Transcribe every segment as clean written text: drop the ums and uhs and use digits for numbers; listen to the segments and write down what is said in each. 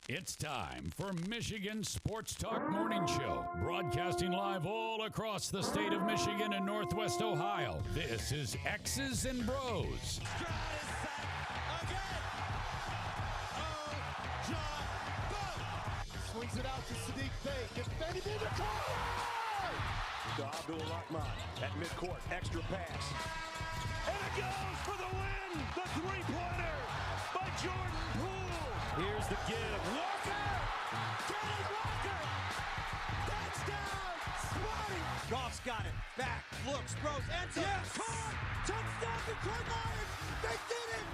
It's time for Michigan Sports Talk Morning Show, broadcasting live all across the state of Michigan and Northwest Ohio. This is X's and Bros. Swings it out to Sadiq Bey. Defending in the corner. To Abdul-Rahman at midcourt. Extra pass. And it goes for the win. The three-pointer by Jordan Poole. Here's the give. Walker. Kenny Walker. Touchdown. Smarty. Goff's got it. Back. Looks. Throws. Ends up. Yes. Caught. Touchdown to Detroit Lions. They did it.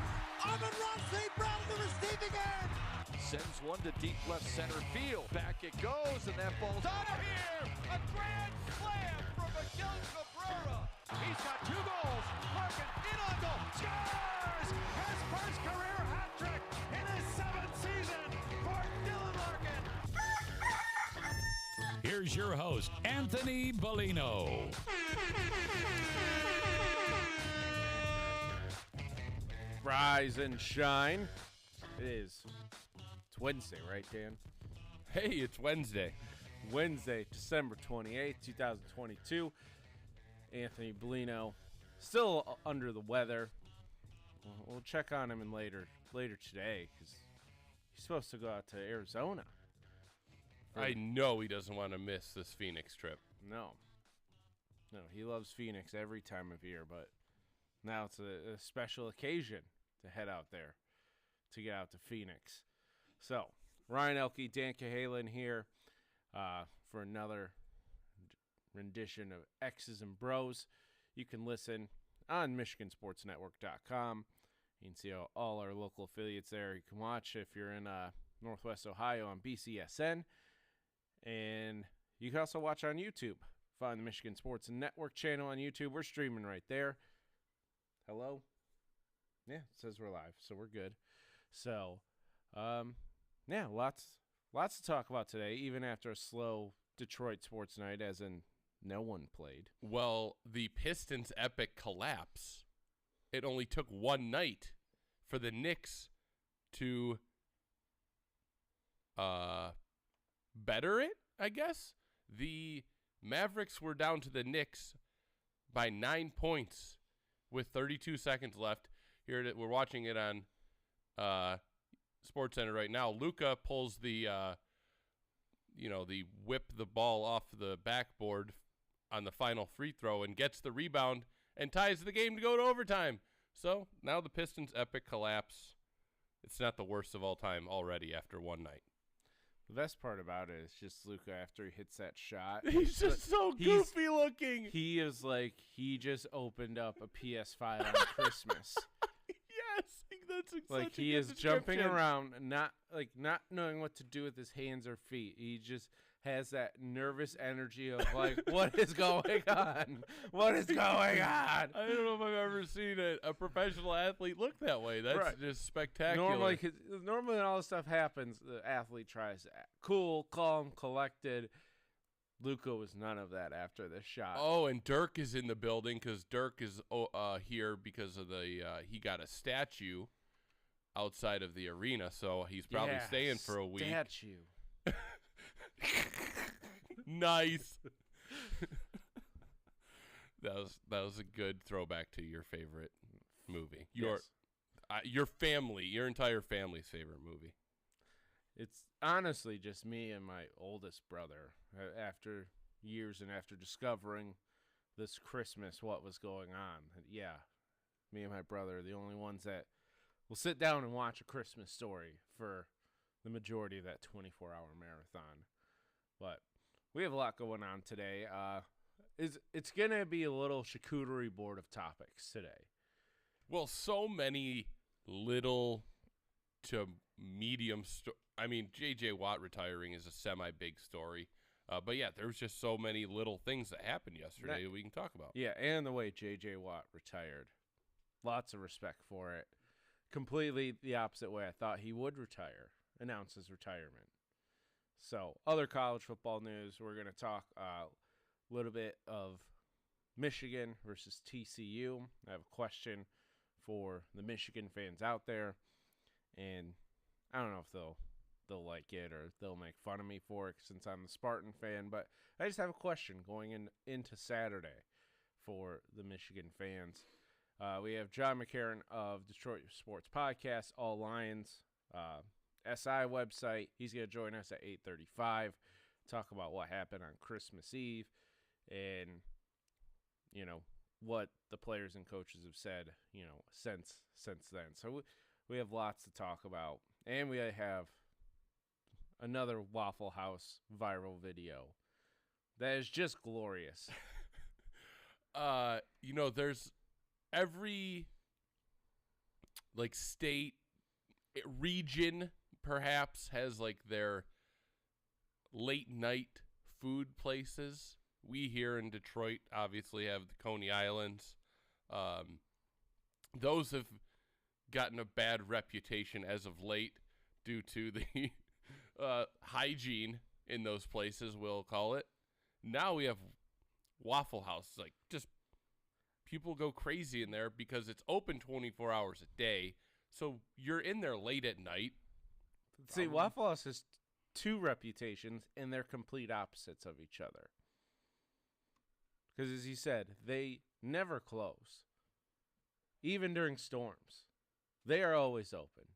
Amon-Ra St. Brown on the receiving end. Sends one to deep left center field. Back it goes, and that ball's out of here. A grand slam from Miguel Cabrera. He's got 2 goals. Larkin in on goal. Scores! His first career hat trick in his 7th season for Dylan Larkin. Here's your host, Anthony Bellino. Rise and shine. It is. It's Wednesday, right, Dan? Hey, it's Wednesday. Wednesday, December 28th, 2022. Anthony Bellino still under the weather. We'll check on him later today because he's supposed to go out to Arizona. I know he doesn't want to miss this Phoenix trip. No, he loves Phoenix every time of year, but now it's a special occasion to head out there, to get out to Phoenix. So, Ryan Elke, Dan Cahalan here for another rendition of X's and Bros. You can listen on MichiganSportsNetwork.com. You can see all our local affiliates there. You can watch if you're in Northwest Ohio on BCSN. And you can also watch on YouTube. Find the Michigan Sports Network channel on YouTube. We're streaming right there. Hello? Yeah, it says we're live, so we're good. So, yeah, lots to talk about today, even after a slow Detroit sports night, as in no one played. Well, the Pistons' epic collapse, it only took one night for the Knicks to better it, I guess. The Mavericks were down to the Knicks by 9 points with 32 seconds left. Here we're watching it on SportsCenter right now. Luka pulls the whip the ball off the backboard on the final free throw and gets the rebound and ties the game to go to overtime. So now the Pistons' epic collapse. It's not the worst of all time already after one night. The best part about it is just Luka after he hits that shot. He's just so goofy looking. He is like he just opened up a PS5 on Christmas. Yes, that's exactly like he is jumping around, not knowing what to do with his hands or feet. He just has that nervous energy of like, what is going on? What is going on? I don't know if I've ever seen a professional athlete look that way. That's right. Just spectacular. Normally when all this stuff happens, the athlete tries to act cool, calm, collected. Luka was none of that after this shot. Oh, and Dirk is in the building because Dirk is here because of the he got a statue outside of the arena, so he's probably staying for a week. Statue. Nice. That was a good throwback to your favorite movie. Your entire family's favorite movie. It's honestly just me and my oldest brother. After years and after discovering this Christmas what was going on, yeah, me and my brother are the only ones that will sit down and watch A Christmas Story for the majority of that 24-hour marathon. But we have a lot going on today. It's going to be a little charcuterie board of topics today. Well, so many little to medium I mean, J.J. Watt retiring is a semi-big story. But, yeah, there's just so many little things that happened yesterday we can talk about. Yeah, and the way J.J. Watt retired. Lots of respect for it. Completely the opposite way I thought he would retire, announce his retirement. So, other college football news, we're going to talk a little bit of Michigan versus TCU. I have a question for the Michigan fans out there, and I don't know if they'll they'll like it or they'll make fun of me for it since I'm the Spartan fan. But I just have a question going into Saturday for the Michigan fans. We have John Maakaron of Detroit Sports Podcast, All Lions, SI website. He's going to join us at 8:35, talk about what happened on Christmas Eve and, what the players and coaches have said, since then. So we have lots to talk about. And we have another Waffle House viral video that is just glorious. There's every state, region perhaps has their late night food places. We here in Detroit obviously have the Coney Islands. Those have gotten a bad reputation as of late due to the hygiene in those places, we'll call it. Now we have Waffle House. Just people go crazy in there because it's open 24 hours a day. So you're in there late at night. See, Waffle House has two reputations, and they're complete opposites of each other. Because, as you said, they never close. Even during storms. They are always open.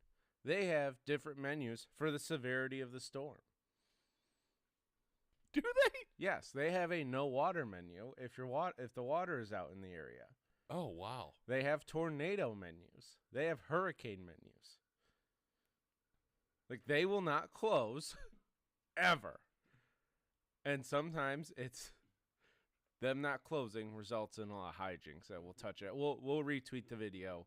They have different menus for the severity of the storm. Do they? Yes, they have a no water menu if the water is out in the area. Oh, wow. They have tornado menus. They have hurricane menus. They will not close ever. And sometimes it's them not closing results in a lot of hijinks that we'll touch it. We'll retweet the video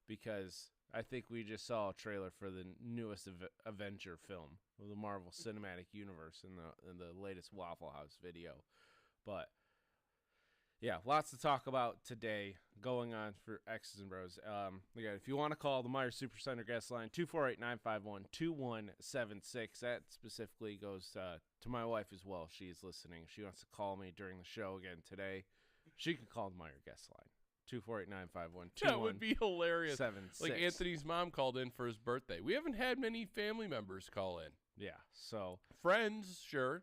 because I think we just saw a trailer for the newest Avenger film of the Marvel Cinematic Universe in the latest Waffle House video. But yeah, lots to talk about today going on for X's and Bros. Again, if you want to call the Myers Supercenter guest line, 248-951-2176. That specifically goes to my wife as well. She's listening. If she wants to call me during the show again today, she can call the Meyer guest line, 248-951-2176. That would be hilarious. Anthony's mom called in for his birthday. We haven't had many family members call in. Yeah, so. Friends, sure.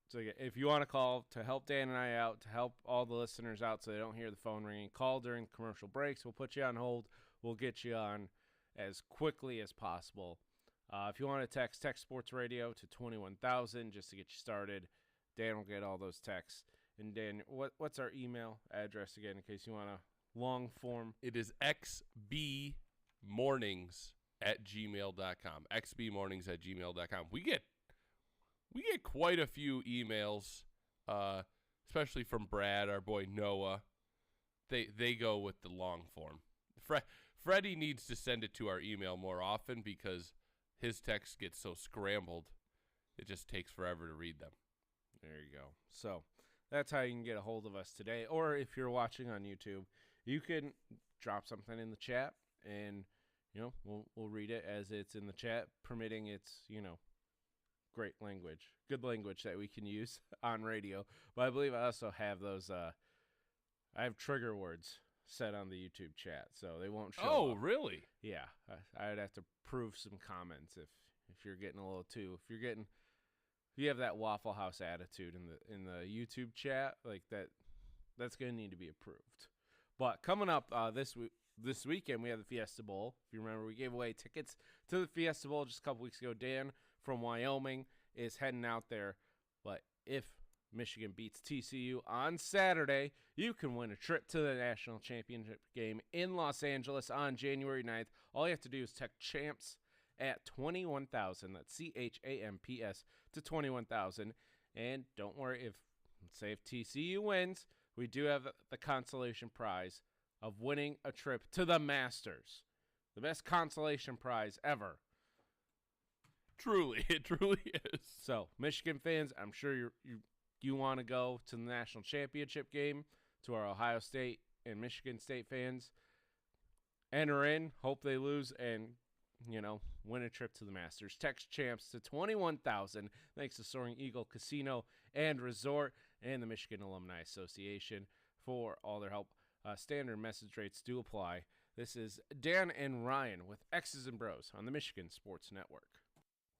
So if you want to call to help Dan and I out, to help all the listeners out so they don't hear the phone ringing, call during commercial breaks. We'll put you on hold. We'll get you on as quickly as possible. If you want to text Sports Radio to 21,000 just to get you started. Dan will get all those texts. And Dan, what's our email address again in case you want a long form? It is xbmornings@gmail.com. xbmornings@gmail.com. We get quite a few emails, especially from Brad, our boy Noah. They go with the long form. Freddie needs to send it to our email more often because his text gets so scrambled. It just takes forever to read them. There you go. So that's how you can get a hold of us today. Or if you're watching on YouTube, you can drop something in the chat and, we'll read it as it's in the chat, permitting its, great language, good language that we can use on radio. But I believe I also have those, I have trigger words set on the YouTube chat, so they won't show up. Really? Yeah. I'd have to prove some comments if you're getting a little too, if you have that Waffle House attitude in the YouTube chat, that's going to need to be approved. But coming up this weekend, we have the Fiesta Bowl. If you remember, we gave away tickets to the Fiesta Bowl just a couple weeks ago. Dan from Wyoming is heading out there. But if Michigan beats TCU on Saturday, you can win a trip to the national championship game in Los Angeles on January 9th. All you have to do is text CHAMPS at 21,000. That's CHAMPS to 21,000. And don't worry, if TCU wins, we do have the consolation prize of winning a trip to the Masters. The best consolation prize ever. Truly, it truly is. So, Michigan fans, I'm sure you want to go to the national championship game. To our Ohio State and Michigan State fans, enter in, hope they lose, and, win a trip to the Masters. Text CHAMPS to 21,000. Thanks to Soaring Eagle Casino and Resort and the Michigan Alumni Association for all their help. Standard message rates do apply. This is Dan and Ryan with X's and Bros on the Michigan Sports Network.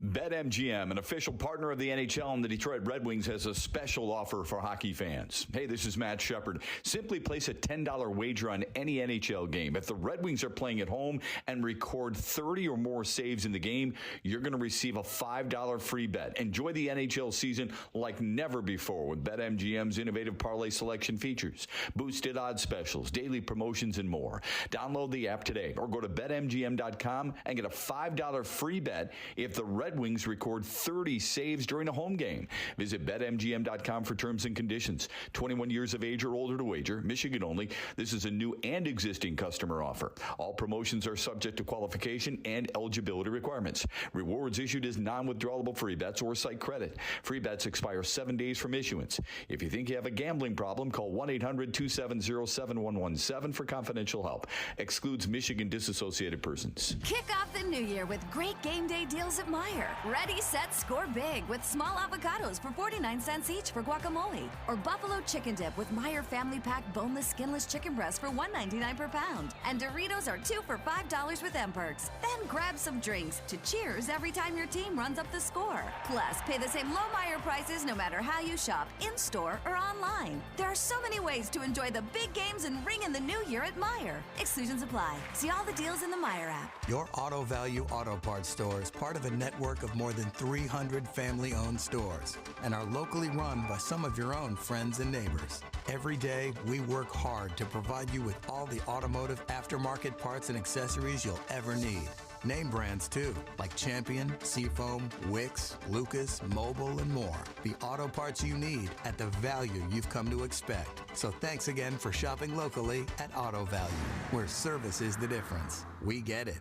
BetMGM, an official partner of the NHL and the Detroit Red Wings, has a special offer for hockey fans. Hey, this is Matt Shepard. Simply place a $10 wager on any NHL game. If the Red Wings are playing at home and record 30 or more saves in the game, you're going to receive a $5 free bet. Enjoy the NHL season like never before with BetMGM's innovative parlay selection features, boosted odds specials, daily promotions, and more. Download the app today or go to BetMGM.com and get a $5 free bet if the Red Wings record 30 saves during a home game. Visit BetMGM.com for terms and conditions. 21 years of age or older to wager. Michigan only. This is a new and existing customer offer. All promotions are subject to qualification and eligibility requirements. Rewards issued as non-withdrawable free bets or site credit. Free bets expire 7 days from issuance. If you think you have a gambling problem, call 1-800-270-7117 for confidential help. Excludes Michigan disassociated persons. Kick off the new year with great game day deals at Meijer. Ready, set, score big with small avocados for 49 cents each for guacamole. Or buffalo chicken dip with Meijer Family Pack boneless, skinless chicken breast for $1.99 per pound. And Doritos are 2 for $5 with M-Perks. Then grab some drinks to cheers every time your team runs up the score. Plus, pay the same low Meijer prices no matter how you shop, in-store or online. There are so many ways to enjoy the big games and ring in the new year at Meijer. Exclusions apply. See all the deals in the Meijer app. Your Auto Value Auto Parts store is part of a network of more than 300 family-owned stores and are locally run by some of your own friends and neighbors. Every day, we work hard to provide you with all the automotive aftermarket parts and accessories you'll ever need. Name brands, too, like Champion, Seafoam, Wix, Lucas, Mobile, and more. The auto parts you need at the value you've come to expect. So thanks again for shopping locally at Auto Value, where service is the difference. We get it.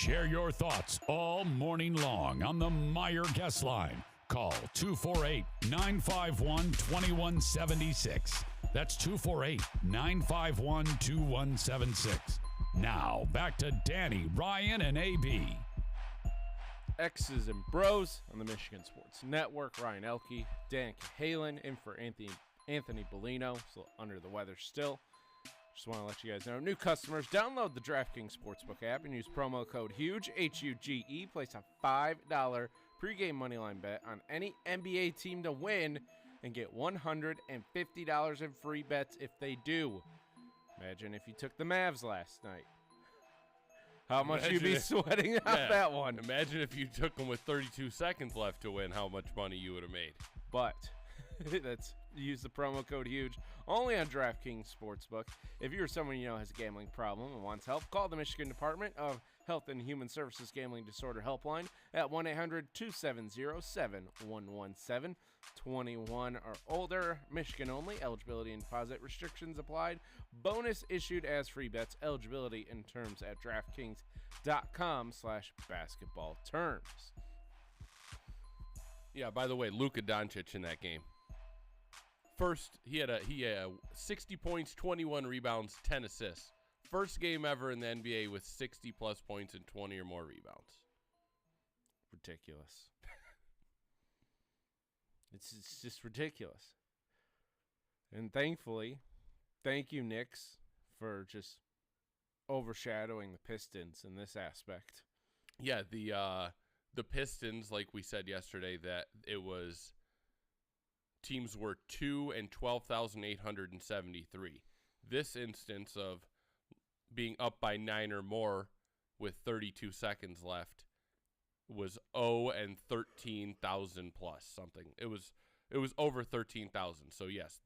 Share your thoughts all morning long on the Meyer Guest Line. Call 248-951-2176. That's 248-951-2176. Now, back to Danny, Ryan, and AB. X's and Bros on the Michigan Sports Network. Ryan Elke, Dan Cahalan in for Anthony Bellino. Still under the weather still. Just want to let you guys know, new customers, download the DraftKings Sportsbook app and use promo code HUGE, H-U-G-E. Place a $5 pregame moneyline bet on any NBA team to win and get $150 in free bets if they do. Imagine if you took the Mavs last night. How much you'd be sweating out that one. Imagine if you took them with 32 seconds left to win, how much money you would have made. But use the promo code HUGE only on DraftKings Sportsbook. If you're someone you know has a gambling problem and wants help, call the Michigan Department of Health and Human Services Gambling Disorder Helpline at 1-800-270-7117. 21 or older, Michigan only. Eligibility and deposit restrictions applied. Bonus issued as free bets. Eligibility and terms at DraftKings.com/basketball terms. Yeah, by the way, Luka Doncic in that game. First, he had 60 points, 21 rebounds, 10 assists. First game ever in the NBA with 60-plus points and 20 or more rebounds. Ridiculous. It's just ridiculous. And thankfully, thank you, Knicks, for just overshadowing the Pistons in this aspect. Yeah, the Pistons, like we said yesterday, that it was teams were 2 and 12,873. This instance of being up by 9 or more with 32 seconds left was 0 and 13,000 plus something. It was over 13,000. So yes,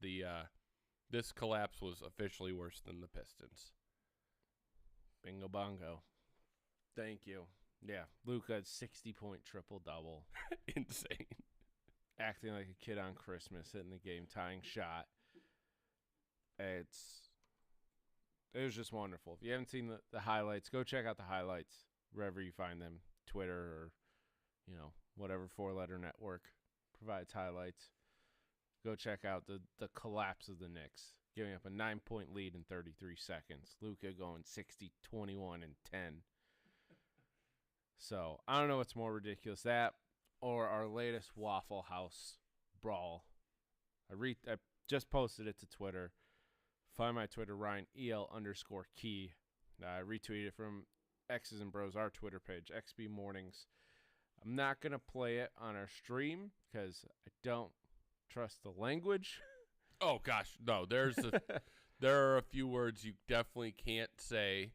this collapse was officially worse than the Pistons. Bingo bongo. Thank you. Yeah, Luka 60-point triple-double. Insane. Acting like a kid on Christmas, hitting the game-tying shot. It was just wonderful. If you haven't seen the highlights, go check out the highlights wherever you find them. Twitter or, whatever four-letter network provides highlights. Go check out the collapse of the Knicks, giving up a 9-point lead in 33 seconds. Luka going 60, 21, and 10. So, I don't know what's more ridiculous, that or our latest Waffle House brawl. I just posted it to Twitter. Find my Twitter, Ryan EL_key. I retweeted it from X's and Bros, our Twitter page, XB Mornings. I'm not going to play it on our stream because I don't trust the language. Oh, gosh. No, there are a few words you definitely can't say.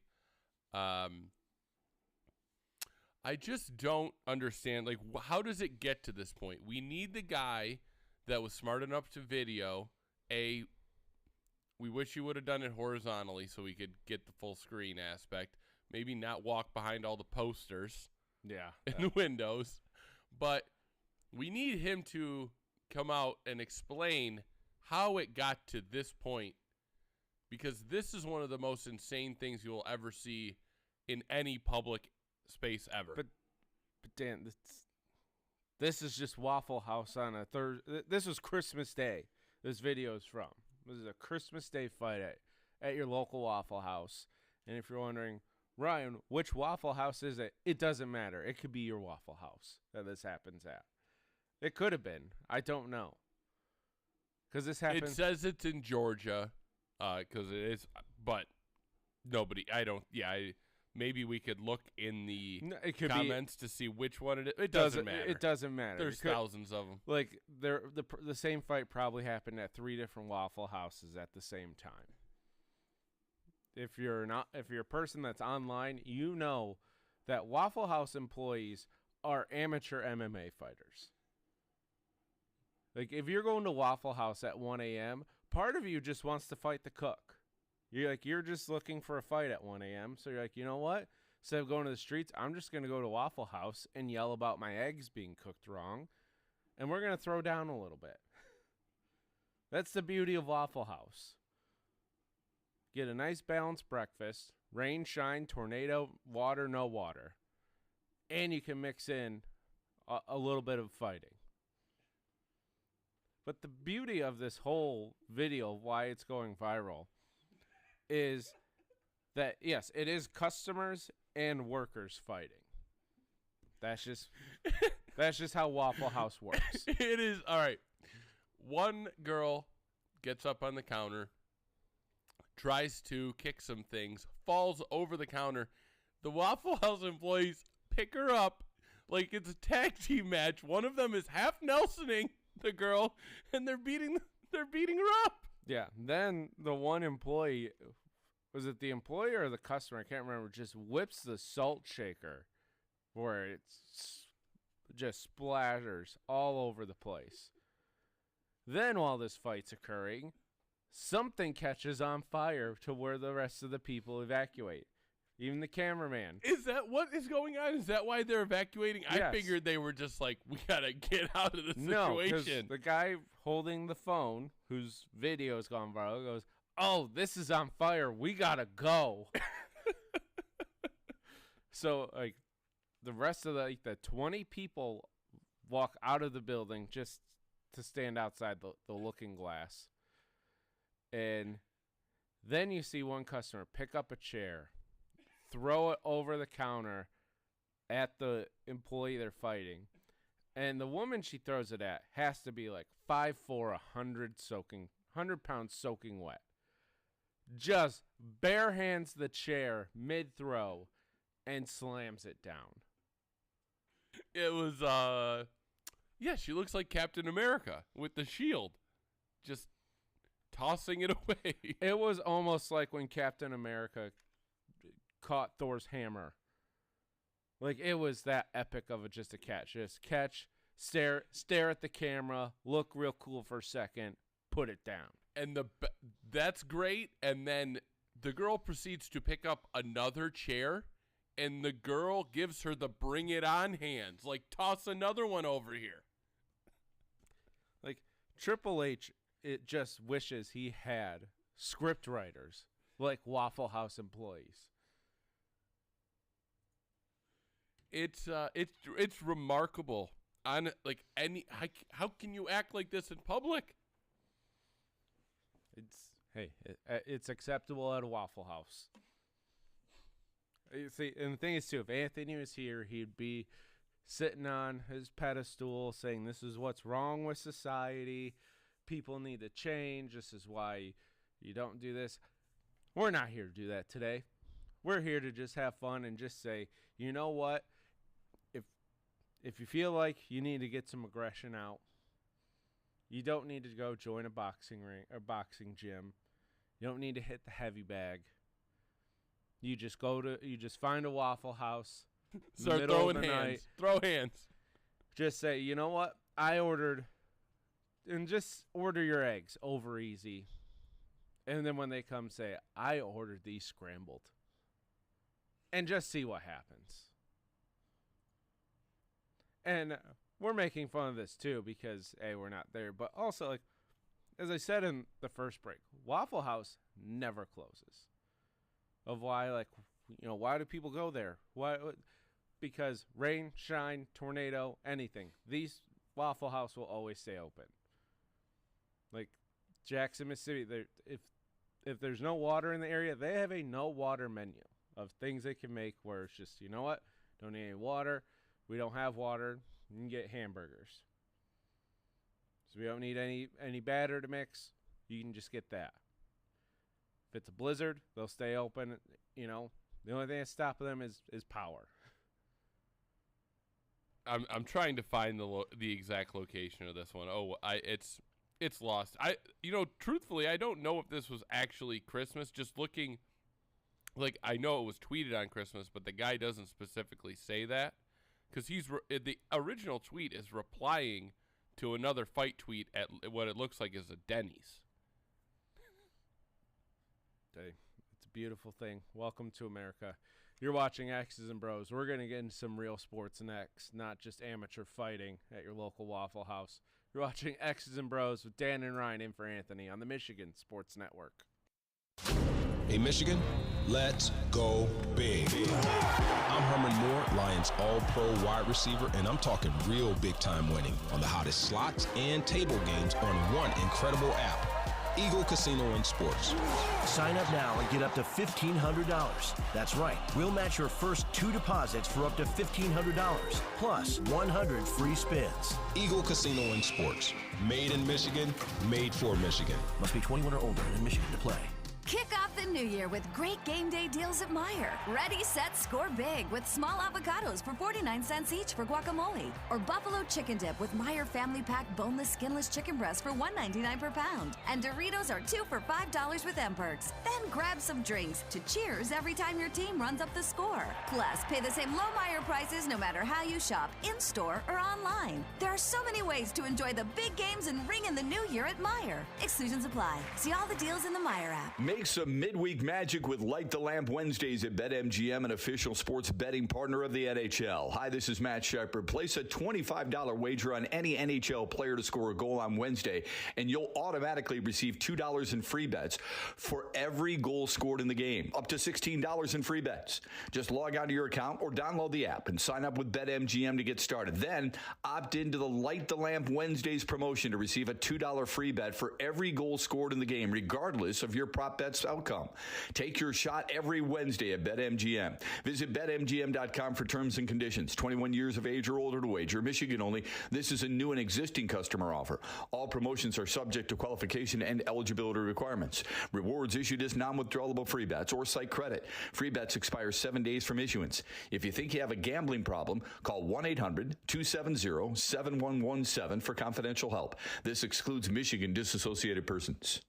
I just don't understand, how does it get to this point? We need the guy that was smart enough to video. We wish you would have done it horizontally so we could get the full screen aspect. Maybe not walk behind all the posters in the windows. But we need him to come out and explain how it got to this point, because this is one of the most insane things you will ever see in any public space ever. But Dan, this is just Waffle House on a Thursday. This was Christmas Day. This video is from. This is a Christmas Day fight at your local Waffle House. And if you're wondering, Ryan, which Waffle House is it? It doesn't matter. It could be your Waffle House that this happens at. It could have been. I don't know. Because this happened. It says it's in Georgia, because it is, but nobody. Maybe we could look in the comments to see which one it is. It doesn't matter. It doesn't matter. There's thousands of them. The same fight probably happened at 3 different Waffle Houses at the same time. If you're a person that's online, you know that Waffle House employees are amateur MMA fighters. If you're going to Waffle House at 1 a.m., part of you just wants to fight the cook. You're just looking for a fight at 1 a.m. So you're like, you know what? Instead of going to the streets, I'm just going to go to Waffle House and yell about my eggs being cooked wrong. And we're going to throw down a little bit. That's the beauty of Waffle House. Get a nice balanced breakfast. Rain, shine, tornado, water, no water. and you can mix in a little bit of fighting. But the beauty of this whole video, why it's going viral, is that, yes, it is customers and workers fighting. That's just how Waffle House works. It is. All right. One girl gets up on the counter, tries to kick some things, falls over the counter. The Waffle House employees pick her up like it's a tag team match. One of them is half Nelsoning the girl, and they're beating her up. Yeah. Then the one employee, was it the employee or the customer? I can't remember. Just whips the salt shaker where it just splatters all over the place. Then while this fight's occurring, something catches on fire to where the rest of the people evacuate. Even the cameraman. Is that what is going on? Is that why they're evacuating? Yes. I figured they were just like, we got to get out of the situation. No, because the guy holding the phone, whose video has gone viral, goes, "Oh, this is on fire. We got to go." So, like, the rest of the 20 people walk out of the building just to stand outside the looking glass. And then you see one customer pick up a chair, throw it over the counter at the employee they're fighting. And the woman she throws it at has to be like 5'4", 100 pounds soaking wet. Just bare hands the chair mid-throw and slams it down. It was, yeah, she looks like Captain America with the shield. Just tossing it away. It was almost like when Captain America caught Thor's hammer. Like, it was that epic of just a catch. Just catch, stare at the camera, look real cool for a second, put it down. And that's great. And then the girl proceeds to pick up another chair, and the girl gives her the bring it on hands. Like, toss another one over here. Like, Triple H, it just wishes he had script writers like Waffle House employees. It's remarkable. On like how can you act like this in public? It's acceptable at a Waffle House. You see, and the thing is too, if Anthony was here, he'd be sitting on his pedestal saying, "This is what's wrong with society. People need to change. This is why you don't do this." We're not here to do that today. We're here to just have fun and just say, you know what? If you feel like you need to get some aggression out, you don't need to go join a boxing ring or boxing gym. You don't need to hit the heavy bag. You just find a Waffle House. Start throwing hands. Throw hands. Just say, you know what? I ordered, and just order your eggs over easy. And then when they come, say, I ordered these scrambled. And just see what happens. And we're making fun of this too because, A, we're not there. But also, like, as I said in the first break, Waffle House never closes. Of why, like, you know, why do people go there? Why? Because rain, shine, tornado, anything. These Waffle House will always stay open. Like, Jackson, Mississippi, if there's no water in the area, they have a no water menu of things they can make where it's just, you know what? Don't need any water. We don't have water. You can get hamburgers. So we don't need any batter to mix. You can just get that. If it's a blizzard, they'll stay open. You know, the only thing that's stopping them is power. I'm trying to find the exact location of this one. Oh, it's lost. Truthfully, I don't know if this was actually Christmas. Just looking, like, I know it was tweeted on Christmas, but the guy doesn't specifically say that. Because the original tweet is replying to another fight tweet at what it looks like is a Denny's. It's a beautiful thing. Welcome to America. You're watching X's and Bros. We're going to get into some real sports next, not just amateur fighting at your local Waffle House. You're watching X's and Bros with Dan and Ryan in for Anthony on the Michigan Sports Network. Hey, Michigan, let's go big. I'm Herman Moore, Lions All-Pro wide receiver, and I'm talking real big-time winning on the hottest slots and table games on one incredible app, Eagle Casino and Sports. Sign up now and get up to $1,500. That's right. We'll match your first 2 deposits for up to $1,500, plus 100 free spins. Eagle Casino and Sports. Made in Michigan, made for Michigan. Must be 21 or older and in Michigan to play. Kick off the new year with great game day deals at Meijer. Ready, set, score big with small avocados for 49 cents each for guacamole. Or buffalo chicken dip with Meijer Family Pack boneless, skinless chicken breast for $1.99 per pound. And Doritos are 2 for $5 with M-Perks. Then grab some drinks to cheers every time your team runs up the score. Plus, pay the same low Meijer prices no matter how you shop, in-store or online. There are so many ways to enjoy the big games and ring in the new year at Meijer. Exclusions apply. See all the deals in the Meijer app. Make some midweek magic with Light the Lamp Wednesdays at BetMGM, an official sports betting partner of the NHL. Hi, this is Matt Shepard. Place a $25 wager on any NHL player to score a goal on Wednesday, and you'll automatically receive $2 in free bets for every goal scored in the game. Up to $16 in free bets. Just log on to your account or download the app and sign up with BetMGM to get started. Then opt into the Light the Lamp Wednesdays promotion to receive a $2 free bet for every goal scored in the game, regardless of your prop bet's outcome. Take your shot every Wednesday at BetMGM. Visit BetMGM.com for terms and conditions. 21 years of age or older to wager. Michigan only. This is a new and existing customer offer. All promotions are subject to qualification and eligibility requirements. Rewards issued as non-withdrawable free bets or site credit. Free bets expire 7 days from issuance. If you think you have a gambling problem, call 1-800-270-7117 for confidential help. This excludes Michigan disassociated persons.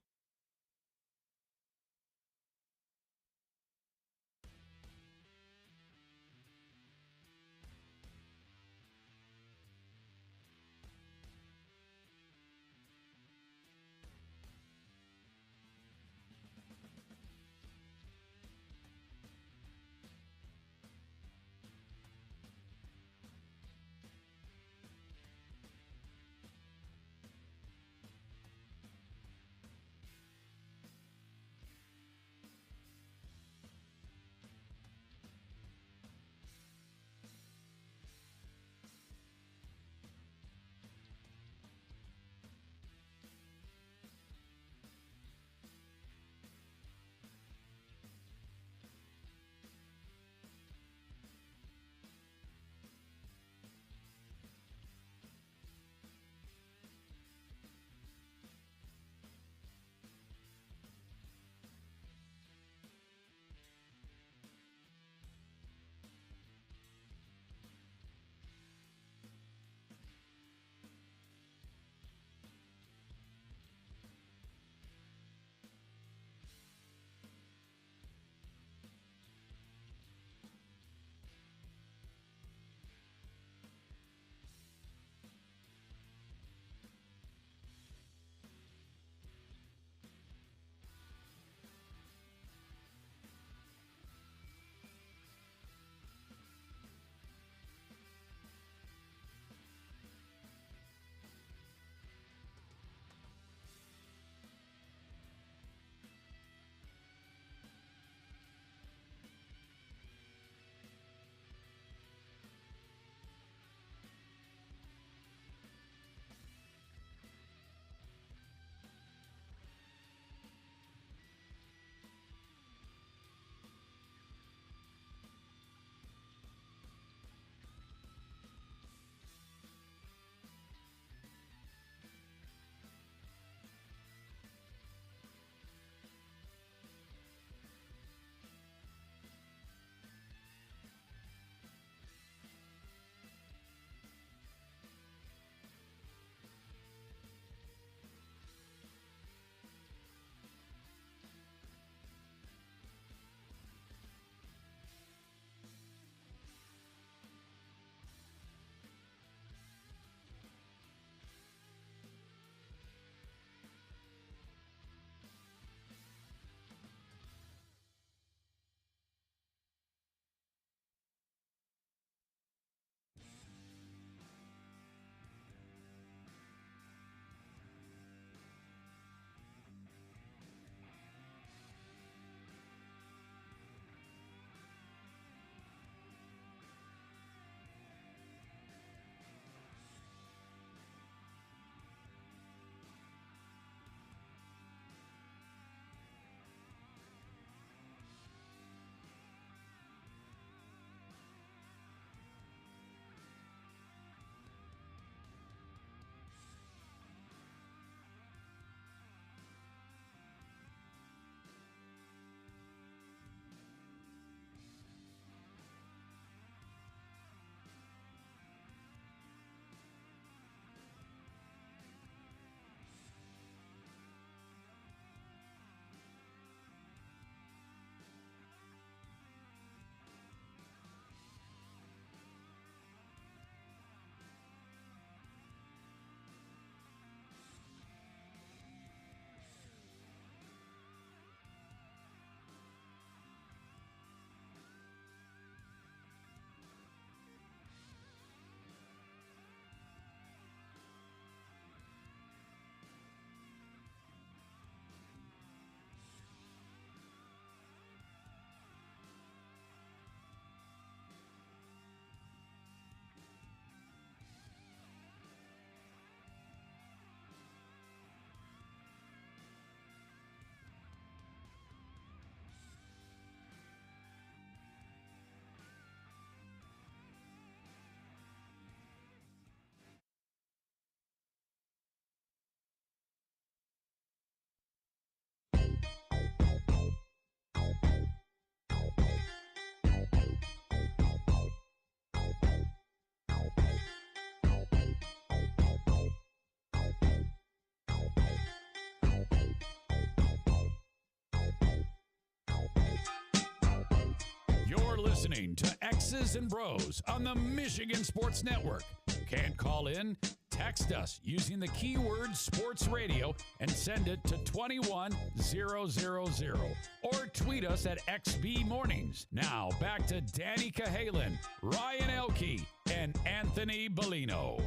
listening to X's and Bros on the Michigan Sports Network. Can't call in? Text us using the keyword sports radio and send it to 21000 or tweet us at XB Mornings. Now back to Danny Cahalan, Ryan Elke, and Anthony Bellino.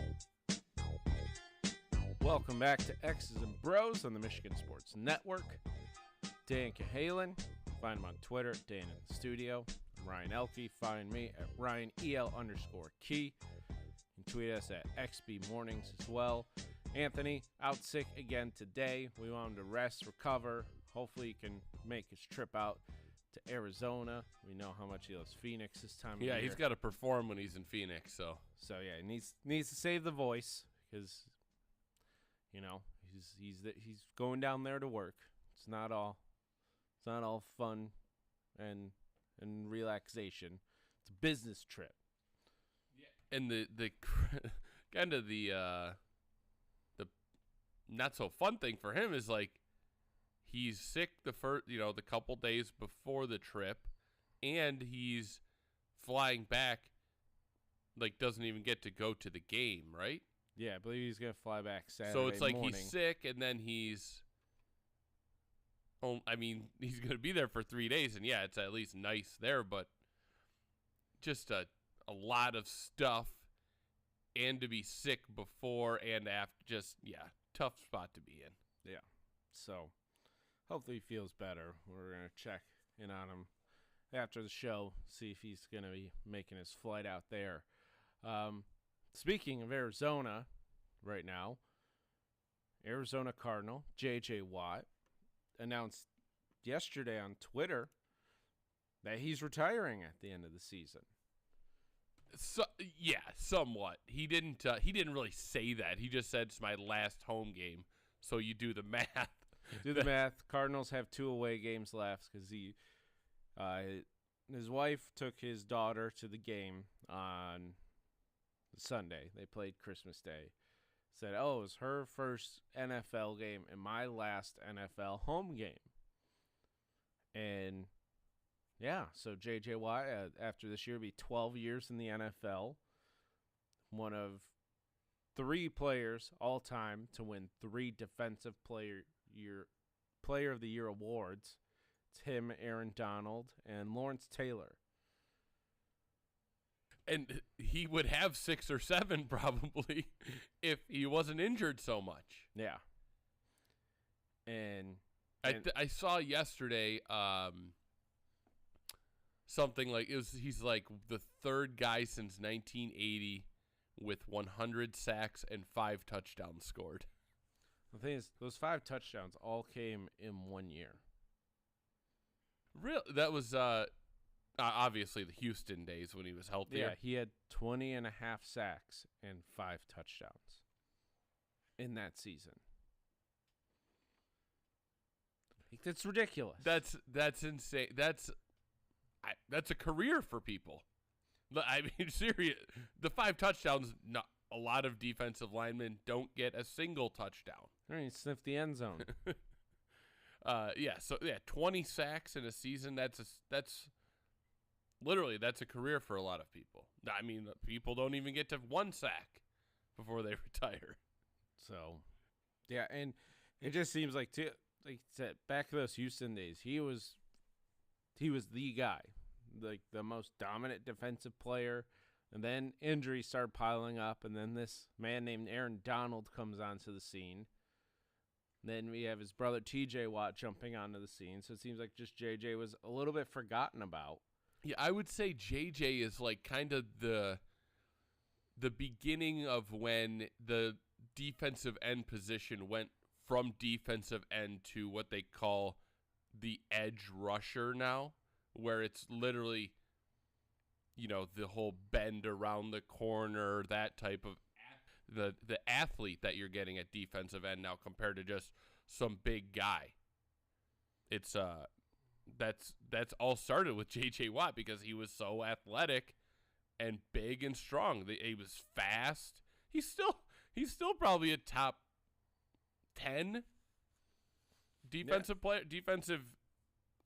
Welcome back to X's and Bros on the Michigan Sports Network. Dan Cahalan. Find him on Twitter, Dan in the studio. I'm Ryan Elke. Find me at RyanEL_Key. You can tweet us at XB Mornings as well. Anthony, out sick again today. We want him to rest, recover. Hopefully he can make his trip out to Arizona. We know how much he loves Phoenix this time of year. Yeah, he's got to perform when he's in Phoenix. So yeah, he needs to save the voice because, you know, he's going down there to work. It's not all fun and relaxation. It's a business trip. Yeah. And the kind of the not so fun thing for him is like he's sick the couple days before the trip, and he's flying back, like doesn't even get to go to the game, right? Yeah, I believe he's gonna fly back Saturday So it's like morning. he's sick, and then he's going to be there for 3 days, and yeah, it's at least nice there, but just a lot of stuff, and to be sick before and after, just, yeah, tough spot to be in. Yeah, so hopefully he feels better. We're going to check in on him after the show, see if he's going to be making his flight out there. Speaking of Arizona right now, Arizona Cardinal, J.J. Watt, announced yesterday on Twitter that he's retiring at the end of the season. So, yeah, somewhat. He didn't really say that. He just said it's my last home game. So you do the math. Do the math. Cardinals have 2 away games left because his wife took his daughter to the game on Sunday. They played Christmas Day. Said, it was her first NFL game and my last NFL home game. And, yeah, so J.J. Watt, after this year, will be 12 years in the NFL. One of 3 players all time to win 3 Defensive Player of the Year awards. It's him, Aaron Donald, and Lawrence Taylor. And he would have 6 or 7 probably if he wasn't injured so much. Yeah. And I saw yesterday something like he's like the 3rd guy since 1980 with 100 sacks and 5 touchdowns scored. The thing is, those 5 touchdowns all came in 1 year. Real? That was obviously the Houston days when he was healthy. Yeah, he had 20 and a half sacks and 5 touchdowns in that season. That's ridiculous. That's insane. That's a career for people. I mean, serious. The 5 touchdowns. Not a lot of defensive linemen don't get a single touchdown. He sniffed the end zone. So 20 sacks in a season. That's literally that's a career for a lot of people. I mean, people don't even get to 1 sack before they retire. So, yeah, and it just seems like like I said, back to those Houston days, he was the guy, like the most dominant defensive player. And then injuries started piling up, and then this man named Aaron Donald comes onto the scene. Then we have his brother T.J. Watt jumping onto the scene. So it seems like just J.J. was a little bit forgotten about. Yeah, I would say J.J. is like kind of the beginning of when the defensive end position went from defensive end to what they call the edge rusher now, where it's literally, the whole bend around the corner, that type of the athlete that you're getting at defensive end now compared to just some big guy. It's that's all started with J.J. Watt because he was so athletic and big and strong. He was fast. He's still probably a top 10 defensive player, defensive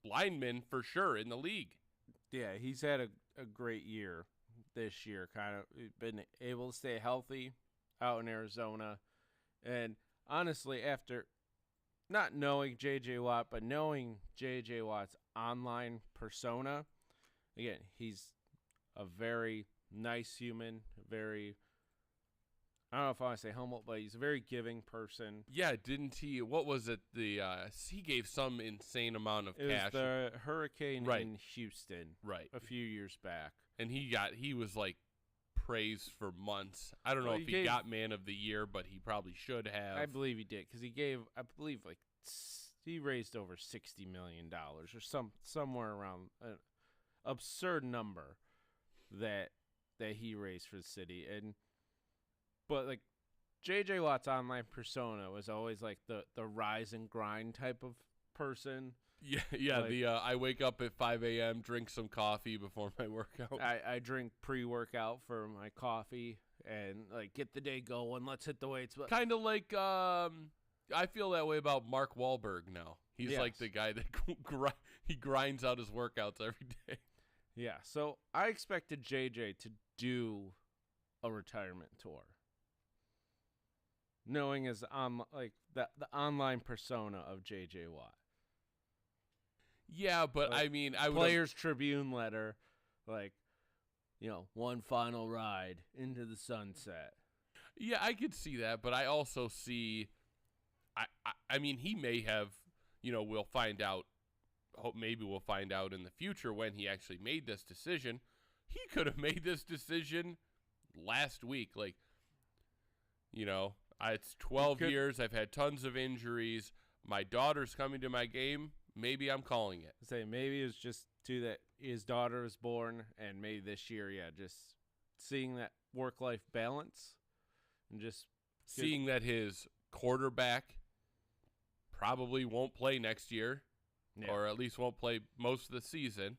lineman for sure in the league. Yeah, he's had a great year this year. Kind of been able to stay healthy out in Arizona. And honestly, after not knowing J.J. Watt, but knowing J.J. Watt's online persona, again, he's a very nice human, very, I don't know if I want to say humble, but he's a very giving person. Yeah, didn't he? What was it? He gave some insane amount of cash. It was the hurricane in Houston, right, a few years back, and he was like praised for months. I don't know if he got Man of the Year, but he probably should have. I believe he did because he gave, I believe, like he raised over $60 million or somewhere around an absurd number that he raised for the city. But like J.J. Watt's online persona was always like the rise and grind type of person. Yeah. Like, I wake up at 5 a.m., drink some coffee before my workout. I drink pre-workout for my coffee and like get the day going. Let's hit the weights. Kind of like I feel that way about Mark Wahlberg now. He's like the guy that he grinds out his workouts every day. Yeah, so I expected JJ to do a retirement tour, knowing his the online persona of JJ Watt. Yeah, but I mean, Players Tribune letter, like, one final ride into the sunset. Yeah, I could see that, but I also see, I mean, he may have, we'll find out. Maybe we'll find out in the future when he actually made this decision. He could have made this decision last week. Like, it's 12 years. I've had tons of injuries. My daughter's coming to my game. Maybe I'm calling it. Maybe it was just that his daughter was born, and maybe this year, just seeing that work-life balance and just seeing that his quarterback probably won't play next year. Yeah. Or at least won't play most of the season.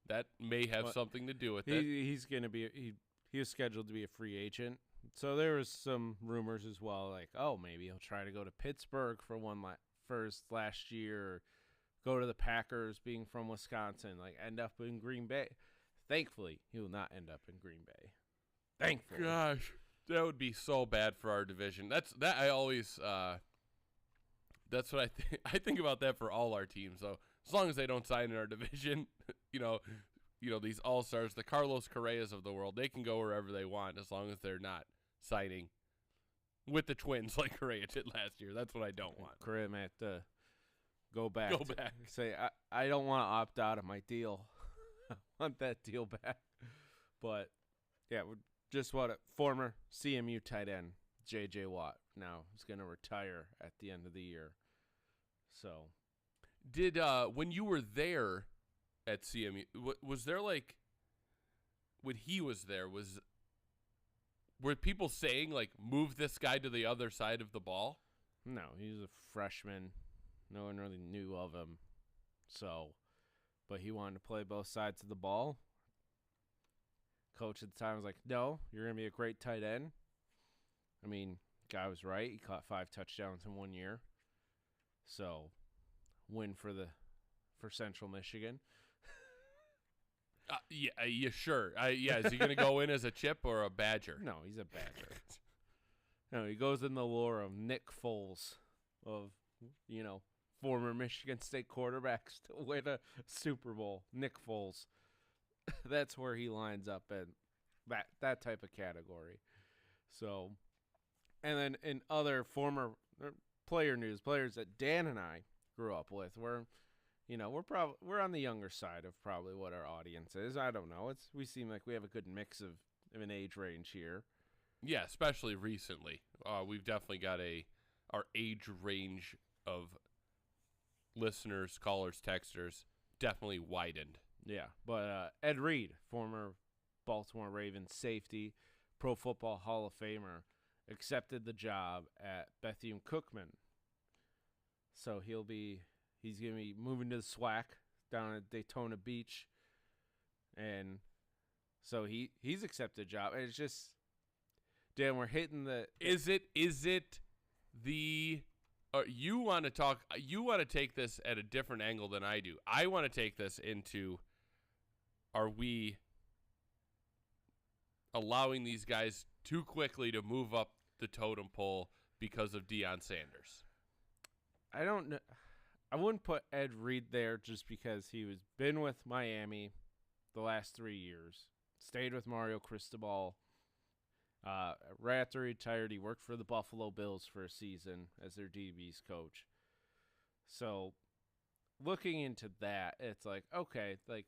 That may have something to do with it. He's going to be he was scheduled to be a free agent. So there was some rumors as well, like, oh, maybe he'll try to go to Pittsburgh for first last year, or go to the Packers, being from Wisconsin, like end up in Green Bay. Thankfully, he will not end up in Green Bay. Thankfully. Gosh, that would be so bad for our division. I always that's what I think. I think about that for all our teams. So as long as they don't sign in our division, these all-stars, the Carlos Correas of the world, they can go wherever they want as long as they're not signing with the Twins like Correa did last year. That's what I don't want. Correa might have to go back. Say, I don't want to opt out of my deal. I want that deal back. But, yeah, just what a former CMU tight end, J.J. Watt, now is going to retire at the end of the year. So, did when you were there at CMU, was there like when he was there, were people saying like move this guy to the other side of the ball? No, he was a freshman. No one really knew of him. So, but he wanted to play both sides of the ball. Coach at the time was like, "No, you're going to be a great tight end." I mean, guy was right. He caught 5 touchdowns in 1 year. So, win for Central Michigan. Yeah, sure. Is he going to go in as a Chip or a Badger? No, he's a Badger. No, he goes in the lore of Nick Foles, of, former Michigan State quarterbacks to win a Super Bowl. Nick Foles. That's where he lines up in that type of category. So, and then in other former player news, players that Dan and I grew up with, we're on the younger side of probably what our audience is. I don't know. We seem like we have a good mix of an age range here. Yeah, especially recently. We've definitely got our age range of listeners, callers, texters definitely widened. Yeah, but Ed Reed, former Baltimore Ravens safety, Pro Football Hall of Famer, accepted the job at Bethune-Cookman. So he's going to be moving to the SWAC down at Daytona Beach. And so he's accepted a job. And it's just, Dan, we're hitting the... Is it the... you want to take this at a different angle than I do. I want to take this into are we allowing these guys too quickly to move up the totem pole because of Deion Sanders? I don't know. I wouldn't put Ed Reed there just because he was been with Miami the last 3 years, stayed with Mario Cristobal. Right after he retired, he worked for the Buffalo Bills for a season as their DB's coach. So looking into that, it's like, okay, like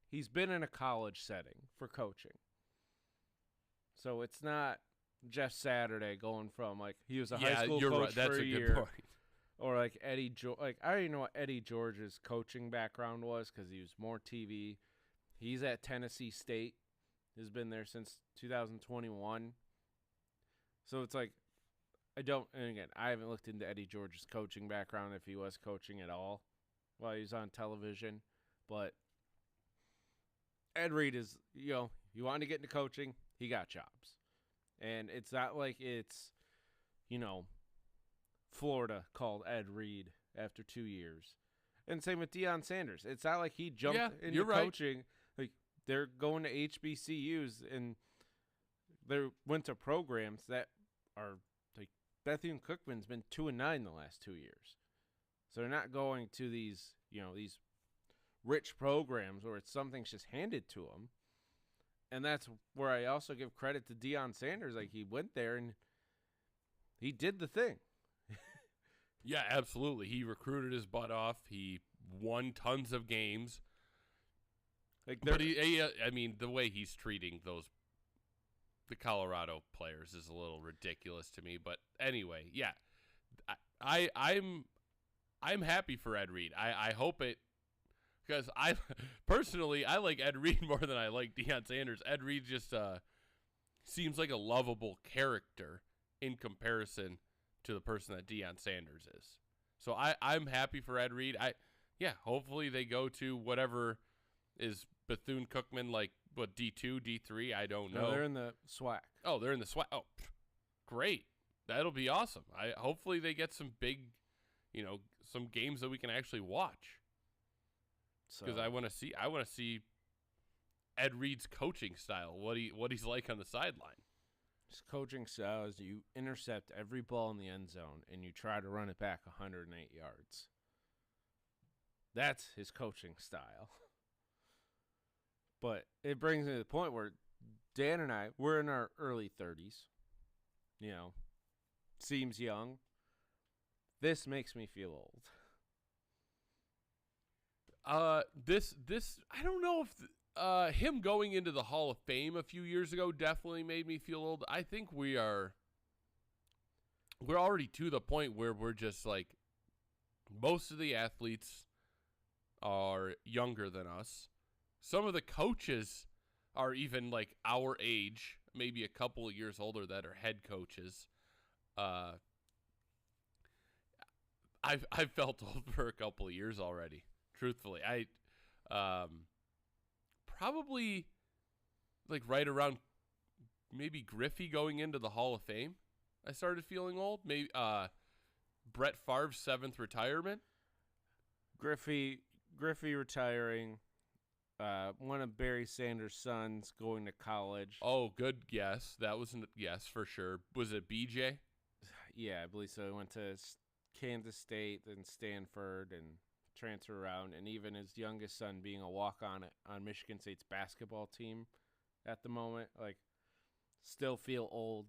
he's been in a college setting for coaching. So it's not Jeff Saturday going from like he was a high school coach right. That's for a good year. point. Or like Eddie George. Like I don't even know what Eddie George's coaching background was because he was more TV. He's at Tennessee State. Has been there since 2021. So it's like and again, I haven't looked into Eddie George's coaching background if he was coaching at all while he was on television. But Ed Reed is, you wanted to get into coaching, he got jobs. And it's not like it's, Florida called Ed Reed after 2 years. And same with Deion Sanders. It's not like he jumped into coaching. Like they're going to HBCUs and they went to programs that are like Bethune-Cookman's been 2-9 the last 2 years. So they're not going to these, these rich programs where it's something's just handed to them. And that's where I also give credit to Deion Sanders. Like he went there and he did the thing. Yeah, absolutely. He recruited his butt off. He won tons of games. But the way he's treating the Colorado players is a little ridiculous to me. But anyway, yeah, I'm happy for Ed Reed. I hope it, because I personally I like Ed Reed more than I like Deion Sanders. Ed Reed just seems like a lovable character in comparison to the person that Deion Sanders is. So I'm happy for Ed Reed. Hopefully they go to whatever is Bethune-Cookman, like what, D2, D3, I don't know. No, they're in the SWAC. Oh, they're in the SWAC. Oh, great. That'll be awesome. Hopefully they get some big, some games that we can actually watch. Because I want to see Ed Reed's coaching style, what he's like on the sideline. His coaching style is you intercept every ball in the end zone and you try to run it back 108 yards. That's his coaching style. But it brings me to the point where Dan and I, we're in our early 30s. Seems young. This makes me feel old. This I don't know if him going into the Hall of Fame a few years ago definitely made me feel old. I think we're already to the point where we're just like, most of the athletes are younger than us. Some of the coaches are even like our age, maybe a couple of years older, that are head coaches. I've felt old for a couple of years already. Truthfully, I probably like right around maybe Griffey going into the Hall of Fame, I started feeling old. Maybe Brett Favre's 7th retirement. Griffey retiring. One of Barry Sanders' sons going to college. Oh, good guess. That was yes for sure. Was it BJ? Yeah, I believe so. He went to Kansas State, then Stanford, and transfer around. And even his youngest son being a walk-on on Michigan State's basketball team at the moment. Like, still feel old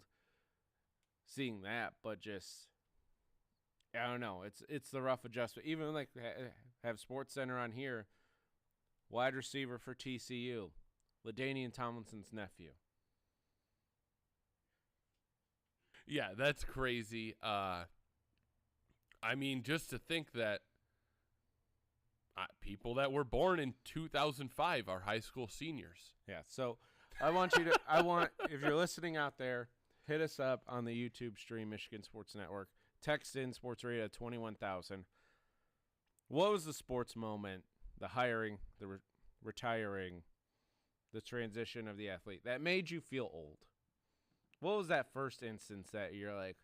seeing that, but just, I don't know. It's the rough adjustment. Even like have Sports Center on here. Wide receiver for TCU, LaDainian Tomlinson's nephew. Yeah, that's crazy. I mean, just to think that people that were born in 2005 are high school seniors. Yeah, so I want if you're listening out there, hit us up on the YouTube stream, Michigan Sports Network. Text in Sports Radio 21,000. What was the sports moment? The hiring, the retiring, the transition of the athlete that made you feel old? What was that first instance that you're like,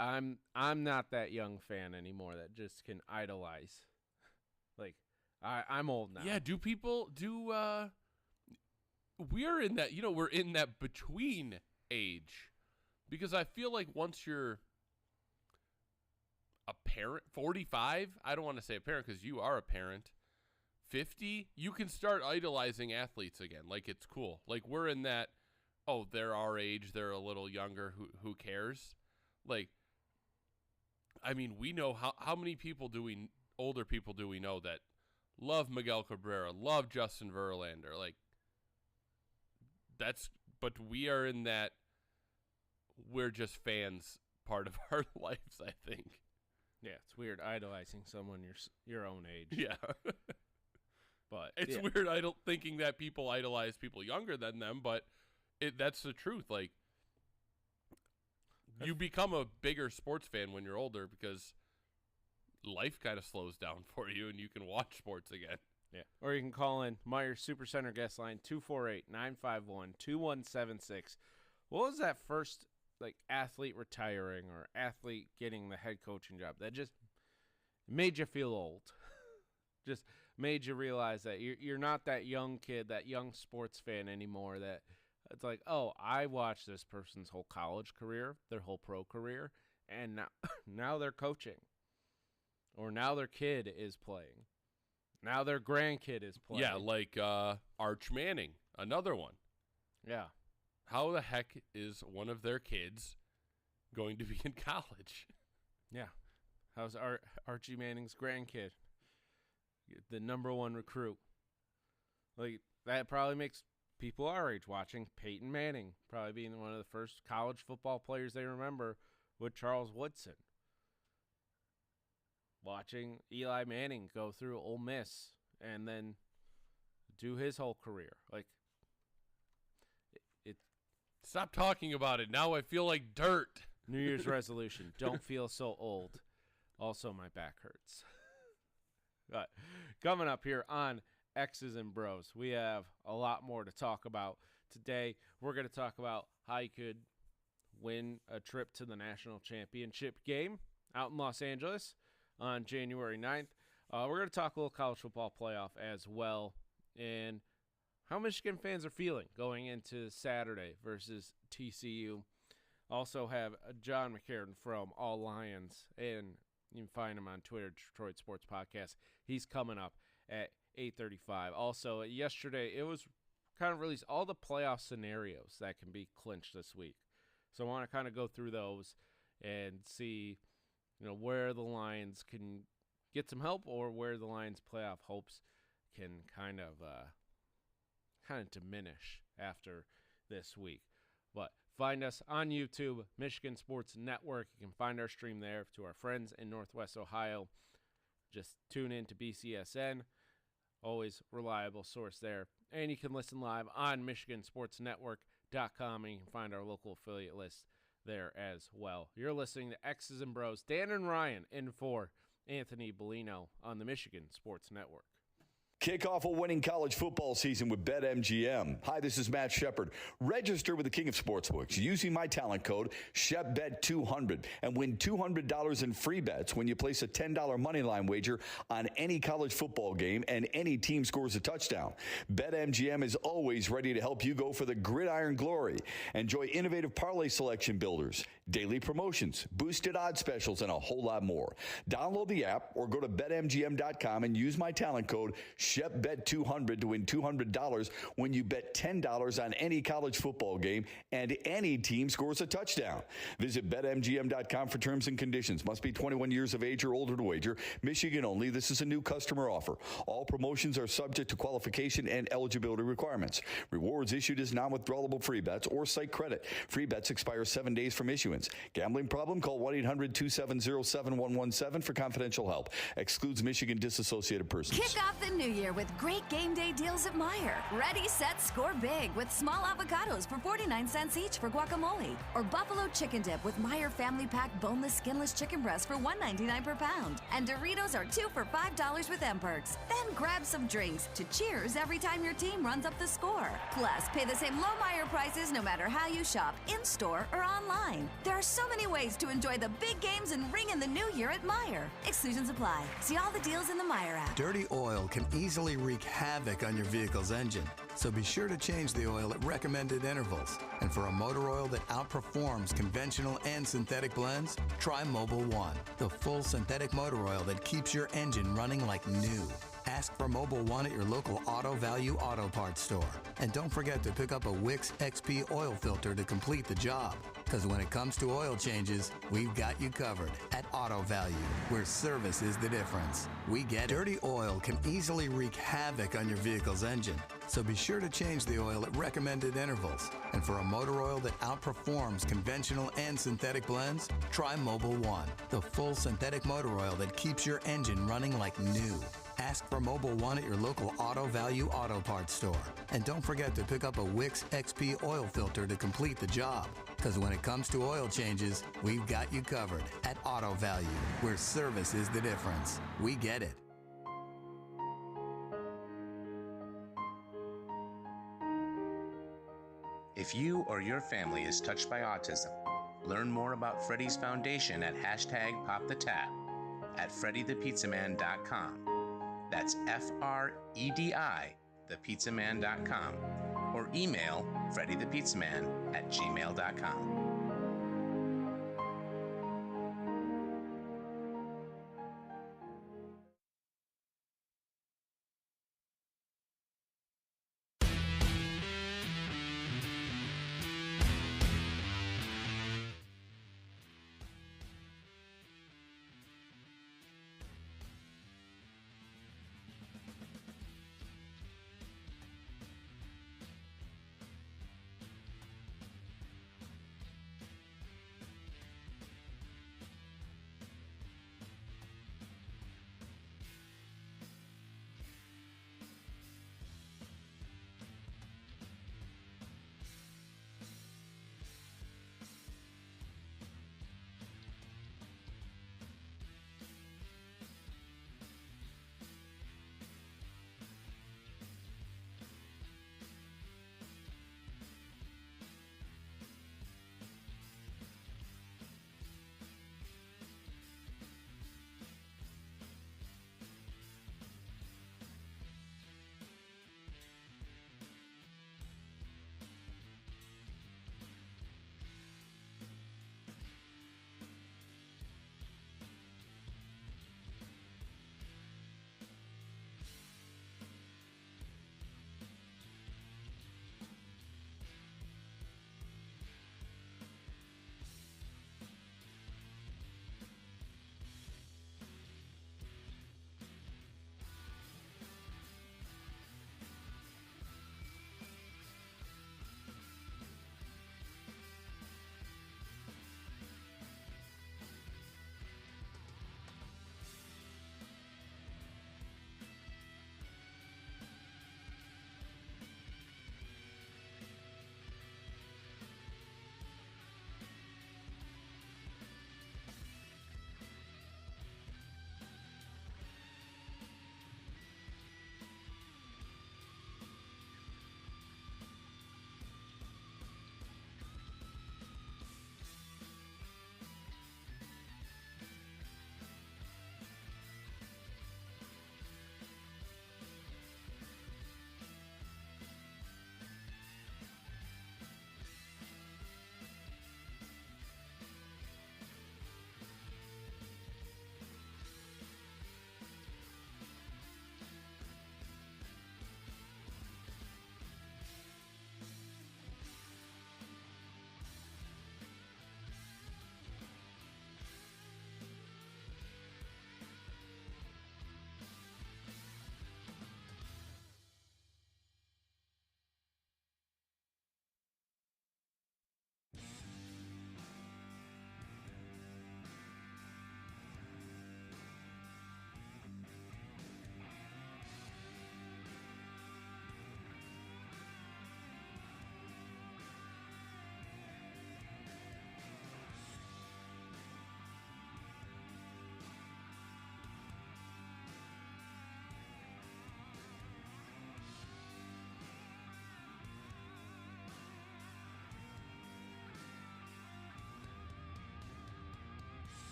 I'm not that young fan anymore that just can idolize? Like, I'm old now. Yeah, do we're in that, we're in that between age, because I feel like once you're a parent, 45, I don't want to say a parent because you are a parent, 50, you can start idolizing athletes again. Like, it's cool. Like, we're in that, oh, they're our age, they're a little younger, who cares? Like, I mean, we know how many older people do we know that love Miguel Cabrera, love Justin Verlander, like, but we are in that we're just fans part of our lives, I think. Yeah, it's weird idolizing someone your own age. Yeah. But it's weird thinking that people idolize people younger than them, but that's the truth. Like, you become a bigger sports fan when you're older because life kind of slows down for you and you can watch sports again. Yeah. Or you can call in Myers Supercenter guest line 248-951-2176. What was that first athlete retiring or athlete getting the head coaching job that just made you feel old? Just made you realize that you're not that young kid, that young sports fan anymore, that it's like, oh, I watched this person's whole college career, their whole pro career, and now they're coaching. Or now their kid is playing. Now their grandkid is playing. Yeah, like Arch Manning, another one. Yeah. How the heck is one of their kids going to be in college? Yeah. How's Archie Manning's grandkid? The #1 recruit. Like, that probably makes people our age watching Peyton Manning probably being one of the first college football players they remember with Charles Woodson. Watching Eli Manning go through Ole Miss and then do his whole career. Like, stop talking about it. Now I feel like dirt. New Year's resolution. Don't feel so old. Also, my back hurts. But coming up here on X's and Bros, we have a lot more to talk about. Today, we're going to talk about how you could win a trip to the national championship game out in Los Angeles on January 9th. We're going to talk a little college football playoff as well, and how Michigan fans are feeling going into Saturday versus TCU. Also have John Maakaron from All Lions, and you can find him on Twitter, Detroit Sports Podcast. He's coming up at 8:35. Also, yesterday it was kind of released all the playoff scenarios that can be clinched this week. So I want to kind of go through those and see, where the Lions can get some help or where the Lions' playoff hopes can kind of diminish after this week. But find us on YouTube, Michigan Sports Network. You can find our stream there to our friends in Northwest Ohio. Just tune in to BCSN. Always reliable source there. And you can listen live on MichiganSportsNetwork.com, and you can find our local affiliate list there as well. You're listening to X's and Bros. Dan and Ryan in for Anthony Bellino on the Michigan Sports Network. Kick off a winning college football season with BetMGM. Hi, this is Matt Shepard. Register with the King of Sportsbooks using my talent code ShepBet200 and win $200 in free bets when you place a $10 moneyline wager on any college football game and any team scores a touchdown. BetMGM is always ready to help you go for the gridiron glory. Enjoy innovative parlay selection builders, daily promotions, boosted odds specials, and a whole lot more. Download the app or go to BetMGM.com and use my talent code ShepBet200 to win $200 when you bet $10 on any college football game and any team scores a touchdown. Visit BetMGM.com for terms and conditions. Must be 21 years of age or older to wager. Michigan only. This is a new customer offer. All promotions are subject to qualification and eligibility requirements. Rewards issued as non-withdrawable free bets or site credit. Free bets expire 7 days from issuance. Gambling problem? Call 1-800-270-7117 for confidential help. Excludes Michigan disassociated persons. Kick off the new year with great game day deals at Meijer. Ready, set, score big with small avocados for 49 cents each for guacamole. Or buffalo chicken dip with Meijer Family Pack boneless, skinless chicken breasts for $1.99 per pound. And Doritos are 2 for $5 with M-Perks. Then grab some drinks to cheers every time your team runs up the score. Plus, pay the same low Meijer prices no matter how you shop, in-store or online. There are so many ways to enjoy the big games and ring in the new year at Meijer. Exclusions apply. See all the deals in the Meijer app. Dirty oil can easily easily wreak havoc on your vehicle's engine. So be sure to change the oil at recommended intervals. And for a motor oil that outperforms conventional and synthetic blends, try Mobil 1, the full synthetic motor oil that keeps your engine running like new. Ask for Mobil 1 at your local Auto Value Auto Parts store. And don't forget to pick up a Wix XP oil filter to complete the job. Because when it comes to oil changes, we've got you covered at Auto Value, where service is the difference. We get it. Dirty oil can easily wreak havoc on your vehicle's engine. So be sure to change the oil at recommended intervals. And for a motor oil that outperforms conventional and synthetic blends, try Mobil 1, the full synthetic motor oil that keeps your engine running like new. Ask for Mobil 1 at your local Auto Value Auto Parts store. And don't forget to pick up a Wix XP oil filter to complete the job. Because when it comes to oil changes, we've got you covered at Auto Value, where service is the difference. We get it. If you or your family is touched by autism, learn more about Freddy's Foundation at #PopTheTap at freddythepizzaman.com. That's FREDI, thepizzaman.com, or email freddythepizzaman@gmail.com.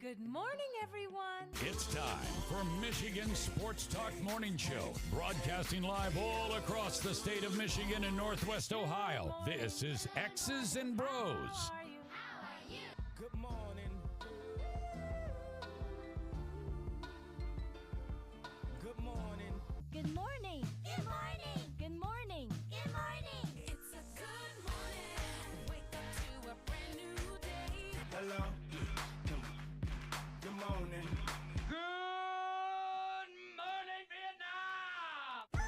Good morning, everyone. It's time for Michigan Sports Talk Morning Show, broadcasting live all across the state of Michigan and Northwest Ohio. This is X's and Bros. Good morning. Good morning. Good morning. Good morning. Good morning. Good morning. It's a good morning. Wake up to a brand new day. Hello. Good morning. Good morning, Vietnam!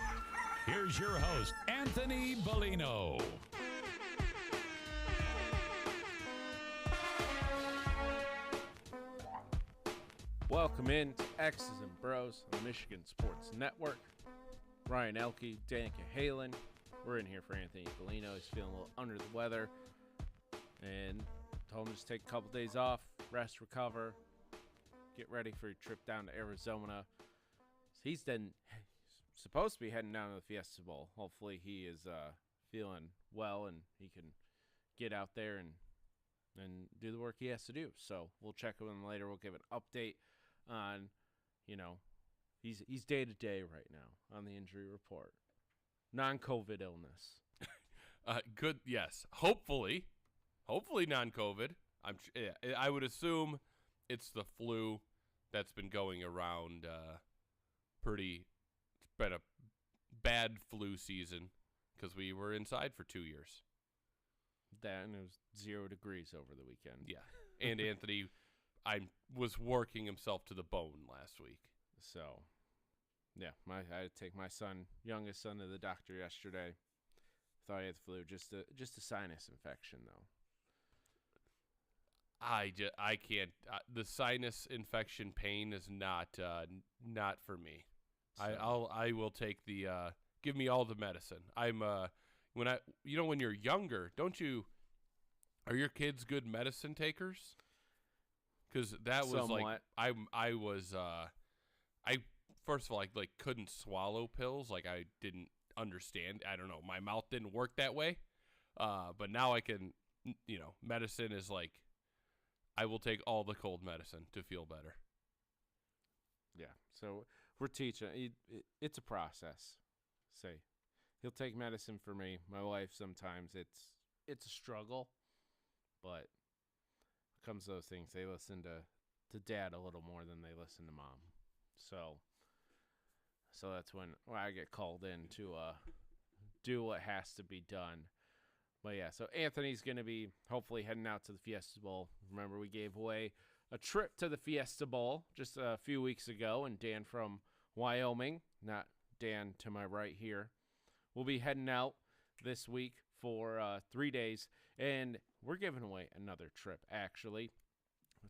Here's your host, Anthony Bellino. Welcome in to X's and Bros on the Michigan Sports Network. Ryan Elke, Danica Halen. We're in here for Anthony Bellino. He's feeling a little under the weather. And told him to just take a couple days off, rest, recover, get ready for your trip down to Arizona. He's then supposed to be heading down to the Fiesta Bowl. Hopefully he is feeling well and he can get out there and do the work he has to do. So we'll check with him later. We'll give an update on, he's day-to-day right now on the injury report. Non-COVID illness. Good, yes. Hopefully non-COVID. I would assume it's the flu that's been going around. It's been a bad flu season because we were inside for 2 years. That, and it was 0 degrees over the weekend. Yeah, and Anthony, I was working himself to the bone last week. So, yeah, I had to take my youngest son, to the doctor yesterday. Thought he had the flu, just a sinus infection though. I can't. The sinus infection pain is not for me. So. I will take the give me all the medicine. I'm when you're younger, are your kids good medicine takers? Because that was somewhat. Like I first of all I couldn't swallow pills. Like I didn't understand. I don't know. My mouth didn't work that way. But now I can. Medicine is like. I will take all the cold medicine to feel better. Yeah, so we're teaching. It's a process. Say, he'll take medicine for me. My wife, sometimes it's a struggle, but it comes to those things. They listen to dad a little more than they listen to mom. So that's when I get called in to do what has to be done. But yeah, so Anthony's going to be hopefully heading out to the Fiesta Bowl. Remember, we gave away a trip to the Fiesta Bowl just a few weeks ago, and Dan from Wyoming, not Dan to my right here, will be heading out this week for 3 days, and we're giving away another trip, actually,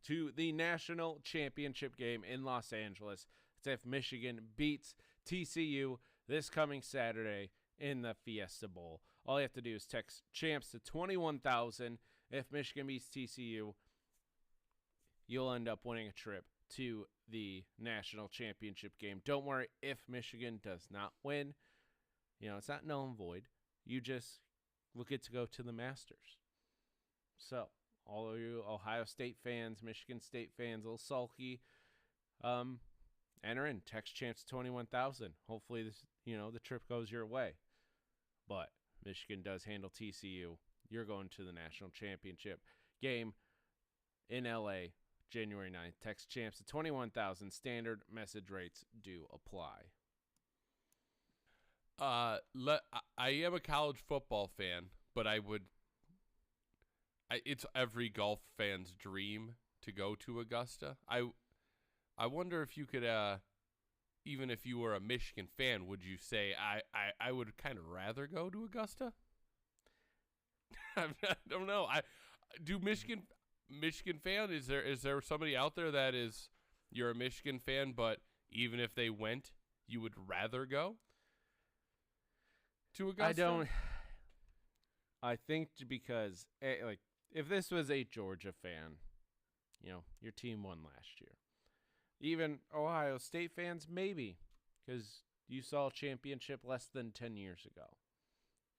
to the national championship game in Los Angeles. It's if Michigan beats TCU this coming Saturday in the Fiesta Bowl. All you have to do is text CHAMPS to 21,000. If Michigan beats TCU, you'll end up winning a trip to the national championship game. Don't worry if Michigan does not win. It's not null and void. You just will get to go to the Masters. So, all of you Ohio State fans, Michigan State fans, a little sulky, enter in. Text CHAMPS to 21,000. Hopefully, the trip goes your way. But Michigan does handle TCU. You're going to the national championship game in LA, January 9th. Text CHAMPS to 21,000. Standard message rates do apply. I am a college football fan, but it's every golf fan's dream to go to Augusta. I wonder if you could, even if you were a Michigan fan, would you say I would kind of rather go to Augusta? I don't know. Do Michigan fan, is there somebody out there that is you're a Michigan fan, but even if they went, you would rather go to Augusta? I think because if this was a Georgia fan, your team won last year. Even Ohio State fans, maybe, because you saw a championship less than 10 years ago.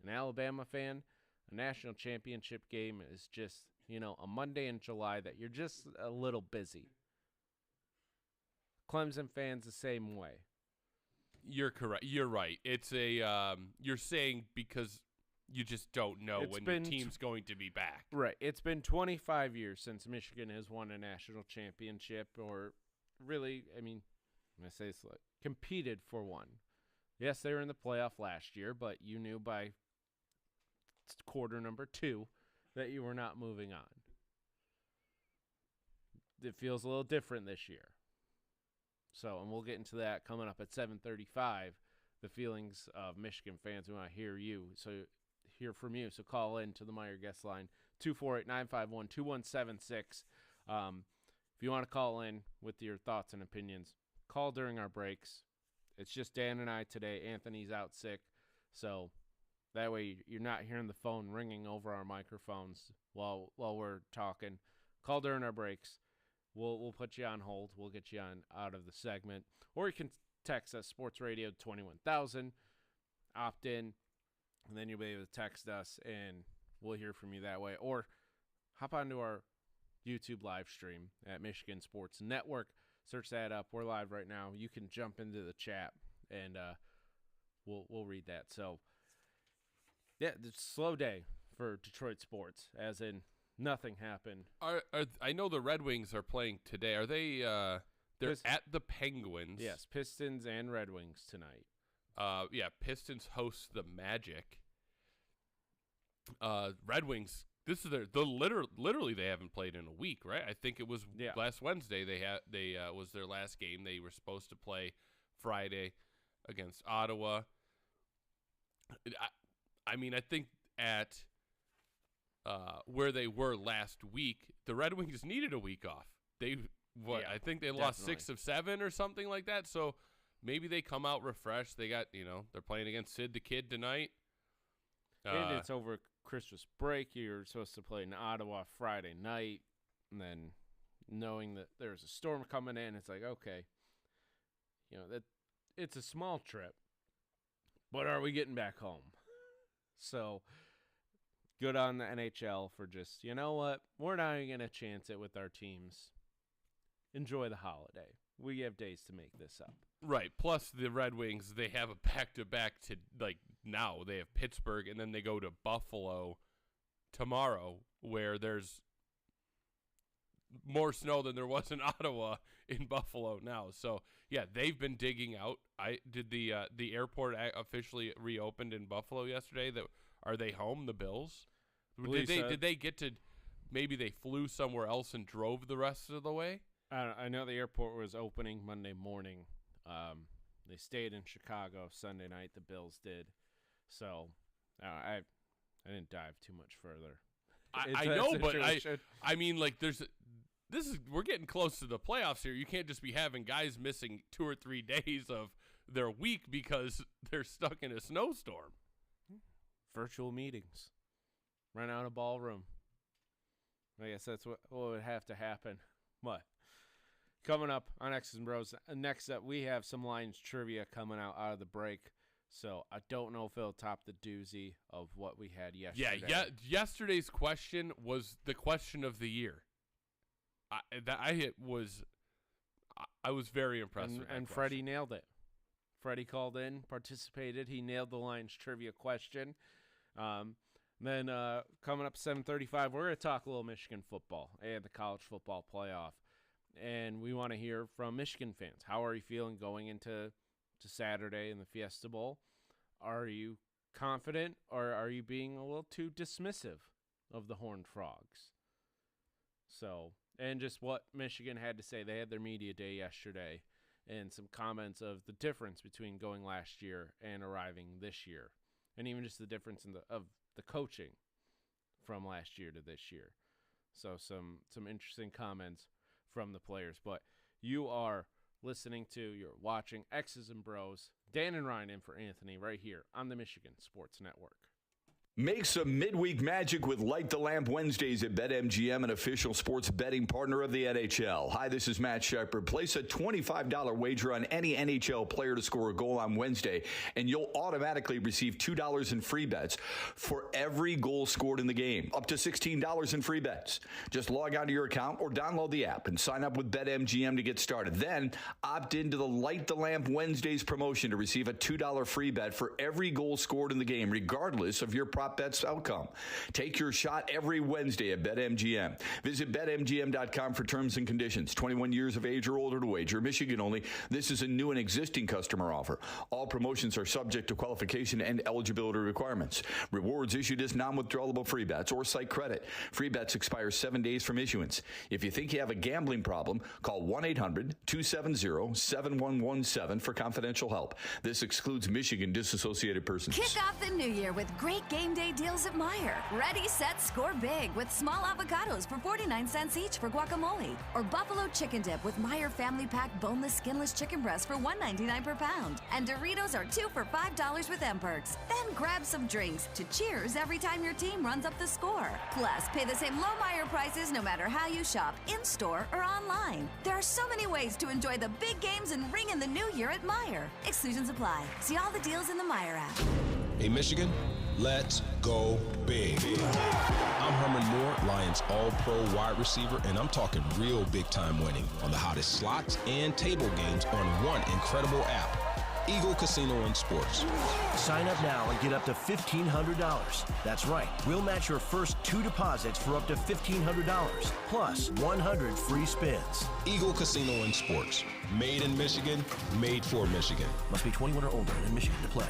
An Alabama fan, a national championship game is just, a Monday in July that you're just a little busy. Clemson fans the same way. You're correct. You're right. It's a you're saying because you just don't know when the team's going to be back. Right. It's been 25 years since Michigan has won a national championship, or really, I mean, I say this, like, competed for one. Yes, they were in the playoff last year, but you knew by quarter number 2 that you were not moving on. It feels a little different this year. So, and we'll get into that coming up at 7:35. The feelings of Michigan fans. We want to hear from you. So call in to the Meyer guest line, 248-951-2176. If you want to call in with your thoughts and opinions, call during our breaks. It's just Dan and I today. Anthony's out sick, so that way you're not hearing the phone ringing over our microphones while we're talking. Call during our breaks. We'll put you on hold. We'll get you on out of the segment. Or you can text us, Sports Radio 21,000, opt in, and then you'll be able to text us, and we'll hear from you that way. Or hop onto our YouTube live stream at Michigan Sports Network. Search that up. We're live right now. You can jump into the chat, and we'll read that. So, yeah, it's a slow day for Detroit sports, as in nothing happened. I know the Red Wings are playing today. Are they? They're at the Penguins. Yes, Pistons and Red Wings tonight. Yeah, Pistons host the Magic. Red Wings. This is literally they haven't played in a week, right? I think it was last Wednesday. They was their last game. They were supposed to play Friday against Ottawa. I mean, I think at where they were last week, the Red Wings needed a week off. I think they lost 6 of 7 or something like that. So maybe they come out refreshed. They got, they're playing against Sid the Kid tonight. And it's over Christmas break. You're supposed to play in Ottawa Friday night. And then knowing that there's a storm coming in, it's like, okay, that it's a small trip. But are we getting back home? So good on the NHL for just, you know what? We're not even going to chance it with our teams. Enjoy the holiday. We have days to make this up. Right. Plus the Red Wings, they have a back-to-back to, now. They have Pittsburgh, and then they go to Buffalo tomorrow, where there's more snow than there was in Ottawa in Buffalo now. So, yeah, they've been digging out. Did the airport officially reopened in Buffalo yesterday? Are they home, the Bills? Did they get to, maybe they flew somewhere else and drove the rest of the way? I know the airport was opening Monday morning. They stayed in Chicago Sunday night. The Bills did. So I didn't dive too much further. I know, but I mean, we're getting close to the playoffs here. You can't just be having guys missing 2 or 3 days of their week because they're stuck in a snowstorm. Virtual meetings. Rent out a ballroom. I guess that's what would have to happen. What? Coming up on X's and Bros. Next up, we have some Lions trivia coming out of the break. So I don't know if it'll top the doozy of what we had yesterday. Yeah. Yesterday's question was the question of the year. I was very impressed with that and Freddie nailed it. Freddie called in, participated. He nailed the Lions trivia question. Then coming up 7:35, we're going to talk a little Michigan football and the college football playoff. And we want to hear from Michigan fans. How are you feeling going into Saturday in the Fiesta Bowl? Are you confident, or are you being a little too dismissive of the Horned Frogs? So, and just what Michigan had to say. They had their media day yesterday, and some comments of the difference between going last year and arriving this year, and even just the difference in of the coaching from last year to this year. So some interesting comments from the players. But you are you're watching X's and Bros. Dan and Ryan in for Anthony right here on the Michigan Sports Network. Make some midweek magic with Light the Lamp Wednesdays at BetMGM, an official sports betting partner of the NHL. Hi, this is Matt Shepard. Place a $25 wager on any NHL player to score a goal on Wednesday, and you'll automatically receive $2 in free bets for every goal scored in the game, up to $16 in free bets. Just log onto your account or download the app and sign up with BetMGM to get started. Then opt into the Light the Lamp Wednesdays promotion to receive a $2 free bet for every goal scored in the game, regardless of your prop bet's outcome. Take your shot every Wednesday at BetMGM. Visit BetMGM.com for terms and conditions. 21 years of age or older to wager. Michigan only. This is a new and existing customer offer. All promotions are subject to qualification and eligibility requirements. Rewards issued as non-withdrawable free bets or site credit. Free bets expire 7 days from issuance. If you think you have a gambling problem, call 1-800-270-7117 for confidential help. This excludes Michigan disassociated persons. Kick off the new year with great game day deals at Meijer. Ready, set, score big with small avocados for 49 cents each for guacamole. Or buffalo chicken dip with Meijer Family Pack boneless, skinless chicken breasts for $1.99 per pound. And Doritos are 2 for $5 with M-Perks. Then grab some drinks to cheers every time your team runs up the score. Plus, pay the same low Meijer prices no matter how you shop, in-store or online. There are so many ways to enjoy the big games and ring in the new year at Meijer. Exclusions apply. See all the deals in the Meijer app. Hey, Michigan, let's go big. I'm Herman Moore, Lions All-Pro wide receiver, and I'm talking real big-time winning on the hottest slots and table games on one incredible app, Eagle Casino and Sports. Sign up now and get up to $1,500. That's right. We'll match your first 2 deposits for up to $1,500, plus 100 free spins. Eagle Casino and Sports. Made in Michigan, made for Michigan. Must be 21 or older and in Michigan to play.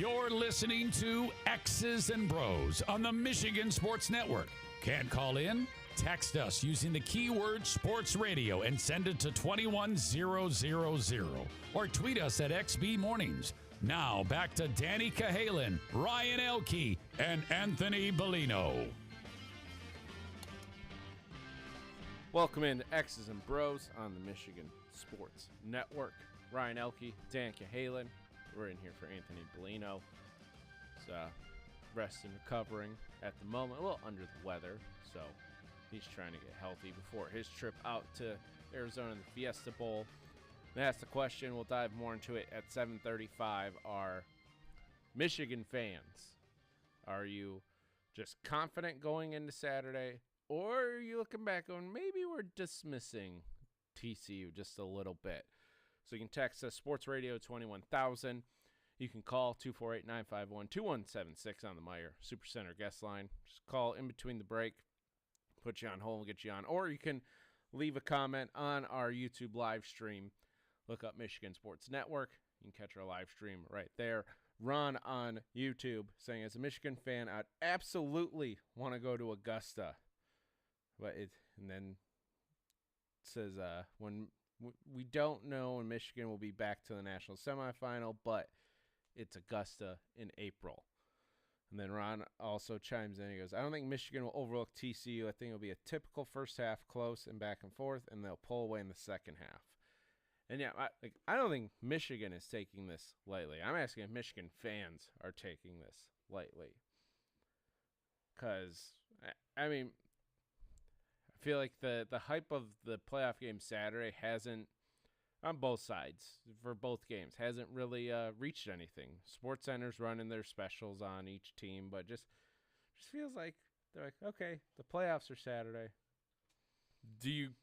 You're listening to X's and Bros on the Michigan Sports Network. Can't call in? Text us using the keyword sports radio and send it to 21000 or tweet us at XB Mornings. Now back to Danny Cahalan, Ryan Elke, and Anthony Bellino. Welcome into X's and Bros on the Michigan Sports Network. Ryan Elke, Dan Cahalan. We're in here for Anthony Bellino. He's resting, recovering at the moment, a little under the weather, so he's trying to get healthy before his trip out to Arizona in the Fiesta Bowl. And that's the question. We'll dive more into it at 7:35. Are Michigan fans, are you just confident going into Saturday, or are you looking back going, maybe we're dismissing TCU just a little bit? So you can text us, Sports Radio 21000. You can call 248-951-2176 on the Meyer Supercenter guest line. Just call in between the break, put you on hold, and get you on. Or you can leave a comment on our YouTube live stream. Look up Michigan Sports Network. You can catch our live stream right there. Ron on YouTube saying, as a Michigan fan, I'd absolutely want to go to Augusta. And then says, when we don't know when Michigan will be back to the national semifinal, but it's Augusta in April. And then Ron also chimes in. He goes, I don't think Michigan will overlook TCU. I think it'll be a typical first half, close and back and forth, and they'll pull away in the second half. And yeah, I don't think Michigan is taking this lightly. I'm asking if Michigan fans are taking this lightly. Because, I mean, I feel like the hype of the playoff game Saturday hasn't, on both sides, for both games, hasn't really reached anything. SportsCenter's running their specials on each team, but just feels like they're like, okay, the playoffs are Saturday. Do you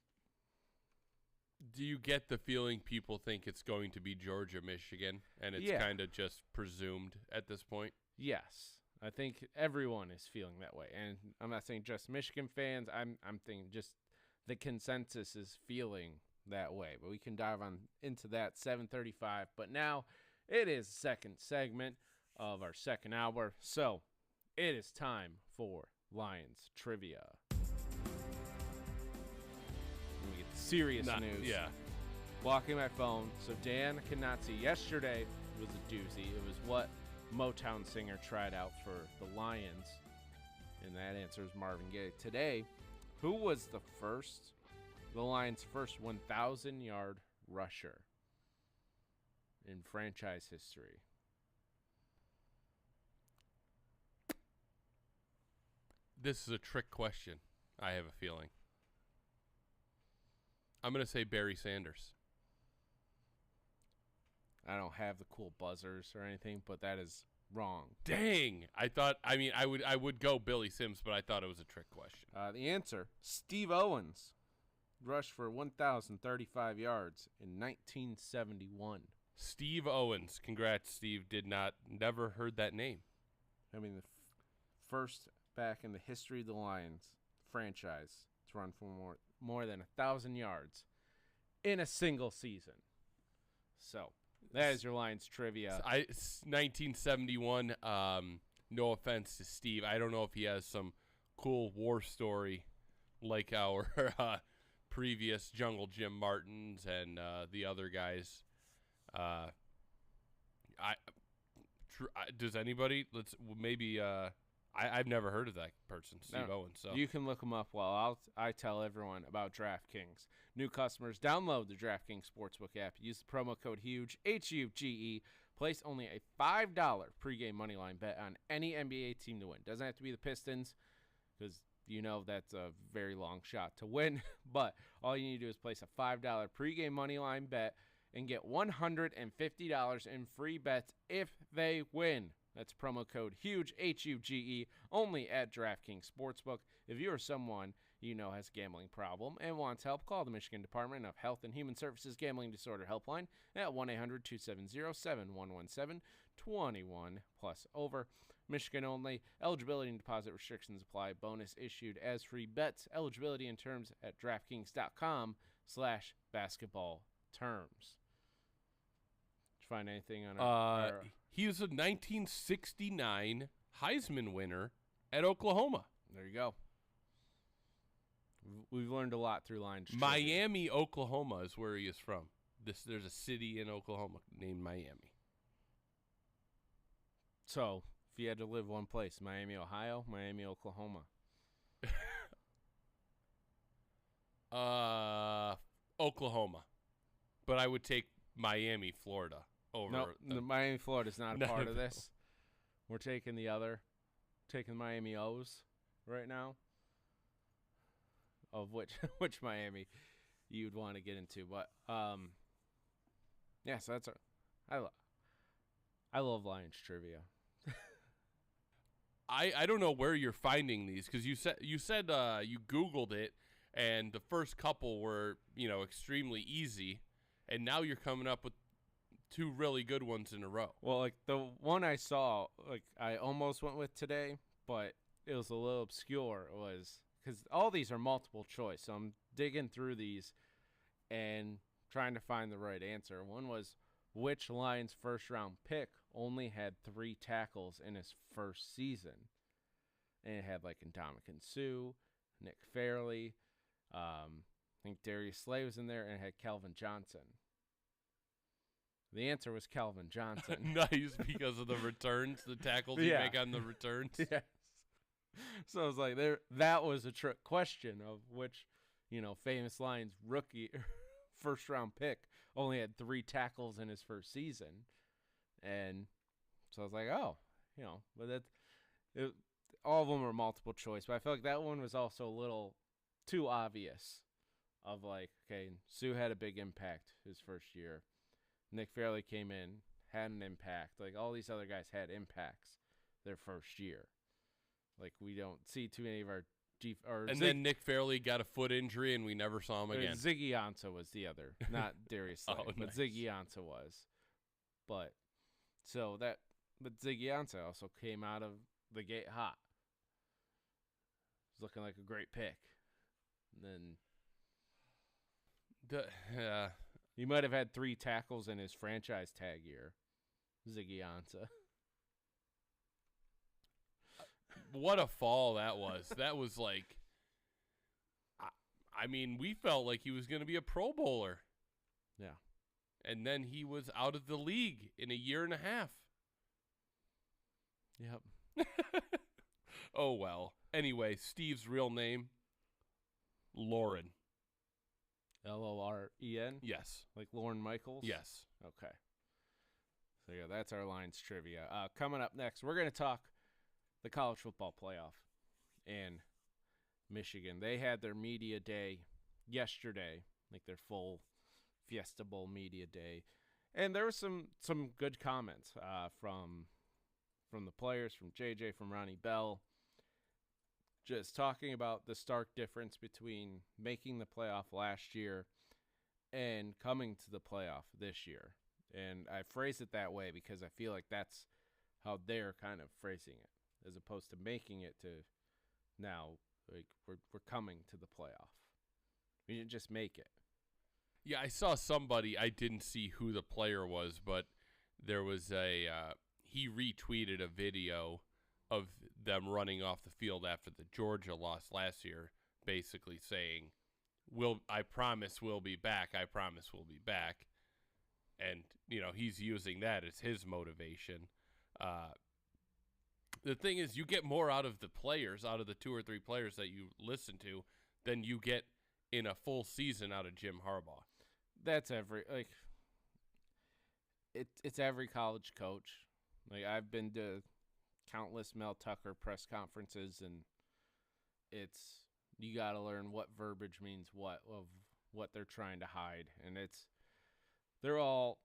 get the feeling people think it's going to be Georgia, Michigan, and it's kind of just presumed at this point? Yes. I think everyone is feeling that way. And I'm not saying just Michigan fans. I'm thinking just the consensus is feeling that way. But we can dive on into that 7:35. But now it is the second segment of our second hour. So it is time for Lions Trivia. We get the serious news. Yeah. Blocking my phone so Dan cannot see. Yesterday was a doozy. It was what Motown singer tried out for the Lions, and that answer is Marvin Gaye. Today, who was the Lions' first 1,000-yard rusher in franchise history? This is a trick question, I have a feeling. I'm going to say Barry Sanders. I don't have the cool buzzers or anything, but that is wrong. Dang! I would go Billy Sims, but I thought it was a trick question. The answer, Steve Owens, rushed for 1,035 yards in 1971. Steve Owens. Congrats, Steve. Never heard that name. I mean, the first back in the history of the Lions franchise to run for more than 1,000 yards in a single season. So that is your Lions trivia. 1971. No offense to Steve. I don't know if he has some cool war story like our previous Jungle Jim Martins and the other guys. Does anybody? I've never heard of that person, Steve Owens. So you can look him up while I tell everyone about DraftKings. New customers, download the DraftKings Sportsbook app. Use the promo code HUGE, HUGE. Place only a $5 pregame moneyline bet on any NBA team to win. Doesn't have to be the Pistons, because you know that's a very long shot to win. But all you need to do is place a $5 pregame moneyline bet and get $150 in free bets if they win. That's promo code HUGE, HUGE, only at DraftKings Sportsbook. If you or someone you know has a gambling problem and wants help, call the Michigan Department of Health and Human Services Gambling Disorder Helpline at 1-800-270-7117, 21 plus over. Michigan only. Eligibility and deposit restrictions apply. Bonus issued as free bets. Eligibility and terms at DraftKings.com/basketball terms. Did you find anything on our He was a 1969 Heisman winner at Oklahoma. There you go. We've learned a lot through Lions. Miami, Oklahoma is where he is from. There's a city in Oklahoma named Miami. So, if you had to live one place, Miami, Ohio, Miami, Oklahoma. Oklahoma. But I would take Miami, Florida over. No, the Miami, Florida is not a part of this. We're taking Miami O's right now. Of which Miami you'd want to get into, but yeah. So that's I love Lions trivia. I don't know where you're finding these because you said you Googled it and the first couple were extremely easy, and now you're coming up with two really good ones in a row. Well, like the one I saw, like I almost went with today, but it was a little obscure. It was because all these are multiple choice, so I'm digging through these and trying to find the right answer. One was, which Lions first-round pick only had 3 tackles in his first season? And it had like Ndamukong Suh, Nick Fairley, I think Darius Slay was in there, and it had Calvin Johnson. The answer was Calvin Johnson. Nice, because of the returns, the tackles you make on the returns. Yes. So I was like, that was a trick question of which, famous Lions rookie first round pick only had 3 tackles in his first season. And so I was like, oh, but all of them were multiple choice. But I feel like that one was also a little too obvious of like, okay, Sue had a big impact his first year. Nick Fairley came in, had an impact. Like all these other guys had impacts their first year. Like we don't see too many of our then Nick Fairley got a foot injury and we never saw him again. Ziggy Ansah was the other, not Darius Slay, but nice. Ziggy Ansah was. But Ziggy Ansah also came out of the gate hot. Was looking like a great pick. And then he might have had 3 tackles in his franchise tag year. Ziggy Ansah. What a fall that was. That was like, I mean, we felt like he was going to be a Pro Bowler. Yeah. And then he was out of the league in a year and a half. Yep. Oh, well. Anyway, Steve's real name, Lauren. Loren? Yes. Like Lorne Michaels? Yes. Okay. So, yeah, that's our Lions trivia. Coming up next, we're going to talk the college football playoff in Michigan. They had their media day yesterday, like their full Fiesta Bowl media day. And there were some good comments from the players, from JJ, from Ronnie Bell, just talking about the stark difference between making the playoff last year and coming to the playoff this year. And I phrase it that way because I feel like that's how they're kind of phrasing it, as opposed to making it to now, like we're coming to the playoff. We didn't just make it. Yeah, I saw somebody, I didn't see who the player was, but there was he retweeted a video of them running off the field after the Georgia loss last year, basically saying, I promise we'll be back. I promise we'll be back. And, he's using that as his motivation. The thing is, you get more out of the players, out of the 2 or 3 players that you listen to, than you get in a full season out of Jim Harbaugh. That's it's every college coach. Like I've been to countless Mel Tucker press conferences, and you got to learn what verbiage means what they're trying to hide, and they're all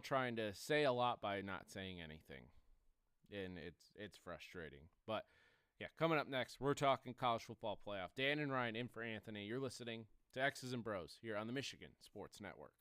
trying to say a lot by not saying anything. And it's frustrating. But, yeah, coming up next, we're talking college football playoff. Dan and Ryan in for Anthony. You're listening to X's and Bros here on the Michigan Sports Network.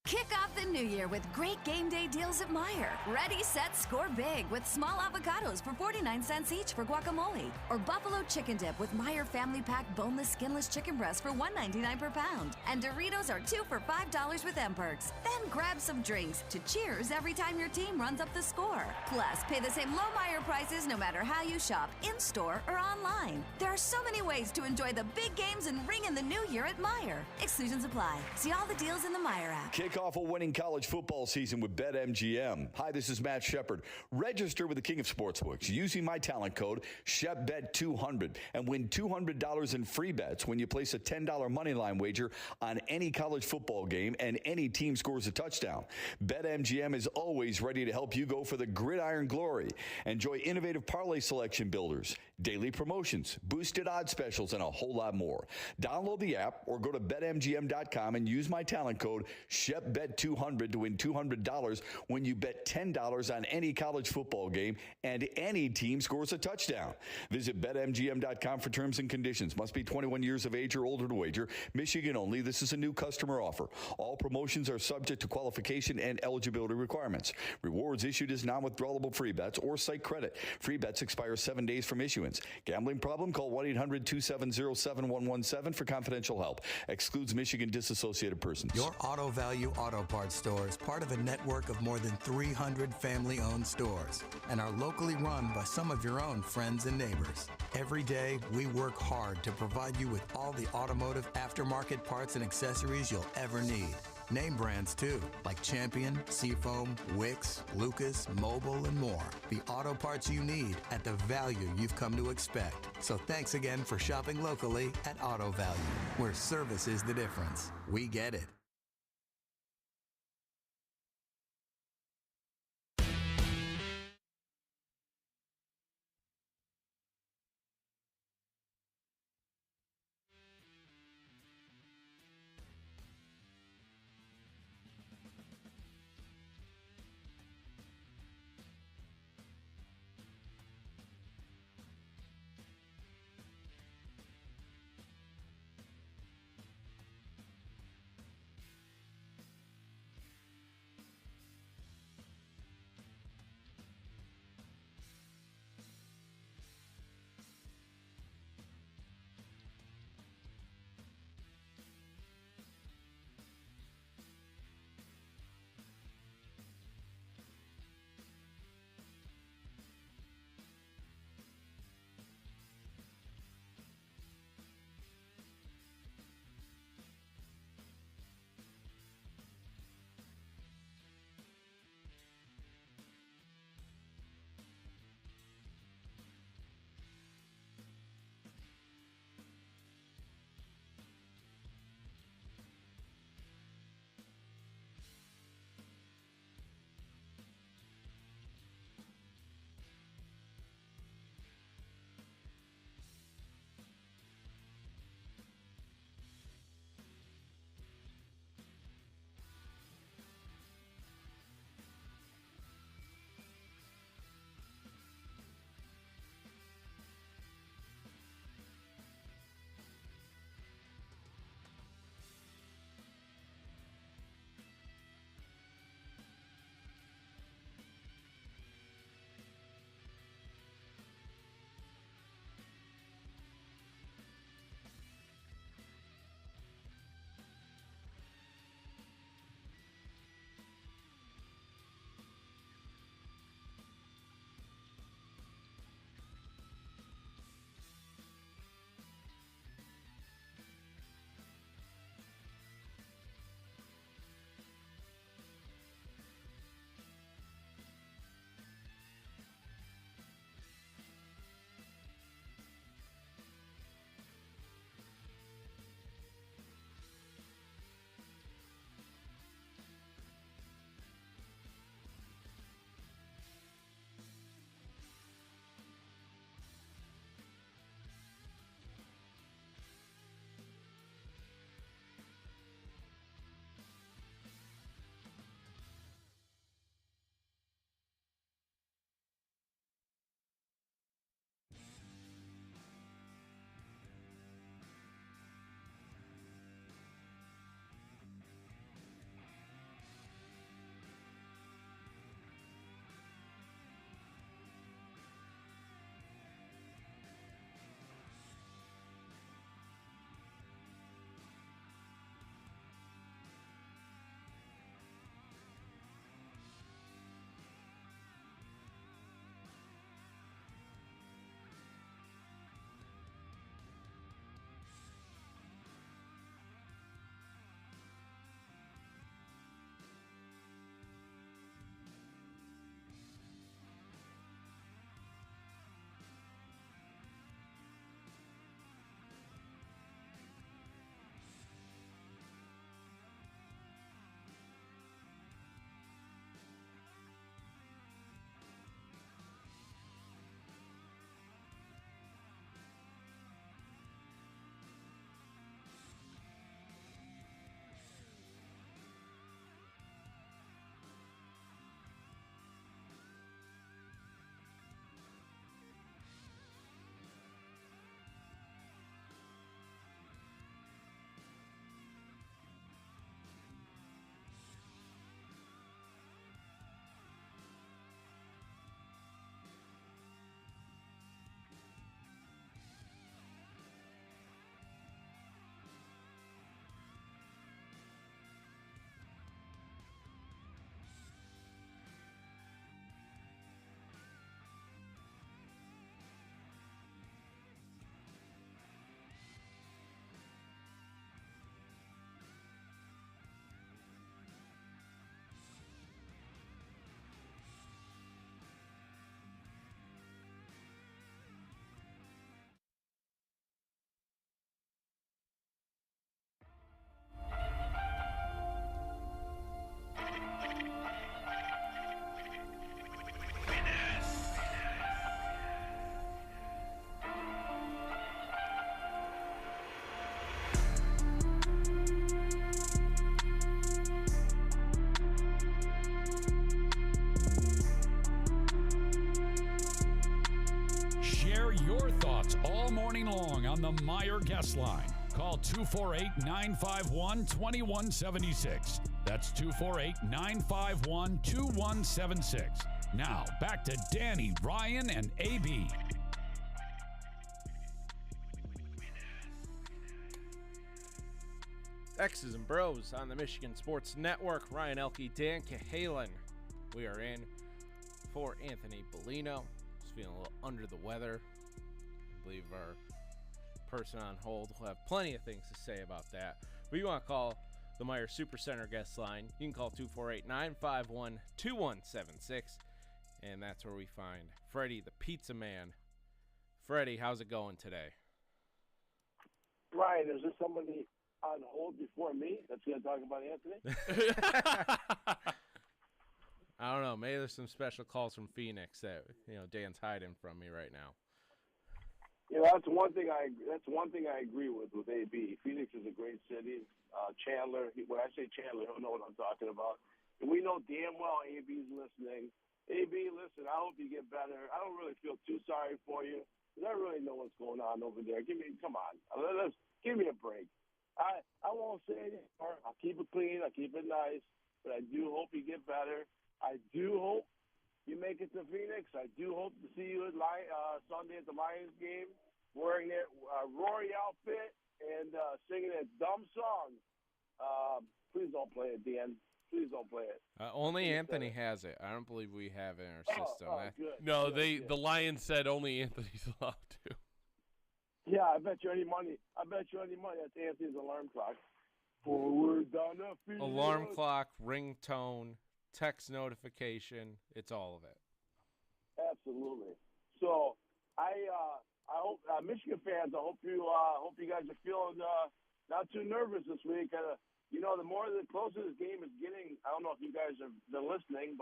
Kick off the new year with great game day deals at Meijer. Ready, set, score big with small avocados for 49 cents each for guacamole. Or buffalo chicken dip with Meijer Family Pack boneless, skinless chicken breasts for $1.99 per pound. And Doritos are 2 for $5 with M-Perks. Then grab some drinks to cheers every time your team runs up the score. Plus, pay the same low Meijer prices no matter how you shop, in-store or online. There are so many ways to enjoy the big games and ring in the new year at Meijer. Exclusions apply. See all the deals in the Meijer app. Kick off a winning college football season with BetMGM. Hi, this is Matt Shepard. Register with the King of Sportsbooks using my talent code ShepBet200 and win $200 in free bets when you place a $10 moneyline wager on any college football game and any team scores a touchdown. BetMGM is always ready to help you go for the gridiron glory. Enjoy innovative parlay selection builders, daily promotions, boosted odds specials, and a whole lot more. Download the app or go to BetMGM.com and use my talent code ShepBet200 to win $200 when you bet $10 on any college football game and any team scores a touchdown. Visit BetMGM.com for terms and conditions. Must be 21 years of age or older to wager. Michigan only. This is a new customer offer. All promotions are subject to qualification and eligibility requirements. Rewards issued as non-withdrawable free bets or site credit. Free bets expire 7 days from issuance. Gambling problem? Call 1-800-270-7117 for confidential help. Excludes Michigan disassociated persons. Your Auto Value Auto Parts store is part of a network of more than 300 family-owned stores and are locally run by some of your own friends and neighbors. Every day, we work hard to provide you with all the automotive aftermarket parts and accessories you'll ever need. Name brands too, like Champion, Seafoam, Wix, Lucas, Mobile, and more. The auto parts you need at the value you've come to expect. So thanks again for shopping locally at Auto Value, where service is the difference. We get it. the Meyer guest line. Call 248-951-2176. That's 248-951-2176. Now, back to Danny, Ryan, and AB. X's and Bros on the Michigan Sports Network. Ryan Elke, Dan Cahalan. We are in for Anthony Bellino. He's feeling a little under the weather. I believe our person on hold will have plenty of things to say about that. But you want to call the Meyer Supercenter guest line, you can call 248-951-2176. And that's where we find Freddie, the pizza man. Freddie, how's it going today? Ryan, is there somebody on hold before me that's going to talk about Anthony? I don't know. Maybe there's some special calls from Phoenix that Dan's hiding from me right now. That's one thing I agree with AB. Phoenix is a great city. Chandler, when I say Chandler, he'll know what I'm talking about. And we know damn well AB's listening. AB, listen, I hope you get better. I don't really feel too sorry for you, because I really know what's going on over there. Come on. Give me a break. I won't say anymore. I'll keep it clean. I'll keep it nice. But I do hope you get better. I do hope you make it to Phoenix. I do hope to see you at Sunday at the Lions game wearing that Rory outfit and singing that dumb song. Please don't play it, Dan. Please don't play it. Only Anthony has it. I don't believe we have it in our system. Good. No, Good. The Lions said only Anthony's allowed to. Yeah, I bet you any money. That's Anthony's alarm clock. Forward down the field. Alarm clock, ringtone, text notification. It's all of it. Absolutely. So I hope Michigan fans. I hope you guys are feeling not too nervous this week. The closer this game is getting, I don't know if you guys have been listening,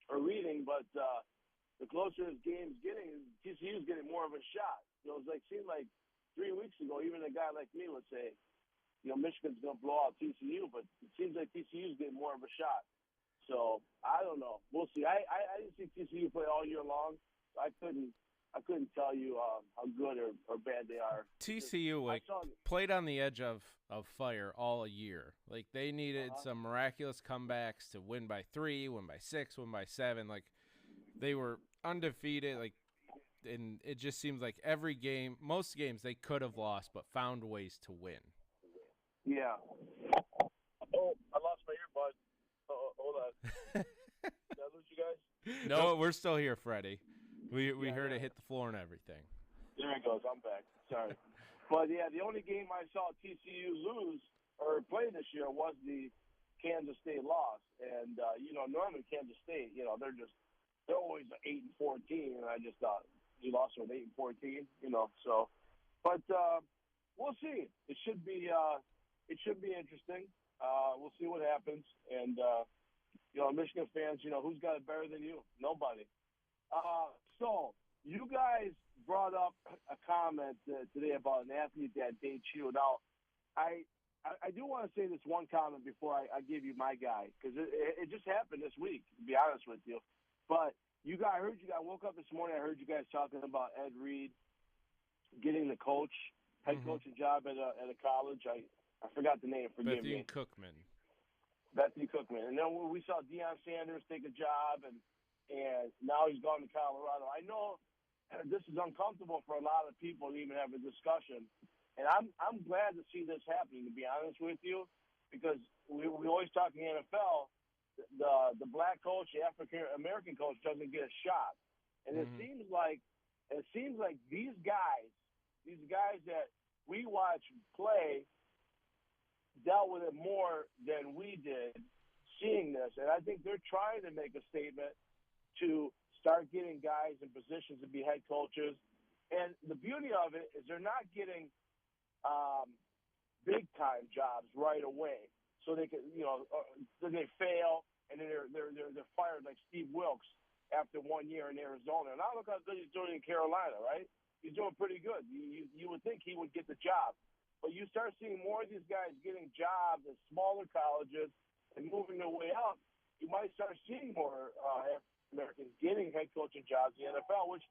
or reading, but the closer this game's getting, TCU's getting more of a shot. It seemed like 3 weeks ago, even a guy like me would say, Michigan's going to blow out TCU, but it seems like TCU's getting more of a shot. So I don't know. We'll see. I didn't see TCU play all year long. So I couldn't tell you how good or bad they are. TCU played on the edge of fire all year. They needed some miraculous comebacks to win by 3, win by 6, win by 7. They were undefeated. And it just seems like every game, most games they could have lost, but found ways to win. Yeah. Oh, I lost my earbud. Hold on. Did I lose you guys? No, we're still here, Freddie. We heard it hit the floor and everything. There it goes. I'm back. Sorry. But, yeah, the only game I saw TCU lose or play this year was the Kansas State loss. And, normally Kansas State, they're always 8-14, and I just thought you lost with 8-14, so. But we'll see. It should be interesting. We'll see what happens. And, Michigan fans, who's got it better than you? Nobody. So you guys brought up a comment today about an athlete that dates you. Now, I do want to say this one comment before I give you my guy, because it just happened this week, to be honest with you. But I woke up this morning, I heard you guys talking about Ed Reed getting the head coaching job at a college. I forgot the name, forgive me. Bethany Cookman. And then we saw Deion Sanders take a job, and now he's gone to Colorado. I know this is uncomfortable for a lot of people to even have a discussion, and I'm glad to see this happening, to be honest with you, because we always talk in the NFL, the black coach, the African American coach doesn't get a shot, and it seems like these guys that we watch play dealt with it more than we did seeing this, and I think they're trying to make a statement to start getting guys in positions to be head coaches. And the beauty of it is they're not getting big-time jobs right away. So they can, then they fail, and then they're fired like Steve Wilkes after 1 year in Arizona. Now look how good he's doing in Carolina, right? He's doing pretty good. You would think he would get the job. But you start seeing more of these guys getting jobs at smaller colleges and moving their way up, you might start seeing more Americans getting head coaching jobs in the NFL, which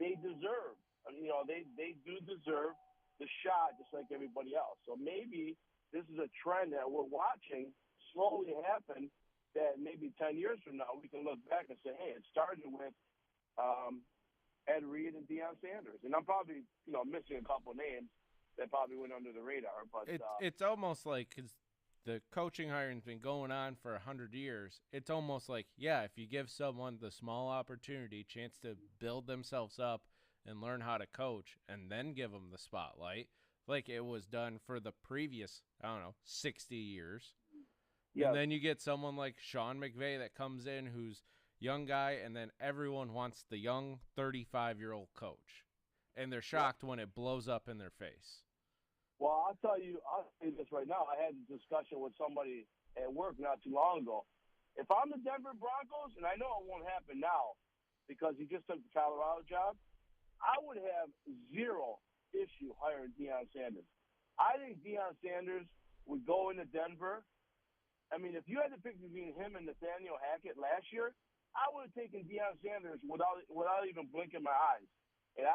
they deserve. They do deserve the shot just like everybody else. So maybe this is a trend that we're watching slowly happen, that maybe 10 years from now we can look back and say, hey, it started with Ed Reed and Deion Sanders. And I'm probably, missing a couple names that probably went under the radar. But it's almost like, because the coaching hiring's been going on for 100 years, it's almost like, yeah, if you give someone the small opportunity, chance to build themselves up and learn how to coach, and then give them the spotlight, like it was done for the previous, 60 years. Yeah. And then you get someone like Sean McVay that comes in who's young guy, and then everyone wants the young 35-year-old coach. And they're shocked when it blows up in their face. Well, I'll tell you this right now. I had a discussion with somebody at work not too long ago. If I'm the Denver Broncos, and I know it won't happen now because he just took the Colorado job, I would have zero issue hiring Deion Sanders. I think Deion Sanders would go into Denver. I mean, if you had to pick between him and Nathaniel Hackett last year, I would have taken Deion Sanders without even blinking my eyes. And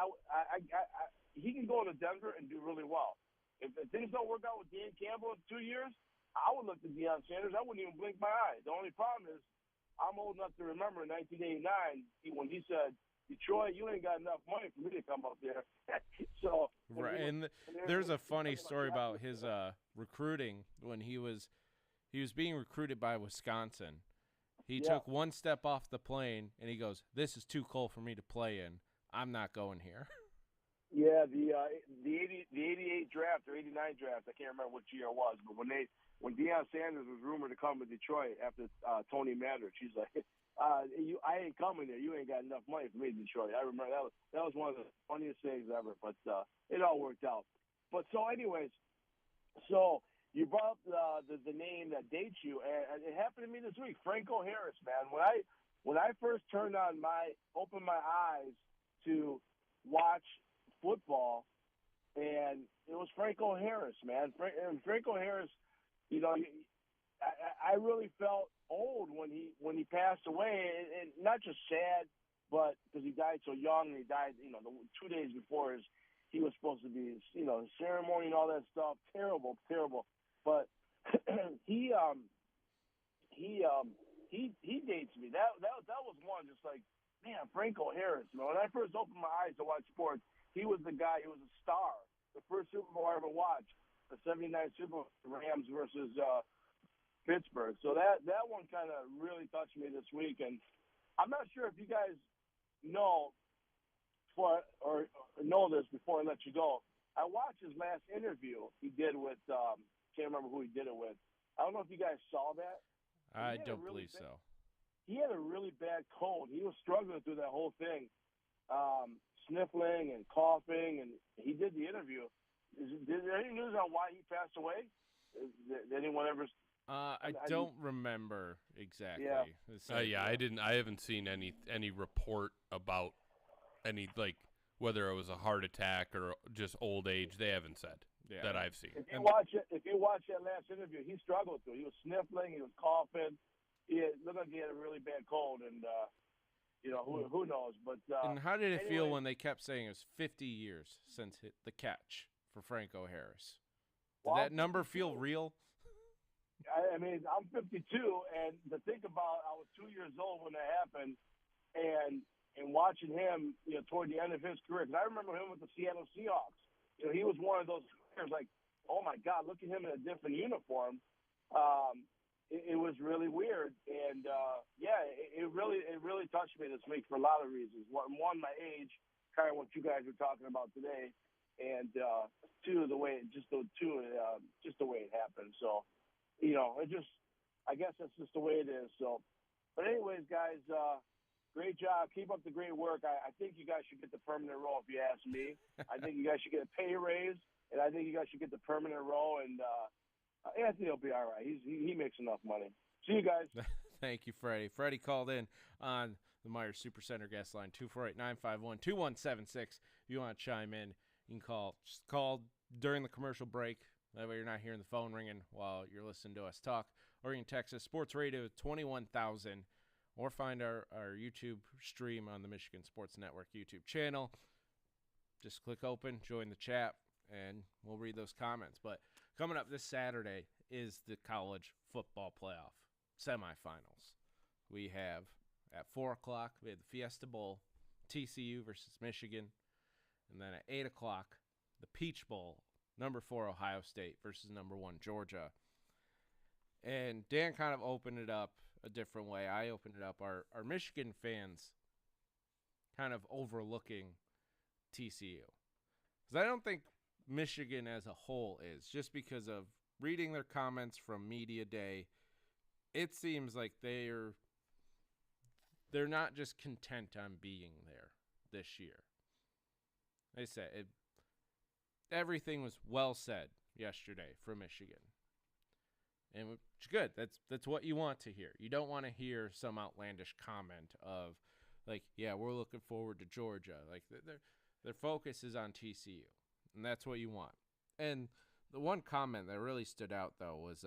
he can go into Denver and do really well. If things don't work out with Dan Campbell in 2 years, I would look at Deion Sanders. I wouldn't even blink my eyes. The only problem is I'm old enough to remember in 1989 when he said, Detroit, you ain't got enough money for me to come up there. So right, and there's a funny story about his recruiting when he was being recruited by Wisconsin. He took one step off the plane and he goes, "This is too cold for me to play in. I'm not going here." Yeah, the 88 draft or 89 draft, I can't remember which year it was, but when Deion Sanders was rumored to come to Detroit after Tony Mandrich, he's like, I ain't coming there. You ain't got enough money for me in Detroit. I remember that was one of the funniest things ever, but it all worked out. But so anyways, so you brought up the name that dates you, and it happened to me this week, Franco Harris, man. When I first opened my eyes to watch football, and it was Franco Harris, man. Franco Harris, I really felt old when he passed away, and not just sad, but because he died so young. He died, 2 days before he was supposed to be, ceremony and all that stuff. Terrible. But he dates me. That was one just like, man, Franco Harris. When I first opened my eyes to watch sports, he was the guy. He was a star. The first Super Bowl I ever watched, the '79 Super Bowl, Rams versus Pittsburgh. So that one kind of really touched me this week. And I'm not sure if you guys know or know this before I let you go. I watched his last interview he did with can't remember who he did it with. I don't know if you guys saw that. I don't believe so. He had a really bad cold. He was struggling through that whole thing, sniffling and coughing, and he did the interview. Is there any news on why he passed away? Did anyone ever? I don't remember exactly. Yeah, I haven't seen any report about any, like, whether it was a heart attack or just old age. They haven't said that I've seen. If you watch that last interview, he struggled through. He was sniffling. He was coughing. It looked like he had a really bad cold, and who knows? But and how did it feel when they kept saying it was 50 years since the catch for Franco Harris? Did that number feel real? I mean, I'm 52, and to think about, I was 2 years old when that happened, and watching him, toward the end of his career. Because I remember him with the Seattle Seahawks. He was one of those players like, oh my God, look at him in a different uniform. It was really weird, and it really touched me this week for a lot of reasons. One, my age, kind of what you guys were talking about today, and two, the way it happened. So, I guess that's just the way it is. So, but anyways, guys, great job. Keep up the great work. I think you guys should get the permanent role, if you ask me. I think you guys should get a pay raise, and I think you guys should get the permanent role. And Anthony will be all right. He makes enough money. See you guys. Thank you, Freddie. Freddie called in on the Myers Supercenter guest line, 248-951-2176. If you want to chime in, you can call. Just call during the commercial break. That way you're not hearing the phone ringing while you're listening to us talk. Or you can text us, Sports Radio 21,000, or find our YouTube stream on the Michigan Sports Network YouTube channel. Just click open, join the chat, and we'll read those comments. But coming up this Saturday is the college football playoff semifinals. We have at 4 o'clock, we have the Fiesta Bowl, TCU versus Michigan. And then at 8 o'clock, the Peach Bowl, number 4 Ohio State versus number 1 Georgia. And Dan kind of opened it up a different way. I opened it up. Our Michigan fans kind of overlooking TCU. Because I don't think Michigan as a whole is, just because of reading their comments from Media Day. It seems like they're not just content on being there this year. They said everything was well said yesterday from Michigan. And it's good. That's what you want to hear. You don't want to hear some outlandish comment of, like, yeah, we're looking forward to Georgia. Like, their focus is on TCU, and that's what you want. And the one comment that really stood out, though, was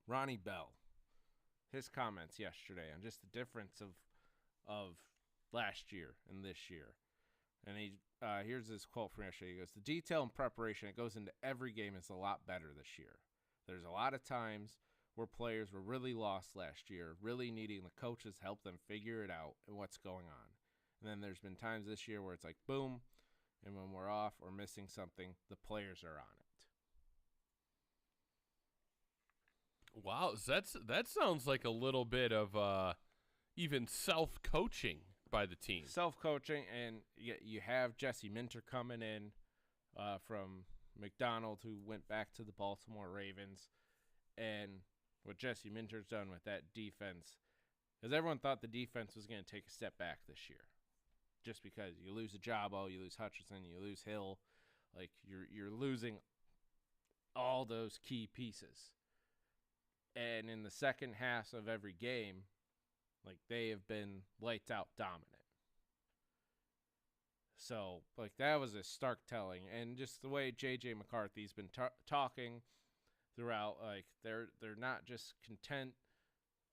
Ronnie Bell. His comments yesterday on just the difference of last year and this year. And here's this quote from yesterday. He goes, "The detail and preparation that goes into every game is a lot better this year. There's a lot of times where players were really lost last year, really needing the coaches to help them figure it out and what's going on. And then there's been times this year where it's like, boom, and when we're off or missing something, the players are on it." Wow, that sounds like a little bit of even self-coaching by the team. Self-coaching, and you have Jesse Minter coming in from McDonald, who went back to the Baltimore Ravens. And what Jesse Minter's done with that defense, because everyone thought the defense was going to take a step back this year. Just because you lose Ajabo, you lose Hutchinson, you lose Hill. Like, you're losing all those key pieces. And in the second half of every game, like, they have been lights out dominant. So, like, that was a stark telling. And just the way J.J. McCarthy's been talking throughout, like, they're not just content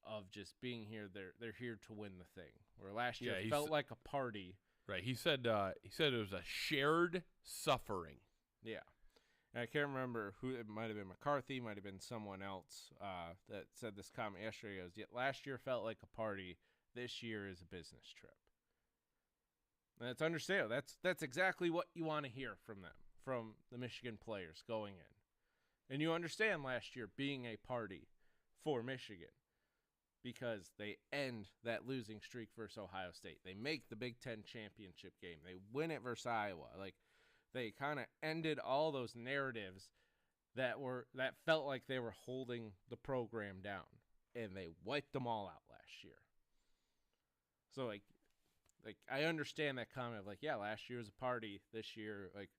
of just being here. They're here to win the thing. Where last year it felt like a party. Right. He said it was a shared suffering. Yeah. And I can't remember who it might have been. McCarthy, might have been someone else that said this comment yesterday. He goes, "Yeah, last year felt like a party. This year is a business trip." And it's understandable. That's exactly what you want to hear from them, from the Michigan players going in. And you understand last year being a party for Michigan because they end that losing streak versus Ohio State. They make the Big Ten championship game. They win it versus Iowa. Like, they kind of ended all those narratives that felt like they were holding the program down, and they wiped them all out last year. So like I understand that comment of, like, yeah, last year was a party. This year, like,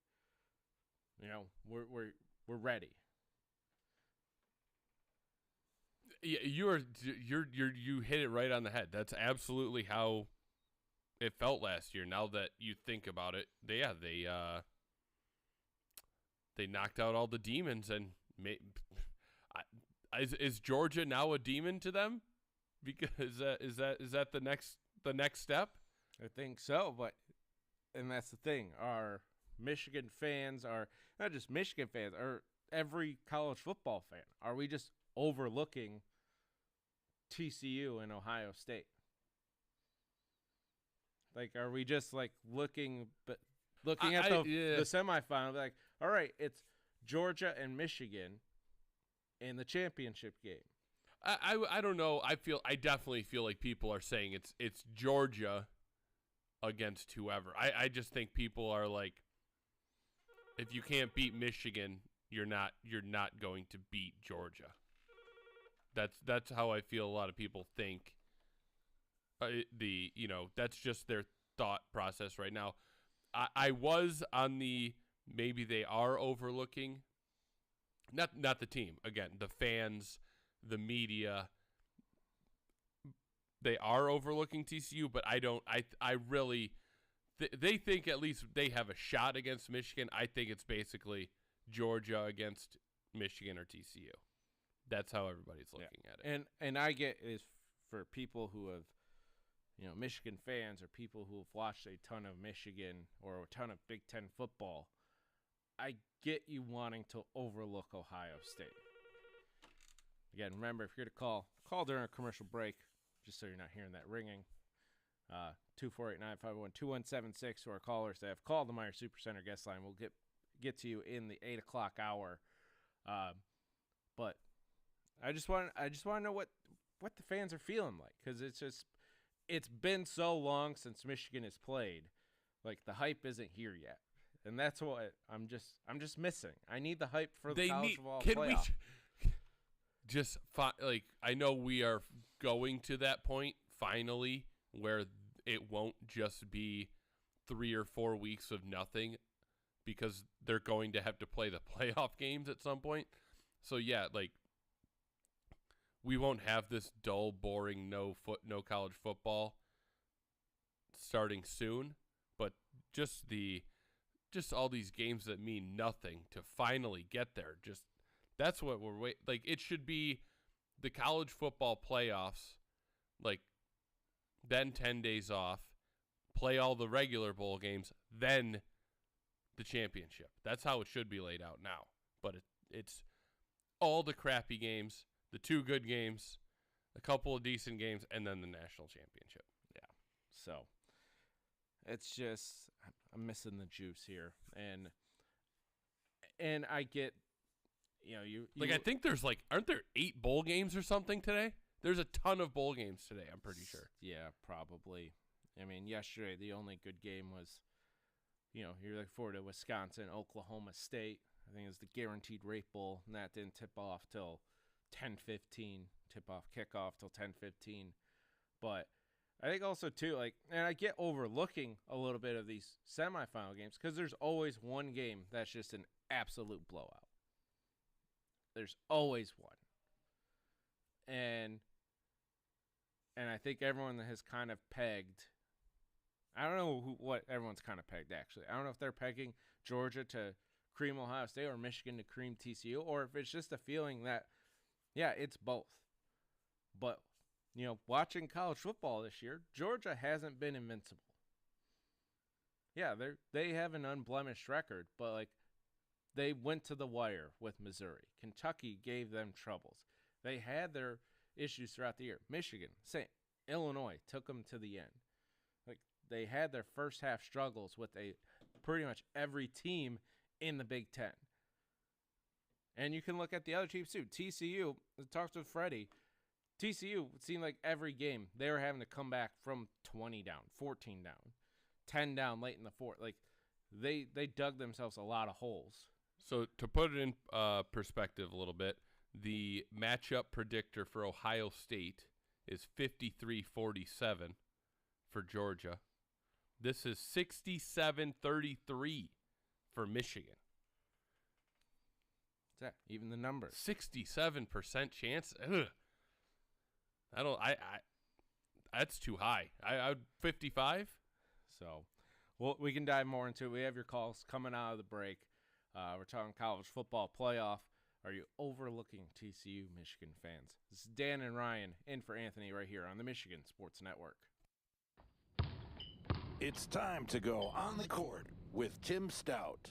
you know, we're ready. Yeah, you hit it right on the head. That's absolutely how it felt last year. Now that you think about it, they knocked out all the demons, and is Georgia now a demon to them? Because is that the next step? I think so, and that's the thing. Our Michigan fans are not just Michigan fans, or every college football fan. Are we just overlooking TCU and Ohio State? Like, are we just like looking at the semifinal, like, all right, it's Georgia and Michigan in the championship game? I don't know. I definitely feel like people are saying it's Georgia against whoever. I just think people are like, if you can't beat Michigan, you're not going to beat Georgia. That's how I feel a lot of people think. That's just their thought process right now. I was on the maybe they are overlooking, not the team. Again, the fans, the media, they are overlooking TCU, but I really they think at least they have a shot against Michigan. I think it's basically Georgia against Michigan or TCU. That's how everybody's looking at it. And I get is for people who have, Michigan fans or people who have watched a ton of Michigan or a ton of Big Ten football, I get you wanting to overlook Ohio State. Again, remember, if you're to call during a commercial break, just so you're not hearing that ringing. 248-951-2176 to our callers that have called the Meyer Supercenter guest line. We'll get to you in the 8 o'clock hour. But I just want to know what the fans are feeling like, because it's been so long since Michigan has played. Like, the hype isn't here yet, and that's what I'm just missing. I need the hype for the college football playoff. I know we are going to that point finally where it won't just be 3 or 4 weeks of nothing, because they're going to have to play the playoff games at some point. So yeah, like, we won't have this dull, boring, no college football starting soon, but just all these games that mean nothing to finally get there. That's what we're waiting. Like, it should be the college football playoffs, like, then 10 days off, play all the regular bowl games, then the championship. That's how it should be laid out now. But it's all the crappy games, the 2 good games, a couple of decent games, and then the national championship. Yeah. So it's just, I'm missing the juice here. And I get, I think there's aren't there 8 bowl games or something today? There's a ton of bowl games today, I'm pretty sure. Yeah, probably. I mean, yesterday the only good game was, you're looking forward to Wisconsin, Oklahoma State. I think it was the Guaranteed Rate Bowl, and that didn't tip off till 10:15. Kickoff till 10:15. But I think also, too, and I get overlooking a little bit of these semifinal games because there's always one game that's just an absolute blowout. There's always one. And I think everyone has kind of pegged, I don't know what everyone's kind of pegged, actually. I don't know if they're pegging Georgia to cream Ohio State or Michigan to cream TCU, or if it's just a feeling that, yeah, it's both. But, watching college football this year, Georgia hasn't been invincible. Yeah, they have an unblemished record, but, they went to the wire with Missouri. Kentucky gave them troubles. They had their issues throughout the year. Michigan, same. Illinois took them to the end. They had their first half struggles with pretty much every team in the Big Ten. And you can look at the other teams too. TCU, I talked with Freddie. TCU, it seemed like every game they were having to come back from 20 down, 14 down, 10 down late in the fourth. They dug themselves a lot of holes. So to put it in perspective a little bit, the matchup predictor for Ohio State is 53-47 for Georgia. This is 67-33 for Michigan. What's that? Even the numbers. 67% chance. Ugh. That's too high. I would 55. So, well, we can dive more into it. We have your calls coming out of the break. We're talking college football playoff. Are you overlooking TCU Michigan fans? This is Dan and Ryan in for Anthony right here on the Michigan Sports Network. It's time to go on the court with Tim Stout.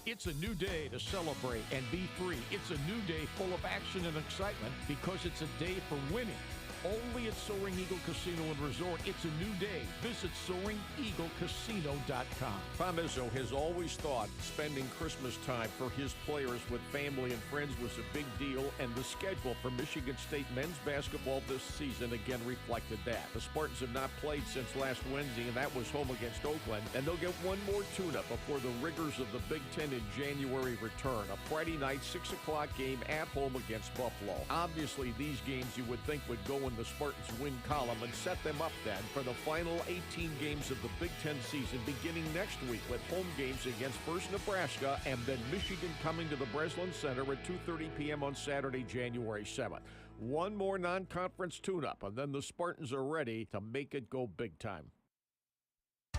It's a new day to celebrate and be free. It's a new day full of action and excitement because it's a day for winning. Only at Soaring Eagle Casino and Resort, it's a new day. Visit SoaringEagleCasino.com. Tom Izzo has always thought spending Christmas time for his players with family and friends was a big deal, and the schedule for Michigan State men's basketball this season again reflected that. The Spartans have not played since last Wednesday, and that was home against Oakland, and they'll get one more tune-up before the rigors of the Big Ten in January return. A Friday night, 6 o'clock game at home against Buffalo. Obviously, these games you would think would go in the Spartans win column and set them up then for the final 18 games of the Big Ten season beginning next week with home games against First Nebraska and then Michigan coming to the Breslin Center at 2:30 p.m. on Saturday, January 7th. One more non-conference tune-up and then the Spartans are ready to make it go big time.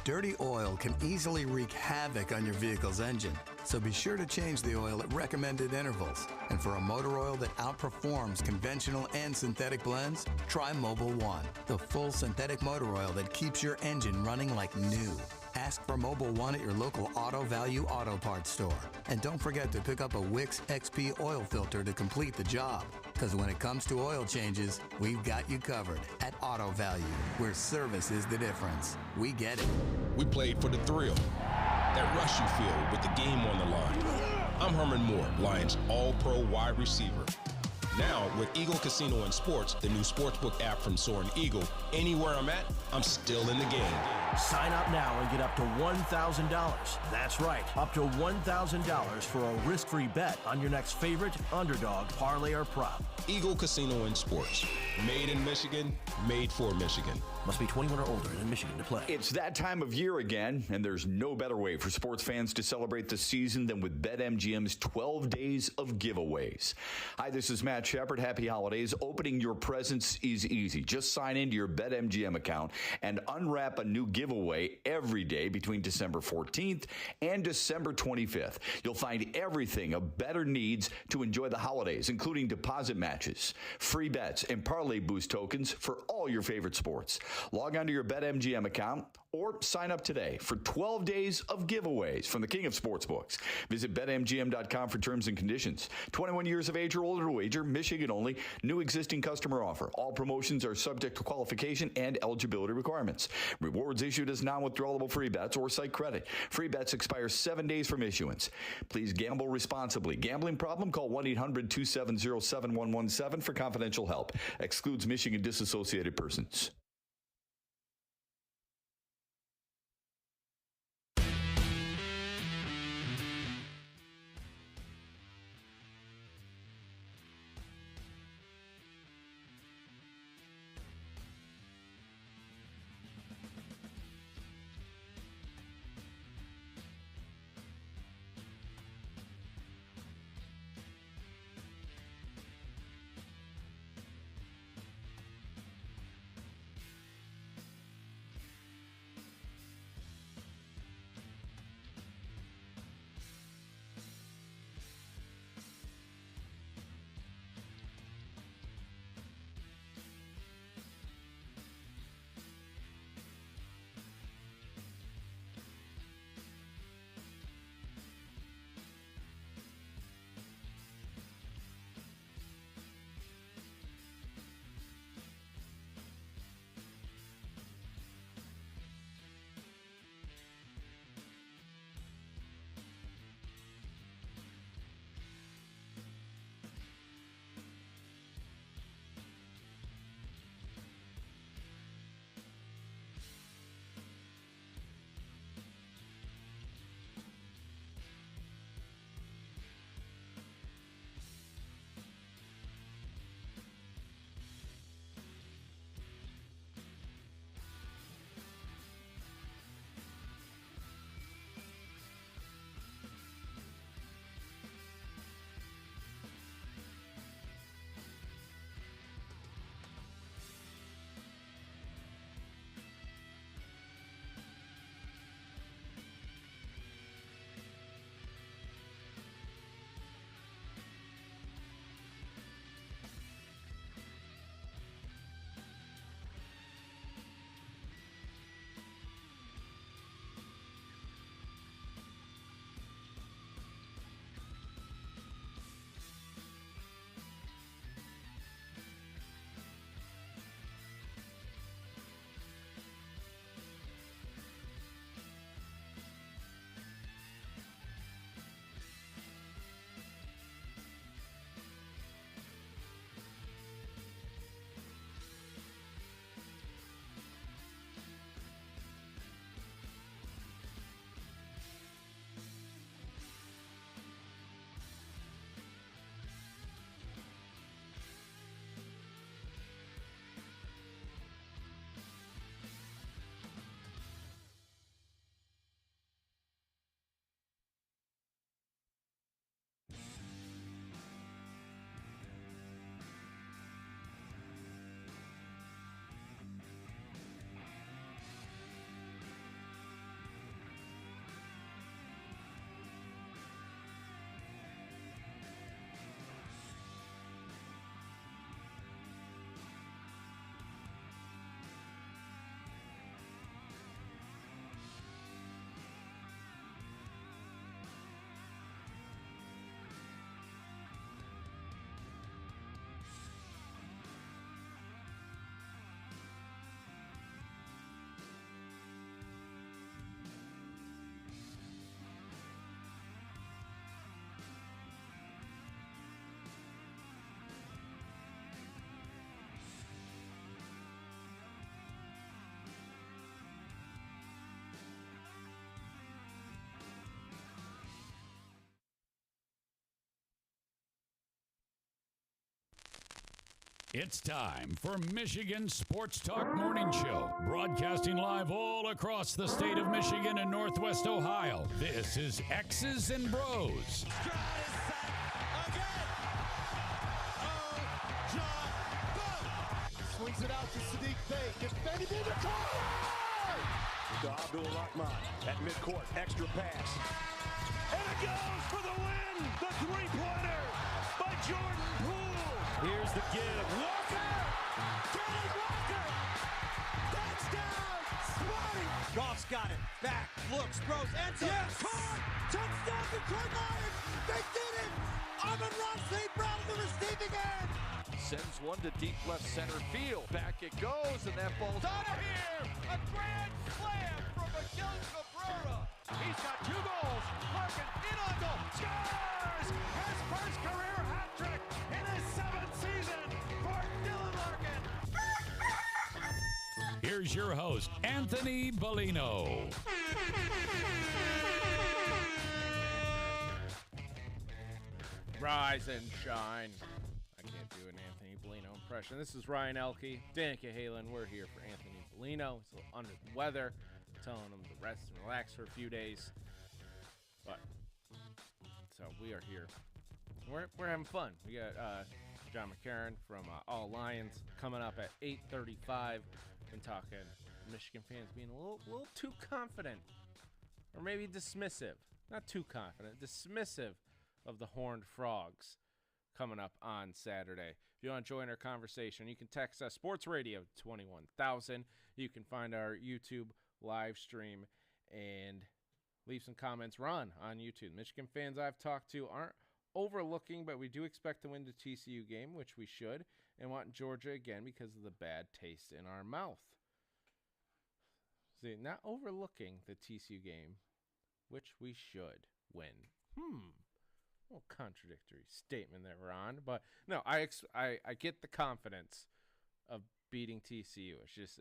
Dirty oil can easily wreak havoc on your vehicle's engine, so be sure to change the oil at recommended intervals. And for a motor oil that outperforms conventional and synthetic blends, try Mobil 1, the full synthetic motor oil that keeps your engine running like new. Ask for Mobile One at your local Auto Value Auto Parts store. And don't forget to pick up a Wix XP oil filter to complete the job. Because when it comes to oil changes, we've got you covered at Auto Value, where service is the difference. We get it. We played for the thrill, that rush you feel with the game on the line. I'm Herman Moore, Lions All-Pro wide receiver. Now, with Eagle Casino and Sports, the new sportsbook app from Soaring Eagle, anywhere I'm at, I'm still in the game. Sign up now and get up to $1,000. That's right, up to $1,000 for a risk-free bet on your next favorite underdog, parlay, or prop. Eagle Casino and Sports. Made in Michigan, made for Michigan. Must be 21 or older and in Michigan to play. It's that time of year again, and there's no better way for sports fans to celebrate the season than with BetMGM's 12 days of giveaways. Hi, this is Matt Shepard. Happy holidays. Opening your presents is easy. Just sign into your BetMGM account and unwrap a new giveaway every day between December 14th and December 25th. You'll find everything a bettor needs to enjoy the holidays, including deposit matches, free bets, and parlay boost tokens for all your favorite sports. Log on to your BetMGM account or sign up today for 12 days of giveaways from the king of sportsbooks. Visit BetMGM.com for terms and conditions. 21 years of age or older to wager, Michigan only. New existing customer offer. All promotions are subject to qualification and eligibility requirements. Rewards issued as non-withdrawable free bets or site credit. Free bets expire 7 days from issuance. Please gamble responsibly. Gambling problem? Call 1-800-270-7117 for confidential help. Excludes Michigan disassociated persons. It's time for Michigan Sports Talk Morning Show, broadcasting live all across the state of Michigan and Northwest Ohio. This is X's and Bros. Swings it out to Sadiq Bey. Gets Benny Bey to To Abdul-Rahman at midcourt. Extra pass. And it goes for the win. The three-pointer by Jordan Poole. Here's the give. Walker. Kenneth Walker. Touchdown. Smarty. Goff's got it. Back. Looks. Throws. Ends up. Yes. Caught. Touchdown Detroit Lions. They did it. Amon-Ra St. Brown in the receiving end. Sends one to deep left center field. Back it goes, and that ball's out of here. A grand slam from Br0's. He's got 2 goals. Larkin in on goal. Scores! His first career hat trick in his 7th season for Dylan Larkin. Here's your host, Anthony Bellino. Rise and shine. I can't do an Anthony Bellino impression. This is Ryan Elke, Danica Halen. We're here for Anthony Bellino. He's a little under the weather. Telling him to rest and relax for a few days. But, so we are here. We're having fun. We got John Maakaron from All Lions coming up at 8:35. Been talking Michigan fans being a little too confident. Or maybe dismissive. Not too confident. Dismissive of the Horned Frogs coming up on Saturday. If you want to join our conversation, you can text us Sports Radio 21,000. You can find our YouTube live stream and leave some comments. Ron on YouTube. Michigan fans I've talked to aren't overlooking, but we do expect to win the TCU game, which we should, and want Georgia again because of the bad taste in our mouth. See, not overlooking the TCU game, which we should win. A little contradictory statement there, Ron. But no, I get the confidence of beating TCU. It's just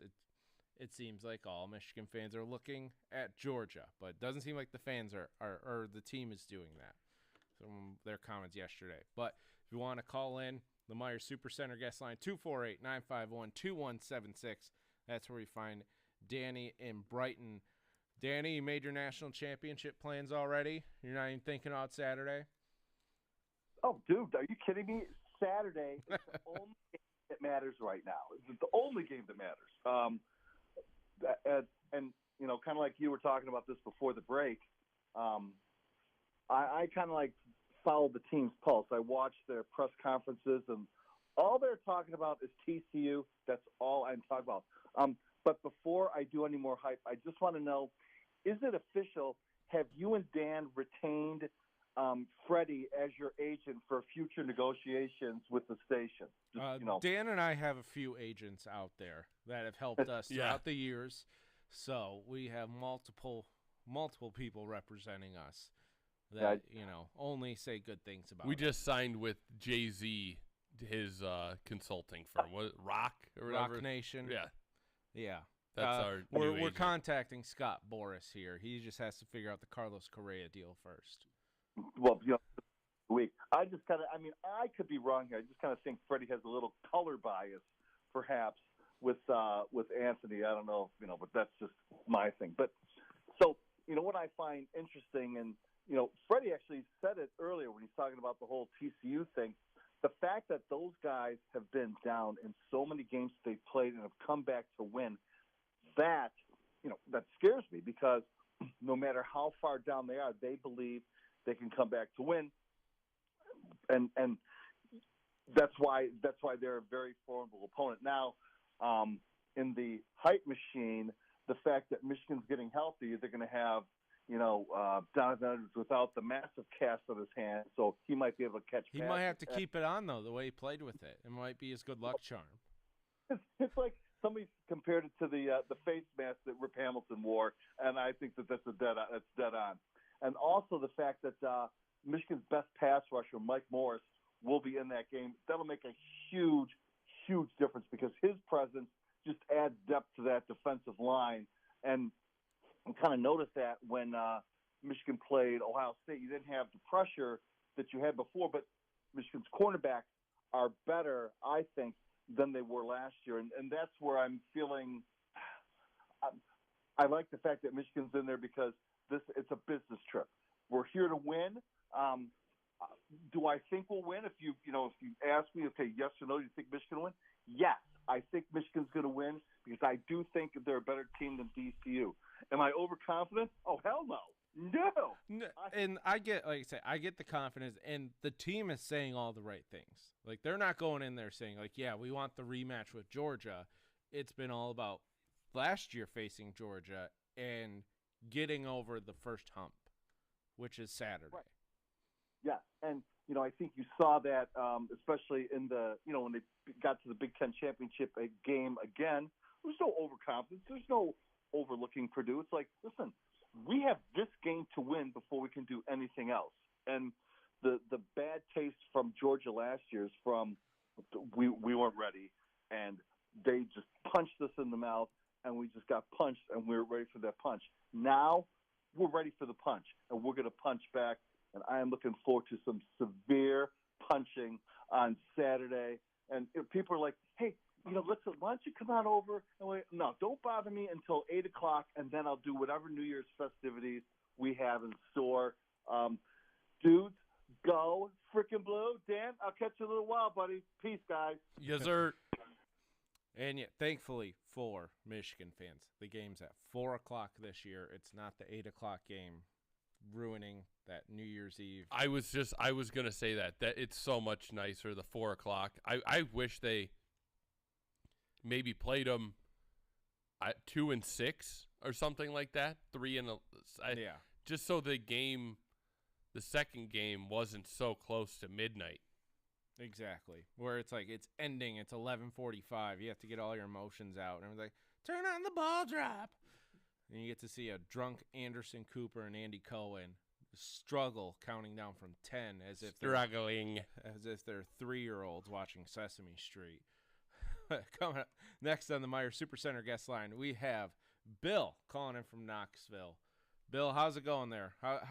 it seems like all Michigan fans are looking at Georgia, but it doesn't seem like the fans are or the team is doing that. From their comments yesterday. But if you want to call in, the Meyer Supercenter guest line 248-951-2176. That's where you find Danny in Brighton. Danny, you made your national championship plans already? You're not even thinking about Saturday? Oh, dude, are you kidding me? Saturday is the only game that matters right now. It's the only game that matters. And you know, kind of like you were talking about this before the break, I kind of like follow the team's pulse. I watch their press conferences, and all they're talking about is TCU. That's all I'm talking about. But before I do any more hype, I just want to know, is it official? Have you and Dan retained Freddie as your agent for future negotiations with the station? Just, Dan and I have a few agents out there that have helped us throughout the years. So we have multiple people representing us that, only say good things about We it. just signed with Jay-Z, his consulting firm. What, Rock or whatever? Rock Nation. Yeah. Yeah. That's our we're new agent. contacting Scott Boris here. He just has to figure out the Carlos Correa deal first. Well, week. I could be wrong here. I just kind of think Freddie has a little color bias, perhaps, with Anthony. I don't know, but that's just my thing. But so, what I find interesting, and Freddie actually said it earlier when he's talking about the whole TCU thing. The fact that those guys have been down in so many games they played and have come back to win, that scares me, because no matter how far down they are, they believe they can come back to win, and that's why they're a very formidable opponent. Now, in the hype machine, the fact that Michigan's getting healthy, they're going to have Donovan Edwards without the massive cast on his hand, so he might be able to catch. He might have to keep it on, though, the way he played with it. It might be his good luck charm. It's like somebody compared it to the face mask that Rip Hamilton wore, and I think that's dead on. And also the fact that Michigan's best pass rusher, Mike Morris, will be in that game. That'll make a huge, huge difference, because his presence just adds depth to that defensive line. And kind of noticed that when Michigan played Ohio State, you didn't have the pressure that you had before, but Michigan's cornerbacks are better, I think, than they were last year, and that's where I'm feeling. I like the fact that Michigan's in there because it's a business trip. We're here to win. Do I think we'll win? If you ask me, okay, yes or no, do you think Michigan will win? Yes, I think Michigan's going to win because I do think that they're a better team than DCU. Am I overconfident? Oh, hell no. No. And I get, like I say, I get the confidence, and the team is saying all the right things. Like, they're not going in there saying, like, yeah, we want the rematch with Georgia. It's been all about last year facing Georgia and getting over the first hump, which is Saturday. Right. Yeah, and, I think you saw that, especially in when they got to the Big Ten championship game again. There's no overconfidence. There's no overlooking Purdue. It's like, listen, we have this game to win before we can do anything else. And the bad taste from Georgia last year is from we weren't ready, and they just punched us in the mouth, and we just got punched, and we were ready for that punch. Now we're ready for the punch, and we're going to punch back. And I am looking forward to some severe punching on Saturday. And if people are like, hey, listen, why don't you come on over? And wait, no, don't bother me until 8 o'clock, and then I'll do whatever New Year's festivities we have in store. Dudes, go freaking Blue. Dan, I'll catch you in a little while, buddy. Peace, guys. Yes, sir. And yet, thankfully for Michigan fans, the game's at 4 o'clock this year. It's not the 8 o'clock game ruining that New Year's Eve. I was going to say that it's so much nicer, the 4 o'clock. I wish they maybe played them at 2 and 6 or something like that. 3 and yeah. Just so the second game wasn't so close to midnight. Exactly. Where it's like it's ending. It's 11:45. You have to get all your emotions out, and everyone's like, "Turn on the ball drop," and you get to see a drunk Anderson Cooper and Andy Cohen struggle, counting down from 10 as if they're 3-year-olds watching Sesame Street. Coming up next on the Meyer Supercenter guest line, we have Bill calling in from Knoxville. Bill, how's it going there? How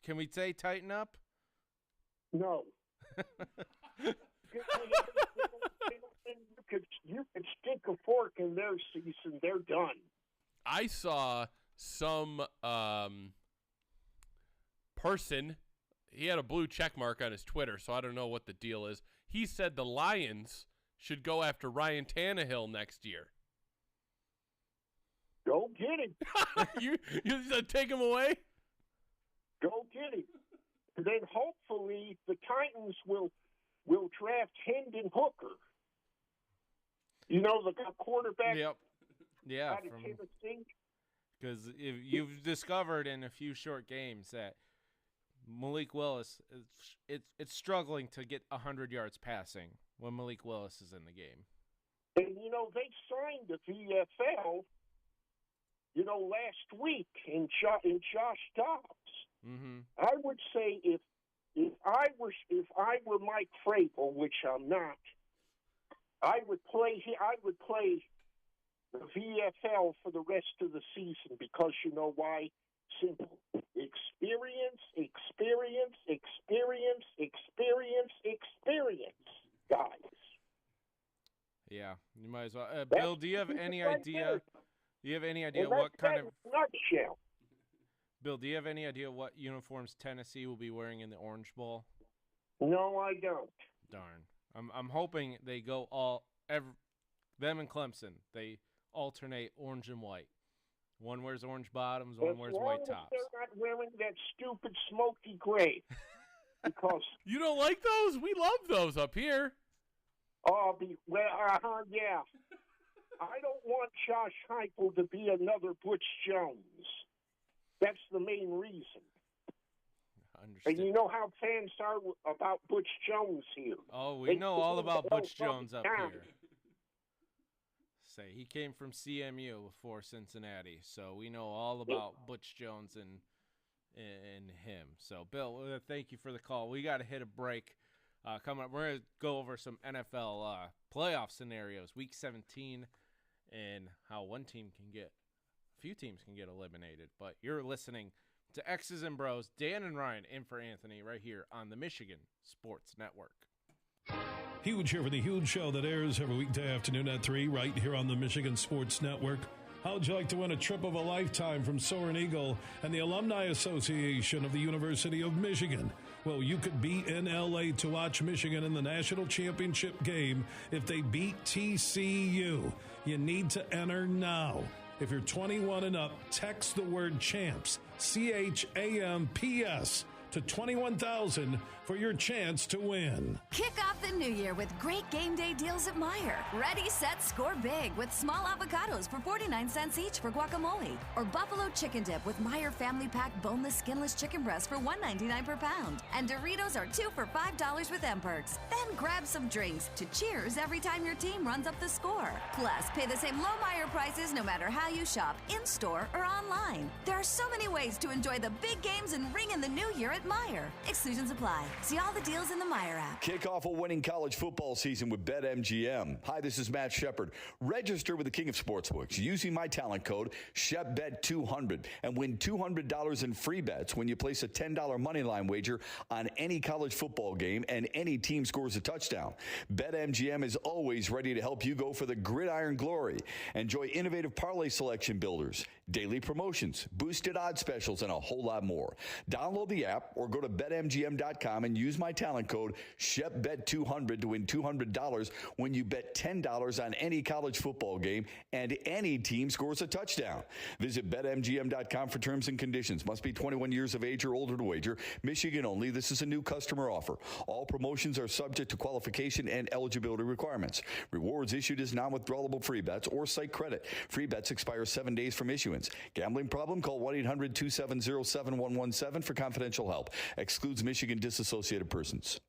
can we say tighten up? No. You could stick a fork in their season. They're done. I saw some person. He had a blue check mark on his Twitter, so I don't know what the deal is. He said the Lions should go after Ryan Tannehill next year. Go get him. you take him away? Go get him. And then hopefully the Titans will draft Hendon Hooker. The quarterback. Yep. Yeah. Out of Tennessee. Because you've discovered in a few short games that Malik Willis it's struggling to get 100 yards passing when Malik Willis is in the game. And they signed the VFL. Last week in Josh Dobbs. Mm-hmm. I would say if I were Mike Vrabel, which I'm not, I would play the VFL for the rest of the season because you know why? Simple. Experience, guys. Yeah, you might as well. Bill, do you have any idea? Do you have any idea what kind of nutshell? Bill, do you have any idea what uniforms Tennessee will be wearing in the Orange Bowl? No, I don't. Darn. I'm hoping they go them and Clemson. They alternate orange and white. One wears orange bottoms, one wears white tops. They're not wearing that stupid smoky gray. Because you don't like those? We love those up here. Yeah. I don't want Josh Heupel to be another Butch Jones. That's the main reason. Understood. And you know how fans are about Butch Jones here. Oh, we know all about Butch Jones up here. Say he came from CMU before Cincinnati, so we know all about Butch Jones and him. So, Bill, thank you for the call. We got to hit a break. Coming up, we're going to go over some NFL playoff scenarios, Week 17, and how a few teams can get eliminated. But you're listening to X's and Bros, Dan and Ryan in for Anthony right here on the Michigan Sports Network. Huge here for the Huge Show that airs every weekday afternoon at 3 right here on the Michigan Sports Network. How would you like to win a trip of a lifetime from Soaring Eagle and the Alumni Association of the University of Michigan? Well, you could be in L.A. to watch Michigan in the national championship game if they beat TCU. You need to enter now. If you're 21 and up, text the word CHAMPS, CHAMPS, to 21,000 for your chance to win. Kick off the new year with great game day deals at Meijer. Ready, set, score big with small avocados for 49 cents each for guacamole. Or buffalo chicken dip with Meijer Family Pack boneless, skinless chicken breasts for $1.99 per pound. And Doritos are 2 for $5 with M-Perks. Then grab some drinks to cheers every time your team runs up the score. Plus, pay the same low Meijer prices no matter how you shop, in-store or online. There are so many ways to enjoy the big games and ring in the new year at Meijer. Exclusions apply. See all the deals in the Meijer app. Kick off a winning college football season with BetMGM. Hi, this is Matt Shepard. Register with the King of Sportsbooks using my talent code ShepBet200 and win $200 in free bets when you place a $10 moneyline wager on any college football game and any team scores a touchdown. BetMGM is always ready to help you go for the gridiron glory. Enjoy innovative parlay selection builders, daily promotions, boosted odds specials, and a whole lot more. Download the app or go to BetMGM.com and use my talent code ShepBet200 to win $200 when you bet $10 on any college football game and any team scores a touchdown. Visit BetMGM.com for terms and conditions. Must be 21 years of age or older to wager. Michigan only. This is a new customer offer. All promotions are subject to qualification and eligibility requirements. Rewards issued as non-withdrawable free bets or site credit. Free bets expire 7 days from issuance. Gambling problem? Call 1-800-270-7117 for confidential help. Excludes Michigan disassociated persons.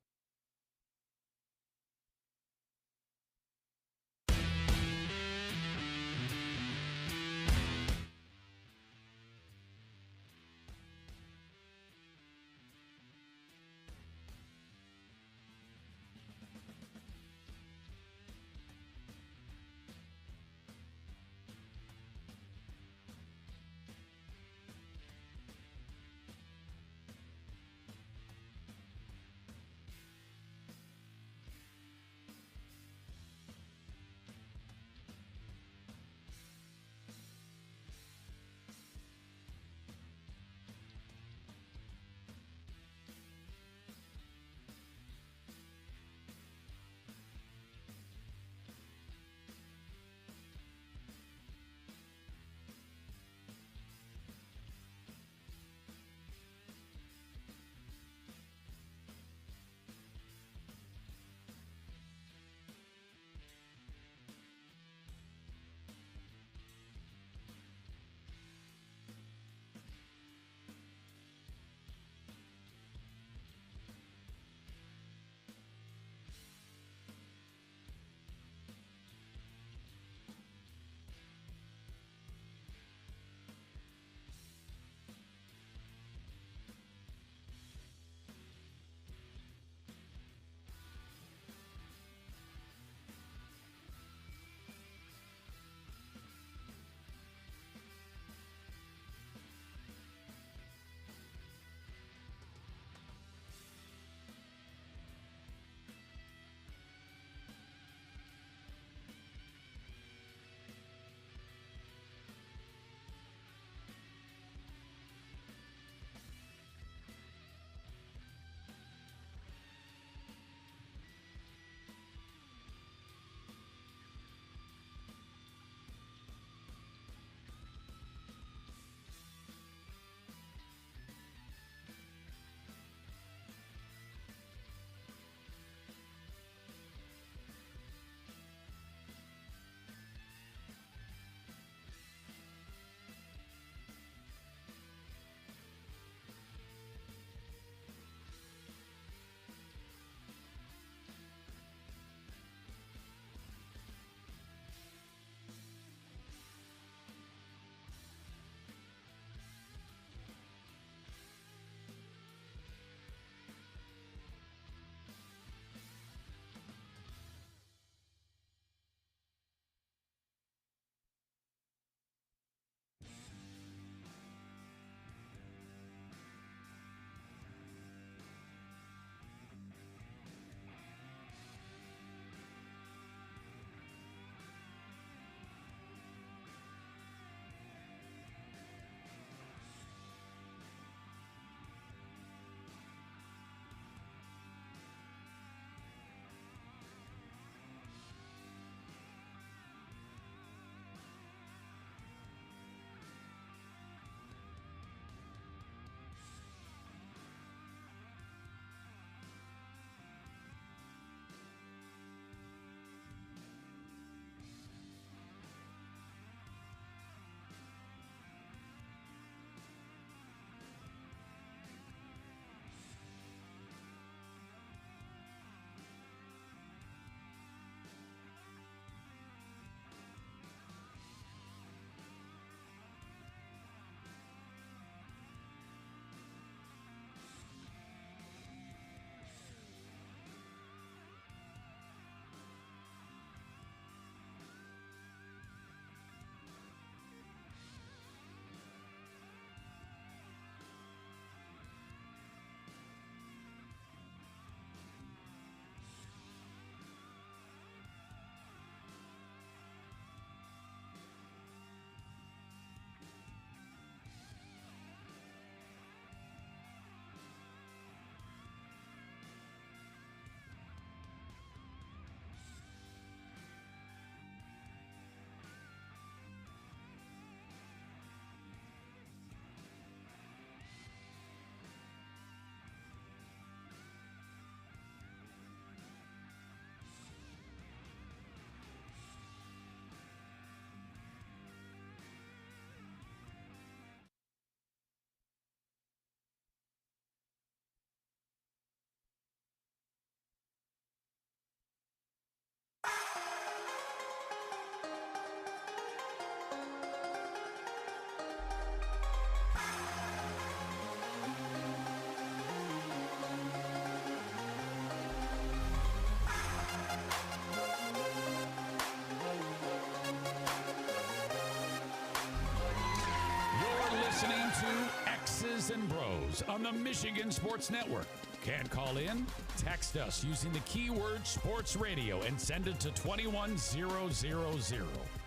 X's and Bros on the Michigan Sports Network. Can't call in? Text us using the keyword sports radio and send it to 21000.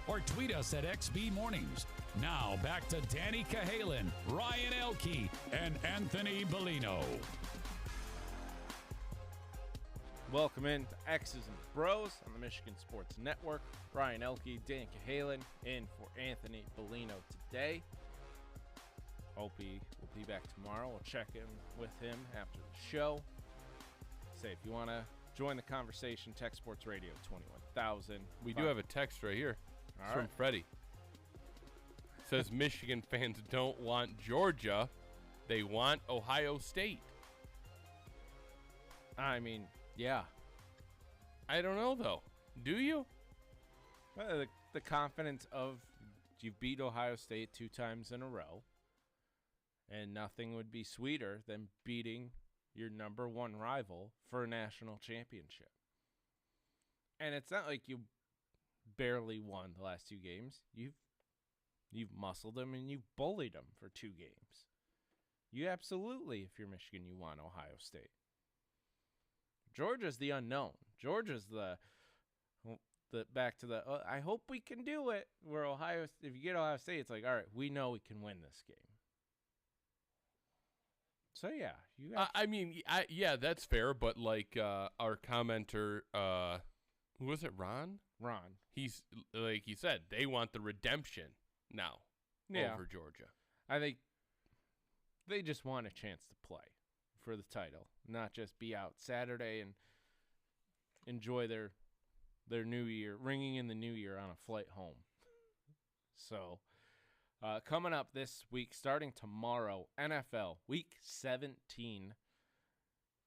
Or tweet us at XB Mornings. Now back to Danny Cahalan, Ryan Elke, and Anthony Bellino. Welcome in to X's and Bros on the Michigan Sports Network. Ryan Elke, Dan Cahalan in for Anthony Bellino today. Opie will be back tomorrow. We'll check in with him after the show. Say, if you want to join the conversation, text Sports Radio 21,000. We do have a text right here. It's from Freddie. It says Michigan fans don't want Georgia. They want Ohio State. I mean, yeah. I don't know, though. Do you? The confidence of you've beat Ohio State 2 times in a row, and nothing would be sweeter than beating your number 1 rival for a national championship. And it's not like you barely won the last 2 games. You've muscled them and you've bullied them for 2 games. You absolutely, if you're Michigan, you want Ohio State. Georgia's the unknown. Georgia's the back to the I hope we can do it. Where if you get Ohio State, it's like, all right, we know we can win this game. So yeah, yeah, that's fair. But like our commenter, who was it? Ron. He's like he said, they want the redemption now over Georgia. I think they just want a chance to play for the title, not just be out Saturday and enjoy their new year, ringing in the new year on a flight home. So, coming up this week, starting tomorrow, NFL Week 17.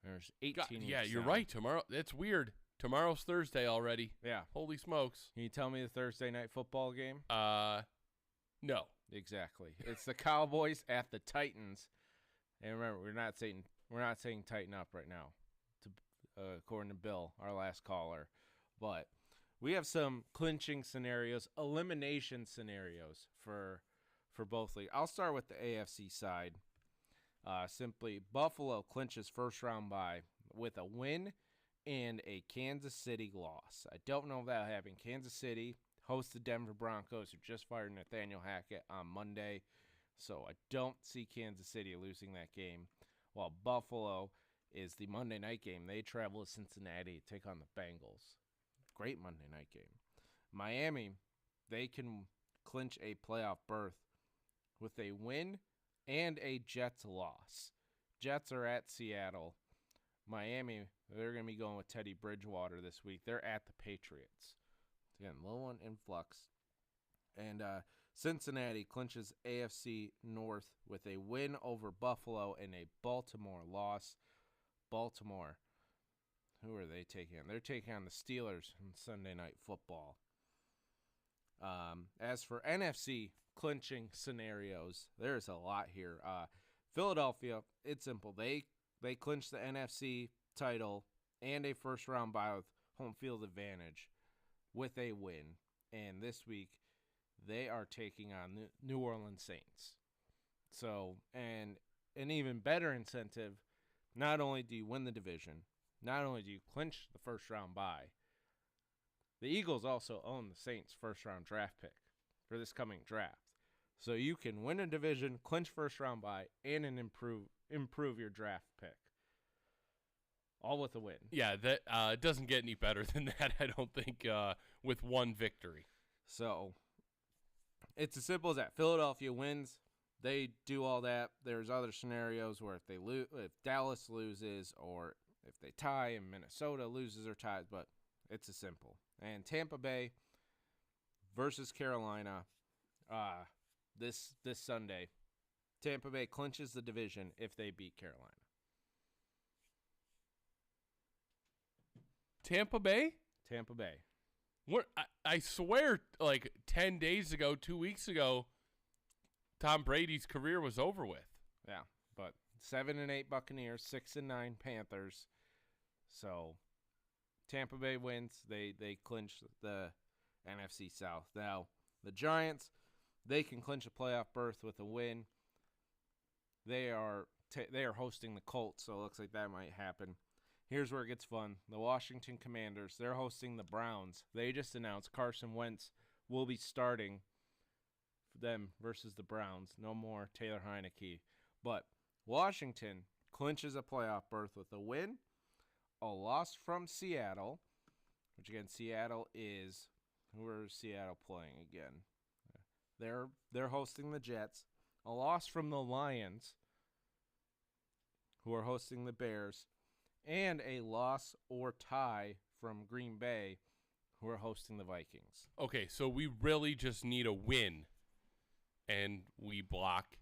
There's 18 weeks. Yeah, you're now. right. Tomorrow, that's weird. Tomorrow's Thursday already. Yeah. Holy smokes. Can you tell me the Thursday night football game? No. Exactly. It's the Cowboys at the Titans. And remember, we're not saying tighten up right now, according to Bill, our last caller. But we have some clinching scenarios, elimination scenarios for both leagues. I'll start with the AFC side. Simply, Buffalo clinches first round bye with a win and a Kansas City loss. I don't know if that'll happen. Kansas City hosts the Denver Broncos, who just fired Nathaniel Hackett on Monday. So I don't see Kansas City losing that game. While Buffalo is the Monday night game. They travel to Cincinnati to take on the Bengals. Great Monday night game. Miami, they can clinch a playoff berth with a win and a Jets loss. Jets are at Seattle. Miami, they're going to be going with Teddy Bridgewater this week. They're at the Patriots. Again, low on influx. And Cincinnati clinches AFC North with a win over Buffalo and a Baltimore loss. Baltimore, who are they taking on? They're taking on the Steelers in Sunday Night Football. As for NFC clinching scenarios, there's a lot here. Philadelphia, it's simple. They clinched the NFC title and a first-round bye with home field advantage with a win. And this week, they are taking on the New Orleans Saints. So, and an even better incentive, not only do you win the division, not only do you clinch the first-round bye, the Eagles also own the Saints' first-round draft pick for this coming draft. So you can win a division, clinch first-round bye, and improve your draft pick. All with a win. Yeah, that it doesn't get any better than that, I don't think, with one victory. So it's as simple as that. Philadelphia wins. They do all that. There's other scenarios where if Dallas loses or if they tie and Minnesota loses or ties, but it's as simple. And Tampa Bay versus Carolina this Sunday. Tampa Bay clinches the division if they beat Carolina. Tampa Bay? Tampa Bay. What I swear, like 10 days ago, 2 weeks ago, Tom Brady's career was over with. Yeah, but 7-8 Buccaneers, 6-9 Panthers. So Tampa Bay wins. They clinch the NFC South. Now the Giants, they can clinch a playoff berth with a win. They are hosting the Colts, so it looks like that might happen. Here's where it gets fun. The Washington Commanders, they're hosting the Browns. They just announced Carson Wentz will be starting for them versus the Browns. No more Taylor Heineke. But Washington clinches a playoff berth with a win, a loss from Seattle, which again, Seattle is, who are Seattle playing again? They're hosting the Jets, a loss from the Lions, who are hosting the Bears, and a loss or tie from Green Bay, who are hosting the Vikings. Okay, so we really just need a win, and we block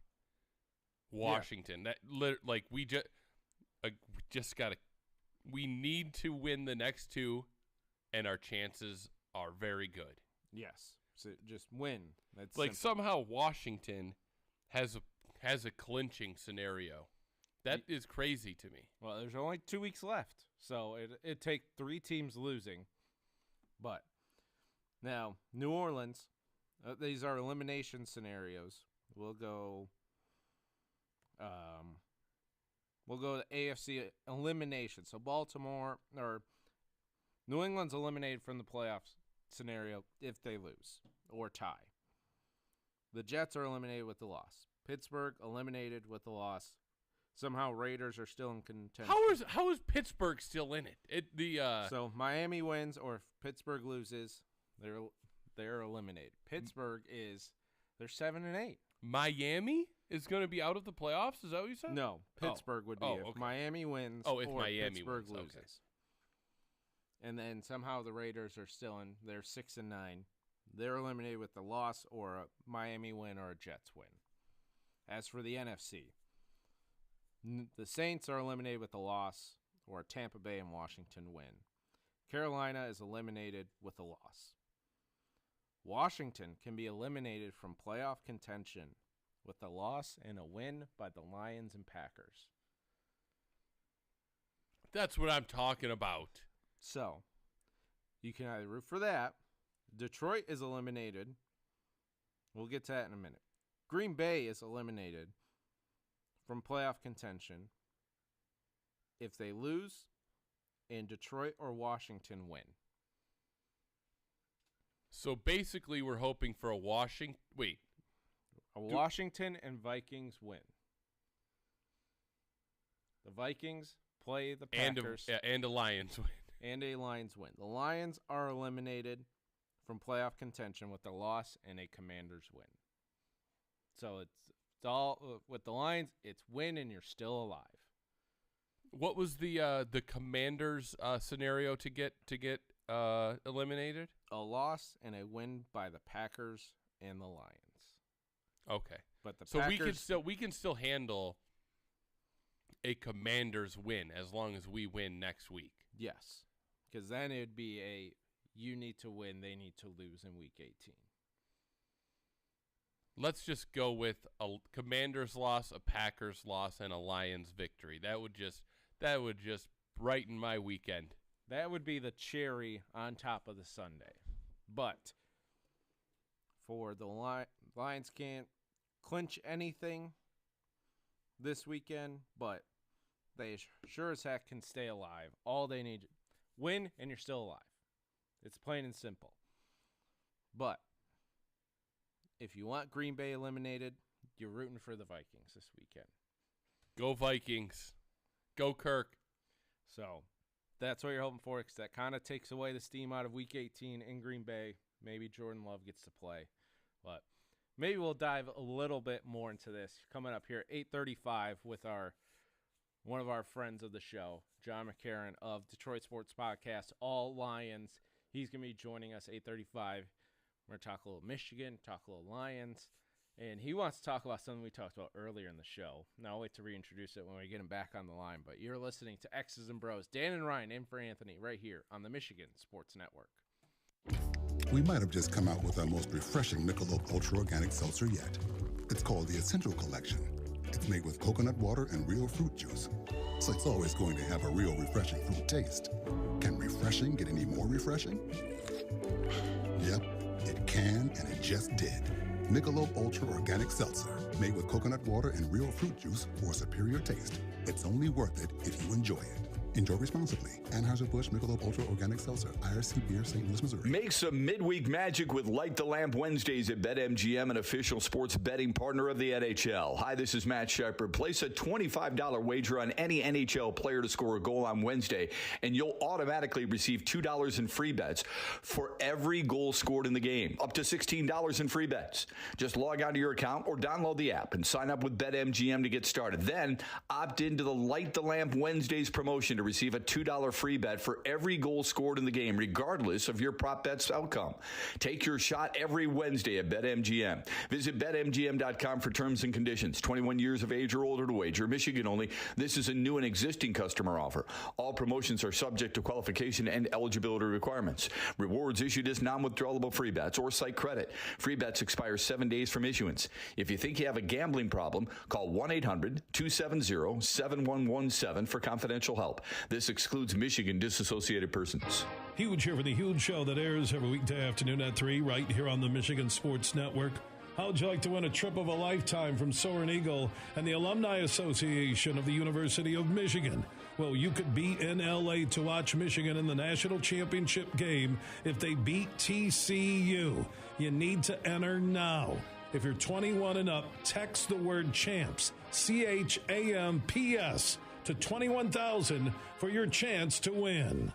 Washington. Yeah. We just gotta. We need to win the next two, and our chances are very good. Yes, so just win. That's like simple. Somehow Washington has a clinching scenario. That is crazy to me. Well, there's only 2 weeks left, so it'd take 3 teams losing. But now, New Orleans, these are elimination scenarios. We'll go to AFC elimination. So Baltimore or New England's eliminated from the playoffs scenario if they lose or tie. The Jets are eliminated with the loss. Pittsburgh eliminated with the loss. Somehow Raiders are still in contention. How is Pittsburgh still in it? So Miami wins or if Pittsburgh loses, they're eliminated. Pittsburgh they're 7-8. Miami is going to be out of the playoffs. Is that what you said? No, Pittsburgh would be if Miami wins. If or Miami Pittsburgh wins. loses. Okay. And then somehow the Raiders are still in. They're 6-9. They're eliminated with the loss or a Miami win or a Jets win. As for the NFC, the Saints are eliminated with a loss or a Tampa Bay and Washington win. Carolina is eliminated with a loss. Washington can be eliminated from playoff contention with a loss and a win by the Lions and Packers. That's what I'm talking about. So, you can either root for that. Detroit is eliminated. We'll get to that in a minute. Green Bay is eliminated from playoff contention if they lose and Detroit or Washington win. So basically we're hoping for a Washington and Vikings win. The Vikings play the Packers. And a Lions win. And a Lions win. The Lions are eliminated from playoff contention with a loss and a Commanders win. So it's all with the Lions, it's win and you're still alive. What was the Commanders scenario to get eliminated? A loss and a win by the Packers and the Lions. Okay. But the so Packers, we can still handle a Commanders win as long as we win next week. Yes. Because then it would be you need to win, they need to lose in week 18. Let's just go with a Commanders loss, a Packers loss, and a Lions victory. That would just brighten my weekend. That would be the cherry on top of the Sunday. But for the Lions can't clinch anything this weekend, but they sure as heck can stay alive. All they need to win, and you're still alive. It's plain and simple. But if you want Green Bay eliminated, you're rooting for the Vikings this weekend. Go Vikings. Go Kirk. So that's what you're hoping for, because that kind of takes away the steam out of Week 18 in Green Bay. Maybe Jordan Love gets to play. But maybe we'll dive a little bit more into this coming up here at 8:35 with one of our friends of the show, John Maakaron of Detroit Sports Podcast, All Lions. He's going to be joining us 8:35. We're going to talk a little Michigan, talk a little Lions, and he wants to talk about something we talked about earlier in the show. Now I'll wait to reintroduce it when we get him back on the line, but you're listening to X's and Bros. Dan and Ryan in for Anthony right here on the Michigan Sports Network. We might have just come out with our most refreshing Michelob Ultra Organic Seltzer yet. It's called the Essential Collection. It's made with coconut water and real fruit juice, so it's always going to have a real refreshing fruit taste. Can refreshing get any more refreshing? Yep, it can, and it just did. Michelob Ultra Organic Seltzer. Made with coconut water and real fruit juice for a superior taste. It's only worth it if you enjoy it. Enjoy responsibly. Anheuser-Busch Michelob Ultra Organic Seltzer, IRC Beer, St. Louis, Missouri. Make some midweek magic with Light the Lamp Wednesdays at BetMGM, an official sports betting partner of the NHL. Hi, this is Matt Shepard. Place a $25 wager on any NHL player to score a goal on Wednesday, and you'll automatically receive $2 in free bets for every goal scored in the game. Up to $16 in free bets. Just log on to your account or download the app and sign up with BetMGM to get started. Then opt into the Light the Lamp Wednesdays promotion to receive a $2 free bet for every goal scored in the game, regardless of your prop bet's outcome. Take your shot every Wednesday at BetMGM. Visit BetMGM.com for terms and conditions. 21 years of age or older to wager. Michigan only. This is a new and existing customer offer. All promotions are subject to qualification and eligibility requirements. Rewards issued as non-withdrawable free bets or site credit. Free bets expire 7 days from issuance. If you think you have a gambling problem, call 1-800-270-7117 for confidential help. This excludes Michigan disassociated persons. Huge here for the huge show that airs every weekday afternoon at 3 right here on the Michigan Sports Network. How would you like to win a trip of a lifetime from Soaring Eagle and the Alumni Association of the University of Michigan? Well, you could be in L.A. to watch Michigan in the national championship game if they beat TCU. You need to enter now. If you're 21 and up, text the word CHAMPS, CHAMPS, to 21,000 for your chance to win.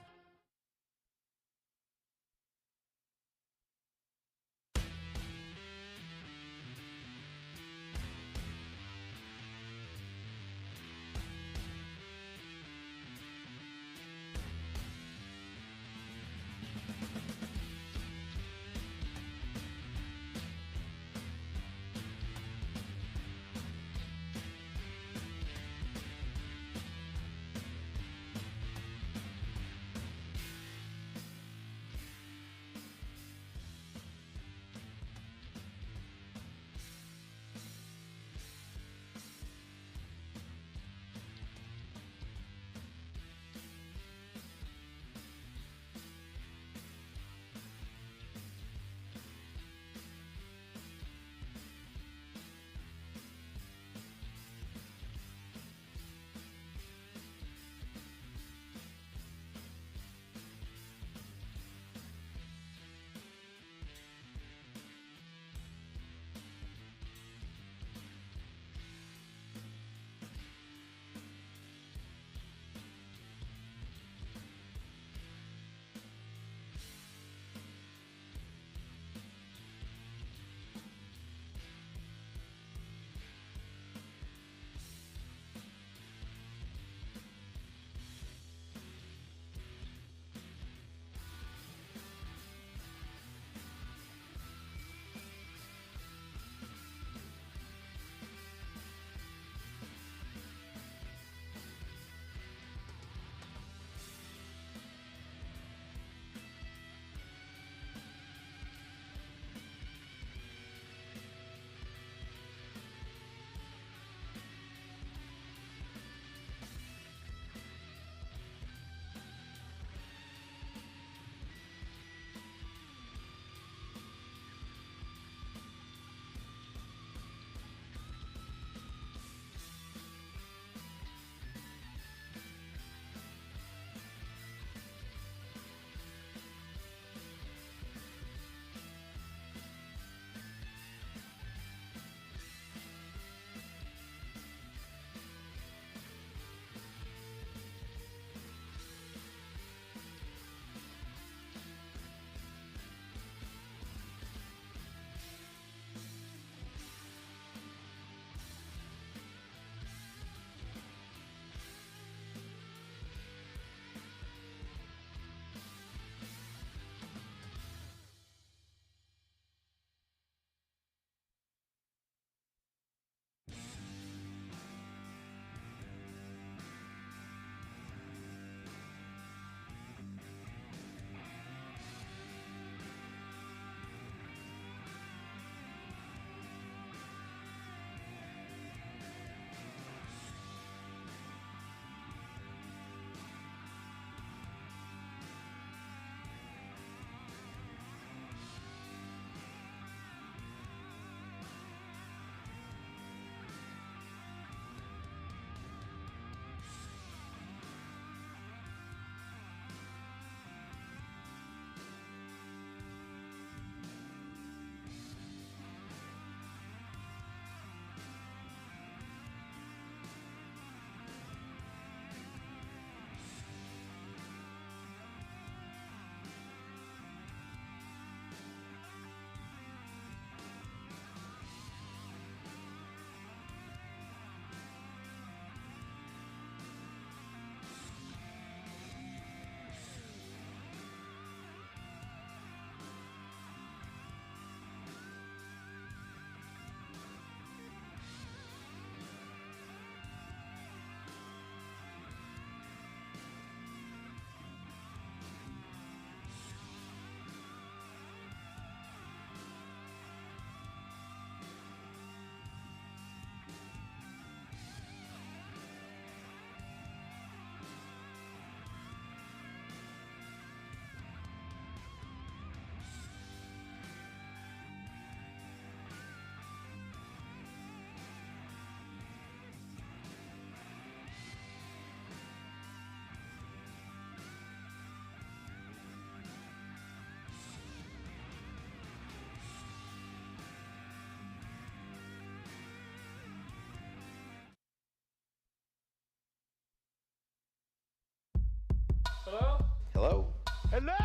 Hello? Hello? Hello?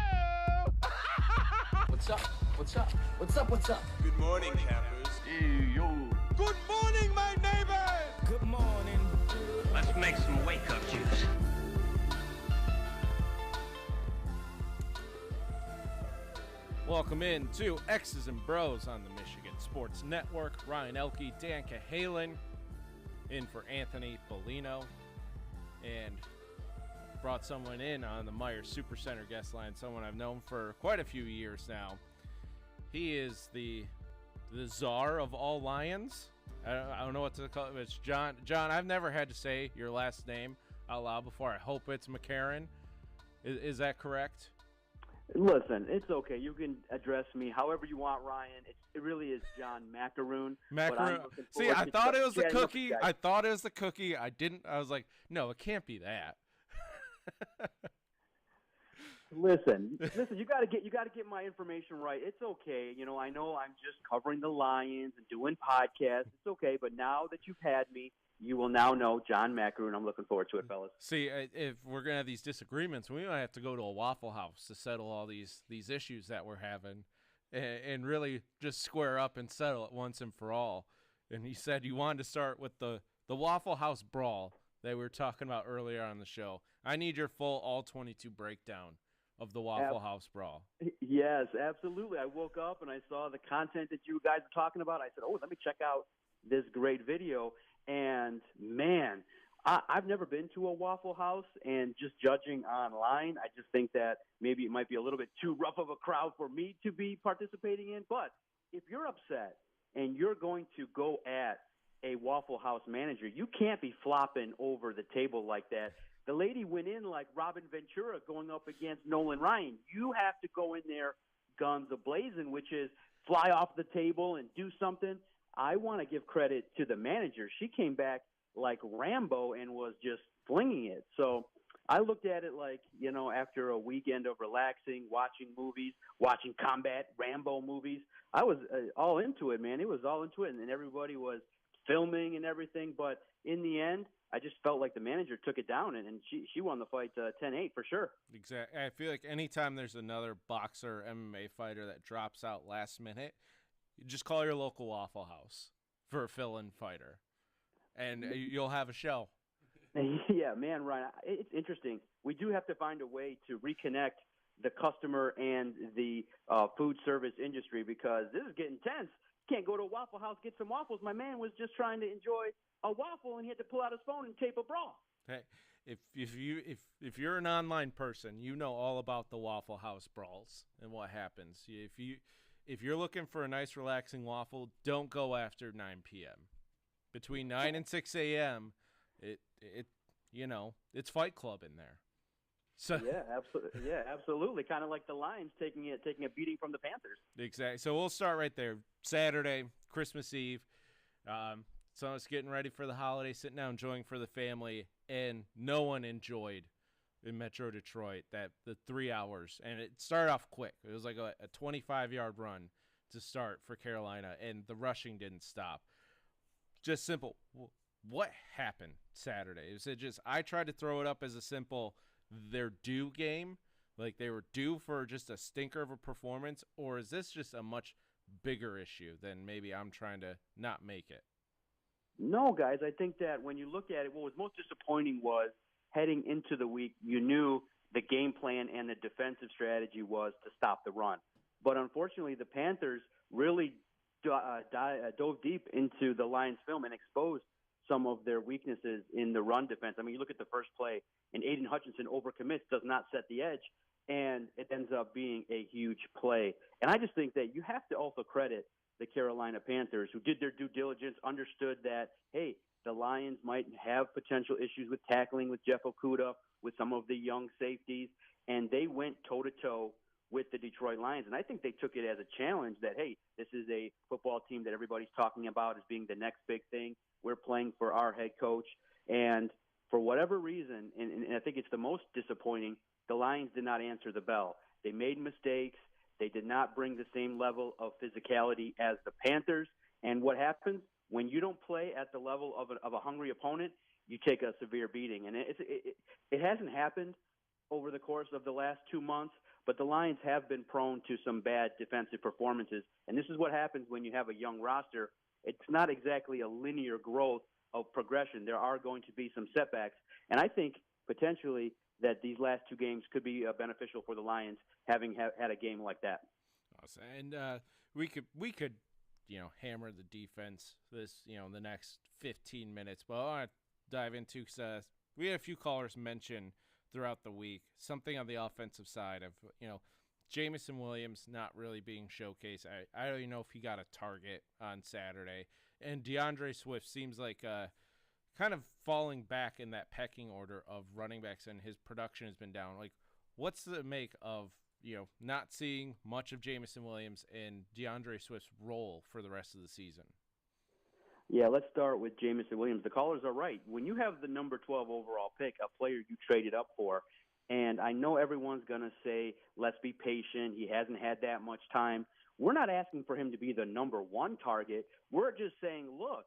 What's up? What's up? What's up? What's up? Good morning, campers. Hey, yo. Good morning, my neighbors! Good morning. Let's make some wake-up juice. Welcome in to X's and Bros on the Michigan Sports Network. Ryan Elke, Dan Cahalan, in for Anthony Bellino, and brought someone in on the Myers Supercenter guest line, someone I've known for quite a few years now. He is the czar of all Lions. I don't know what to call it. It's John. John, I've never had to say your last name out loud before. I hope it's Maakaron. Is that correct? Listen, it's okay. You can address me however you want, Ryan. It really is John Maakaron. Maakaron. See, I thought it was the cookie. I thought it was the cookie. I was like, no, it can't be that. Listen. You got to get my information right. It's okay. I know I'm just covering the Lions and doing podcasts. It's okay. But now that you've had me, you will now know John Maakaron. I'm looking forward to it, fellas. See, if we're gonna have these disagreements, we might have to go to a Waffle House to settle all these issues that we're having, and really just square up and settle it once and for all. And he said you wanted to start with the Waffle House brawl that we were talking about earlier on the show. I need your full all 22 breakdown of the Waffle House brawl. Yes, absolutely. I woke up and I saw the content that you guys were talking about. I said, let me check out this great video. And, man, I've never been to a Waffle House, and just judging online, I just think that maybe it might be a little bit too rough of a crowd for me to be participating in. But if you're upset and you're going to go at a Waffle House manager, you can't be flopping over the table like that. The lady went in like Robin Ventura going up against Nolan Ryan. You have to go in there guns a-blazing, which is fly off the table and do something. I want to give credit to the manager. She came back like Rambo and was just flinging it. So I looked at it like, after a weekend of relaxing, watching movies, watching combat Rambo movies, I was all into it, man. It was all into it, and everybody was filming and everything. But in the end, I just felt like the manager took it down, and she won the fight 10-8 for sure. Exactly. I feel like anytime there's another boxer or MMA fighter that drops out last minute, you just call your local Waffle House for a fill-in fighter, and you'll have a show. Yeah, man, Ryan, it's interesting. We do have to find a way to reconnect the customer and the food service industry, because this is getting tense. Can't go to a Waffle House, get some waffles. My man was just trying to enjoy a waffle, and he had to pull out his phone and tape a brawl. Hey, if you're an online person, you know all about the Waffle House brawls and what happens. If you're looking for a nice, relaxing waffle, don't go after 9 p.m. Between 9 and 6 a.m., it's Fight Club in there. So yeah, absolutely. Kind of like the Lions taking a beating from the Panthers. Exactly. So we'll start right there. Saturday, Christmas Eve. So it's getting ready for the holiday, sitting down, enjoying for the family, and no one enjoyed in Metro Detroit the 3 hours, and it started off quick. It was like a 25-yard run to start for Carolina, and the rushing didn't stop. Just simple. What happened Saturday? Is it just I tried to throw it up as a simple they're due game, like they were due for just a stinker of a performance, or is this just a much bigger issue than maybe I'm trying to not make it? No, guys, I think that when you look at it, what was most disappointing was heading into the week, you knew the game plan and the defensive strategy was to stop the run. But unfortunately, the Panthers really dove deep into the Lions' film and exposed some of their weaknesses in the run defense. I mean, you look at the first play, and Aiden Hutchinson overcommits, does not set the edge, and it ends up being a huge play. And I just think that you have to also credit the Carolina Panthers, who did their due diligence, understood that, hey, the Lions might have potential issues with tackling with Jeff Okudah, with some of the young safeties, and they went toe-to-toe with the Detroit Lions. And I think they took it as a challenge that, hey, this is a football team that everybody's talking about as being the next big thing. We're playing for our head coach. And for whatever reason, and I think it's the most disappointing, the Lions did not answer the bell. They made mistakes. They did not bring the same level of physicality as the Panthers. And what happens when you don't play at the level of a hungry opponent? You take a severe beating. And it hasn't happened over the course of the last 2 months, but the Lions have been prone to some bad defensive performances. And this is what happens when you have a young roster. It's not exactly a linear growth of progression. There are going to be some setbacks. And I think potentially that these last 2 games could be beneficial for the Lions, having had a game like that. Awesome. And we could hammer the defense this in the next 15 minutes. But I want to dive into because we had a few callers mention throughout the week something on the offensive side of Jameson Williams not really being showcased. I don't even know if he got a target on Saturday. And DeAndre Swift seems like kind of falling back in that pecking order of running backs, and his production has been down. Like, what's the make of not seeing much of Jameson Williams and DeAndre Swift's role for the rest of the season? Yeah, let's start with Jameson Williams. The callers are right. When you have the number 12 overall pick, a player you traded up for, and I know everyone's going to say, let's be patient. He hasn't had that much time. We're not asking for him to be the number 1 target. We're just saying, look,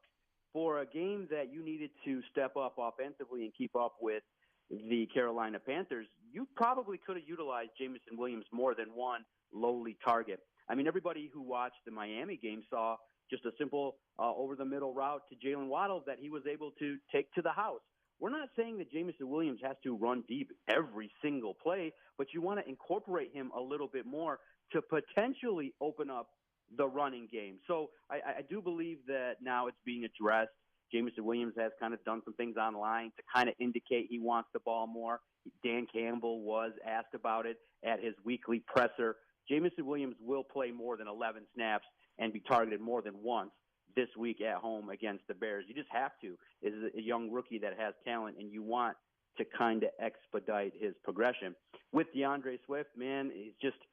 for a game that you needed to step up offensively and keep up with the Carolina Panthers, you probably could have utilized Jameson Williams more than one lowly target. I mean, everybody who watched the Miami game saw just a simple over-the-middle route to Jalen Waddle that he was able to take to the house. We're not saying that Jameson Williams has to run deep every single play, but you want to incorporate him a little bit more to potentially open up the running game. So I do believe that now it's being addressed. Jameson Williams has kind of done some things online to kind of indicate he wants the ball more. Dan Campbell was asked about it at his weekly presser. Jameson Williams will play more than 11 snaps and be targeted more than once this week at home against the Bears. You just have to. This is a young rookie that has talent, and you want to kind of expedite his progression. With DeAndre Swift, man, he's just –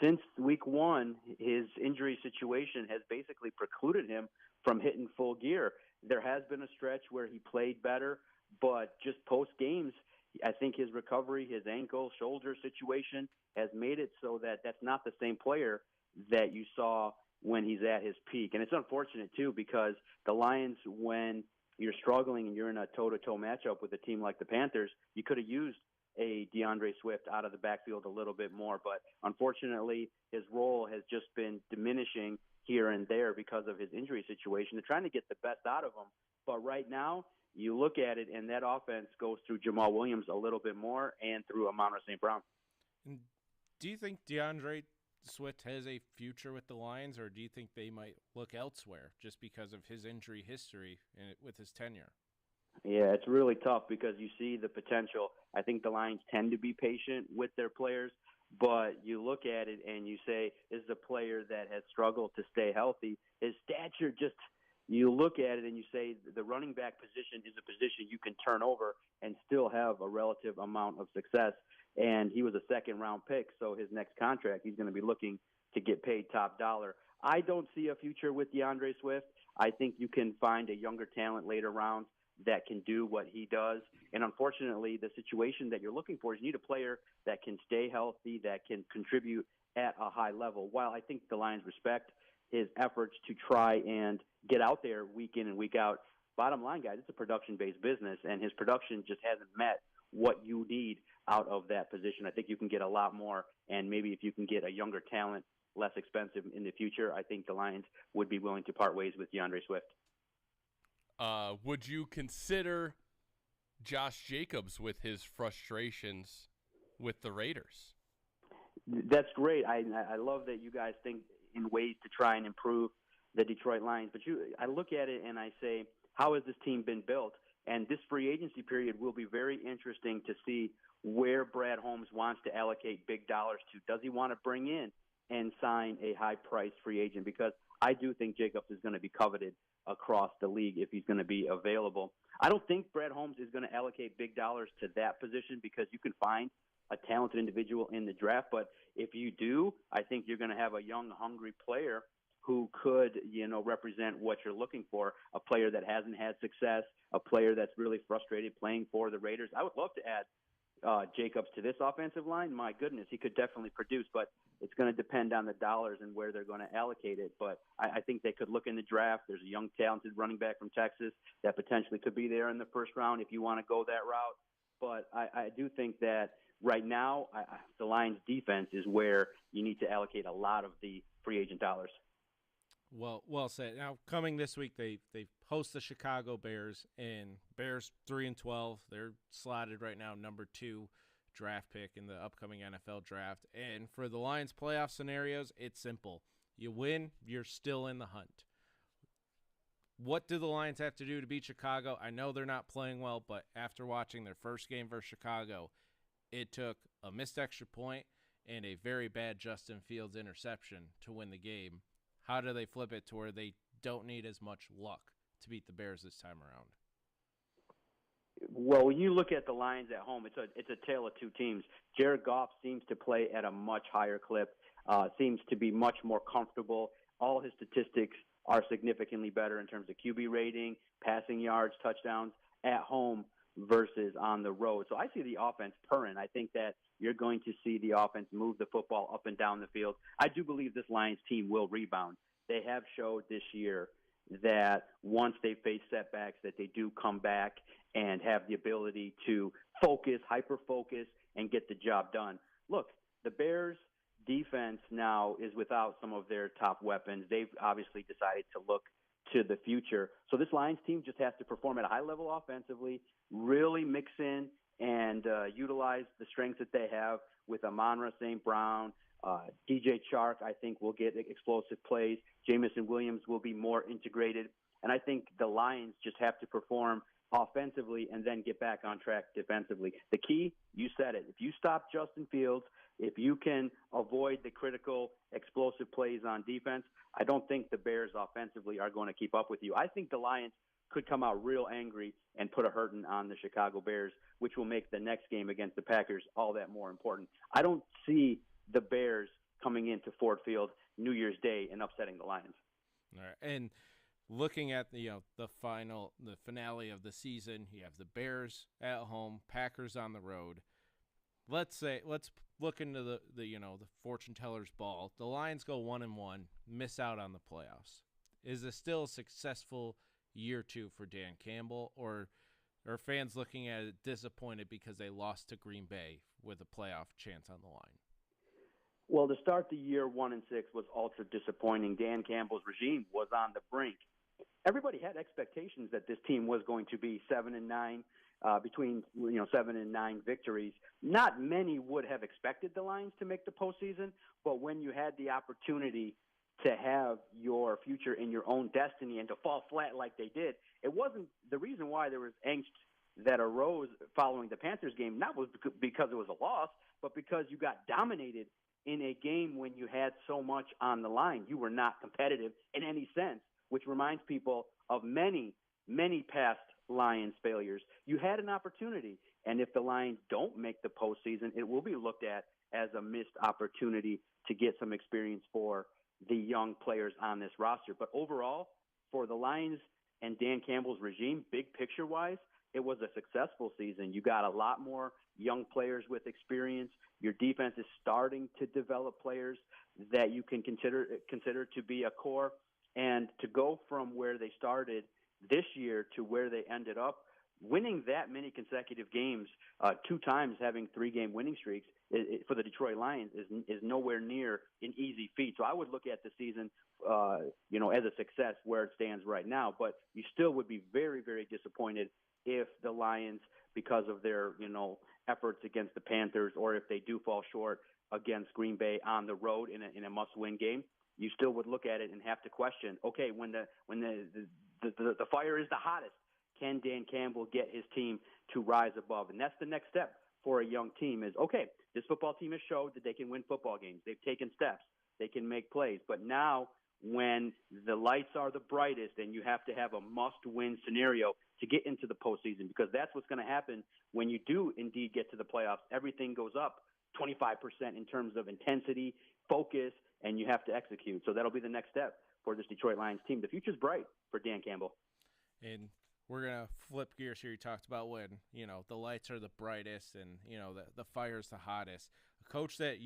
since week 1, his injury situation has basically precluded him from hitting full gear. There has been a stretch where he played better, but just post-games, I think his recovery, his ankle, shoulder situation has made it so that that's not the same player that you saw when he's at his peak. And it's unfortunate, too, because the Lions, when you're struggling and you're in a toe-to-toe matchup with a team like the Panthers, you could have used a DeAndre Swift out of the backfield a little bit more. But unfortunately, his role has just been diminishing here and there because of his injury situation. They're trying to get the best out of him. But right now, you look at it, and that offense goes through Jamal Williams a little bit more and through Amon-Ra St. Brown. Do you think DeAndre Swift has a future with the Lions, or do you think they might look elsewhere just because of his injury history with his tenure? Yeah, it's really tough because you see the potential. I think the Lions tend to be patient with their players, but you look at it and you say, this is a player that has struggled to stay healthy. His stature just, you look at it and you say the running back position is a position you can turn over and still have a relative amount of success. And he was a second-round pick, so his next contract, he's going to be looking to get paid top dollar. I don't see a future with DeAndre Swift. I think you can find a younger talent later rounds that can do what he does. And unfortunately, the situation that you're looking for is you need a player that can stay healthy, that can contribute at a high level. While I think the Lions respect his efforts to try and get out there week in and week out, bottom line, guys, it's a production-based business, and his production just hasn't met what you need out of that position. I think you can get a lot more, and maybe if you can get a younger talent, less expensive in the future, I think the Lions would be willing to part ways with DeAndre Swift. Would you consider Josh Jacobs with his frustrations with the Raiders? That's great. I love that you guys think in ways to try and improve the Detroit Lions. But I look at it and I say, how has this team been built? And this free agency period will be very interesting to see where Brad Holmes wants to allocate big dollars to. Does he want to bring in and sign a high-priced free agent? Because I do think Jacobs is going to be coveted across the league if he's going to be available. I don't think Brad Holmes is going to allocate big dollars to that position because you can find a talented individual in the draft. But if you do, I think you're going to have a young, hungry player who could, represent what you're looking for, a player that hasn't had success, a player that's really frustrated playing for the Raiders. I would love to add Jacobs to this offensive line. My goodness, he could definitely produce, but it's going to depend on the dollars and where they're going to allocate it. But I think they could look in the draft. There's a young, talented running back from Texas that potentially could be there in the first round if you want to go that route. But I do think that right now, the Lions' defense is where you need to allocate a lot of the free agent dollars. Well said. Now, coming this week, they host the Chicago Bears, and Bears 3-12. They're slotted right now number 2 draft pick in the upcoming NFL draft. And for the Lions playoff scenarios, it's simple. You win, you're still in the hunt. What do the Lions have to do to beat Chicago? I know they're not playing well, but after watching their first game versus Chicago, it took a missed extra point and a very bad Justin Fields interception to win the game. How do they flip it to where they don't need as much luck to beat the Bears this time around? Well, when you look at the Lions at home, it's a tale of two teams. Jared Goff seems to play at a much higher clip, seems to be much more comfortable. All his statistics are significantly better in terms of QB rating, passing yards, touchdowns at home versus on the road. So I see the offense purring. I think that you're going to see the offense move the football up and down the field. I do believe this Lions team will rebound. They have showed this year that once they face setbacks, that they do come back and have the ability to focus, hyper-focus, and get the job done. Look, the Bears' defense now is without some of their top weapons. They've obviously decided to look to the future. So this Lions team just has to perform at a high level offensively, really mix in and utilize the strengths that they have with Amon-Ra St. Brown. DJ Chark, I think, will get explosive plays. Jamison Williams will be more integrated. And I think the Lions just have to perform offensively and then get back on track defensively. The key, you said it, if you stop Justin Fields, if you can avoid the critical explosive plays on defense, I don't think the Bears offensively are going to keep up with you. I think the Lions could come out real angry and put a hurting on the Chicago Bears, which will make the next game against the Packers all that more important. I don't see the Bears coming into Ford Field New Year's Day and upsetting the Lions. All right. And looking at the finale of the season, you have the Bears at home, Packers on the road. Let's look into the fortune teller's ball. The Lions go 1-1, miss out on the playoffs. Is this still a successful year 2 for Dan Campbell, or are fans looking at it disappointed because they lost to Green Bay with a playoff chance on the line? Well, to start the year 1-6 was ultra disappointing. Dan Campbell's regime was on the brink. Everybody had expectations that this team was going to be 7-9, between 7 and 9 victories. Not many would have expected the Lions to make the postseason, but when you had the opportunity to have your future in your own destiny and to fall flat like they did, it wasn't the reason why there was angst that arose following the Panthers game. Not was because it was a loss, but because you got dominated in a game when you had so much on the line. You were not competitive in any sense, which reminds people of many, many past Lions failures. You had an opportunity, and if the Lions don't make the postseason, it will be looked at as a missed opportunity to get some experience for the young players on this roster. But overall, for the Lions and Dan Campbell's regime, big picture-wise, it was a successful season. You got a lot more young players with experience. Your defense is starting to develop players that you can consider to be a core. And to go from where they started this year to where they ended up, winning that many consecutive games, 2 times having 3-game winning streaks for the Detroit Lions is nowhere near an easy feat. So I would look at the season, as a success where it stands right now. But you still would be very, very disappointed if the Lions, because of their, efforts against the Panthers, or if they do fall short against Green Bay on the road in a must-win game, you still would look at it and have to question, okay, when the fire is the hottest, can Dan Campbell get his team to rise above? And that's the next step for a young team is, okay, this football team has showed that they can win football games. They've taken steps. They can make plays. But now when the lights are the brightest and you have to have a must-win scenario to get into the postseason, because that's what's going to happen when you do indeed get to the playoffs. Everything goes up 25% in terms of intensity, focus, and you have to execute. So that'll be the next step for this Detroit Lions team. The future's bright for Dan Campbell. And we're going to flip gears here. You talked about when, the lights are the brightest and, the fire's the hottest. A coach that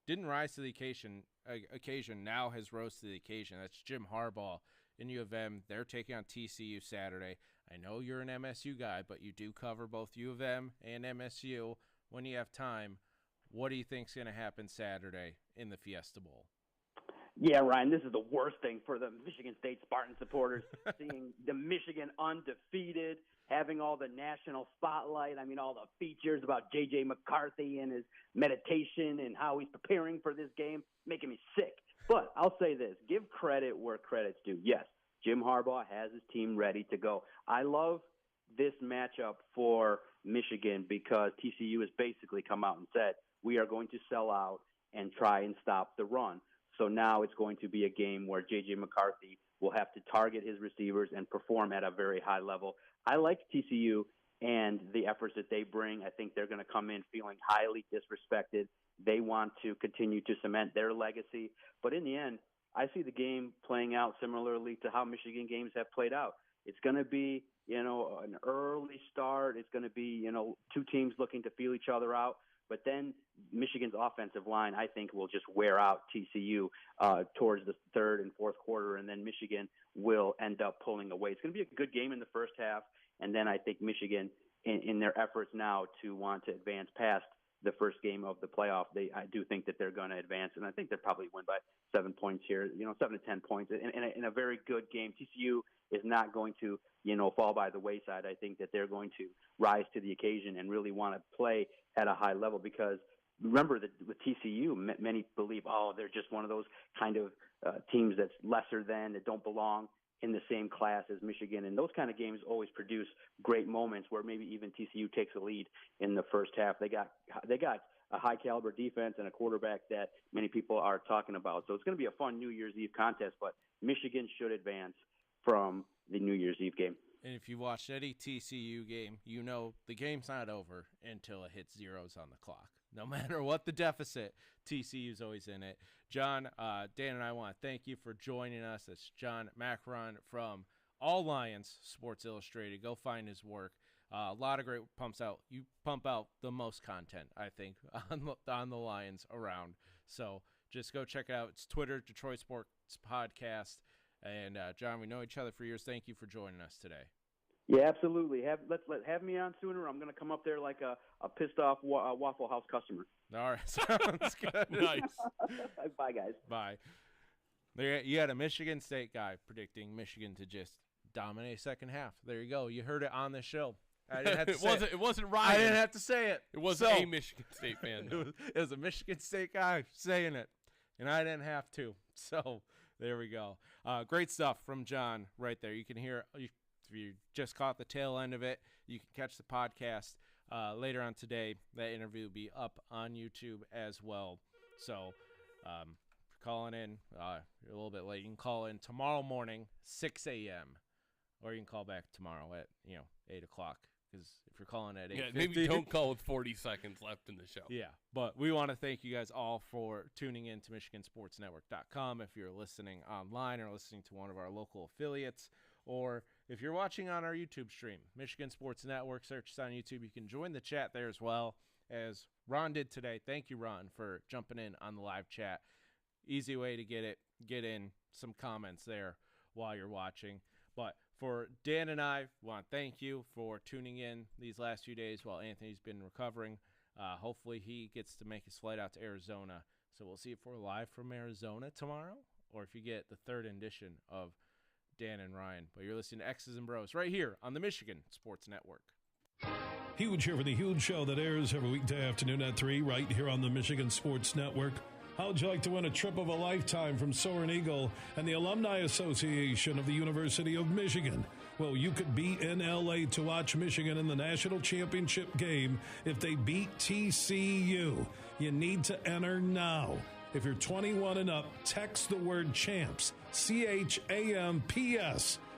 didn't rise to the occasion now has rose to the occasion. That's Jim Harbaugh in U of M. They're taking on TCU Saturday. I know you're an MSU guy, but you do cover both U of M and MSU. when you have time, what do you think's going to happen Saturday in the Fiesta Bowl? Yeah, Ryan, this is the worst thing for the Michigan State Spartan supporters, seeing the Michigan undefeated, having all the national spotlight. I mean, all the features about J.J. McCarthy and his meditation and how he's preparing for this game, making me sick. But I'll say this, give credit where credit's due. Yes, Jim Harbaugh has his team ready to go. I love this matchup for Michigan because TCU has basically come out and said, we are going to sell out and try and stop the run. So now it's going to be a game where J.J. McCarthy will have to target his receivers and perform at a very high level. I like TCU and the efforts that they bring. I think they're going to come in feeling highly disrespected. They want to continue to cement their legacy. But in the end, I see the game playing out similarly to how Michigan games have played out. It's going to be, an early start. It's going to be, two teams looking to feel each other out. But then Michigan's offensive line, I think, will just wear out TCU towards the third and fourth quarter, and then Michigan will end up pulling away. It's going to be a good game in the first half, and then I think Michigan, in their efforts now to want to advance past the first game of the playoff, I do think that they're going to advance, and I think they'll probably win by 7 points here, 7 to 10 points in a very good game. TCU is not going to, fall by the wayside. I think that they're going to rise to the occasion and really want to play at a high level because remember that with TCU, many believe, they're just one of those kind of teams that's lesser than, that don't belong in the same class as Michigan. And those kind of games always produce great moments where maybe even TCU takes a lead in the first half. They got a high caliber defense and a quarterback that many people are talking about. So it's going to be a fun New Year's Eve contest, but Michigan should advance from the New Year's Eve game. And if you've watched any TCU game, the game's not over until it hits zeros on the clock. No matter what the deficit, TCU's always in it. John, Dan, and I want to thank you for joining us. It's John Maakaron from All Lions Sports Illustrated. Go find his work. A lot of great pumps out. You pump out the most content, I think, on the Lions around. So just go check it out. It's Twitter, Detroit Sports Podcast. And, John, we know each other for years. Thank you for joining us today. Yeah, absolutely. Have me on sooner. I'm going to come up there like a pissed off Waffle House customer. All right, sounds good. Nice. Bye, guys. Bye. There, you had a Michigan State guy predicting Michigan to just dominate second half. There you go. You heard it on the show. I didn't have to say it. It wasn't Ryan. I didn't have to say it. It wasn't a Michigan State fan. It was a Michigan State guy saying it, and I didn't have to. So there we go. Great stuff from John right there. You can hear, if you just caught the tail end of it, you can catch the podcast later on today. That interview will be up on YouTube as well. So calling in, you're a little bit late. You can call in tomorrow morning, 6 a.m., or you can call back tomorrow at 8 o'clock. Because if you're calling at 8:50, maybe don't call with 40 seconds left in the show. Yeah, but we want to thank you guys all for tuning in to MichiganSportsNetwork.com. If you're listening online or listening to one of our local affiliates, or if you're watching on our YouTube stream, Michigan Sports Network, search us on YouTube. You can join the chat there as well, as Ron did today. Thank you, Ron, for jumping in on the live chat. Easy way to get in some comments there while you're watching. But for Dan and I, want to thank you for tuning in these last few days while Anthony's been recovering. Hopefully he gets to make his flight out to Arizona. So we'll see if we're live from Arizona tomorrow or if you get the third edition of Dan and Ryan. But you're listening to X's and Bros right here on the Michigan Sports Network. Huge here for the huge show that airs every weekday afternoon at 3 right here on the Michigan Sports Network. How would you like to win a trip of a lifetime from Soaring Eagle and the Alumni Association of the University of Michigan? Well, you could be in L.A. to watch Michigan in the national championship game if they beat TCU. You need to enter now. If you're 21 and up, text the word CHAMPS, CHAMPS,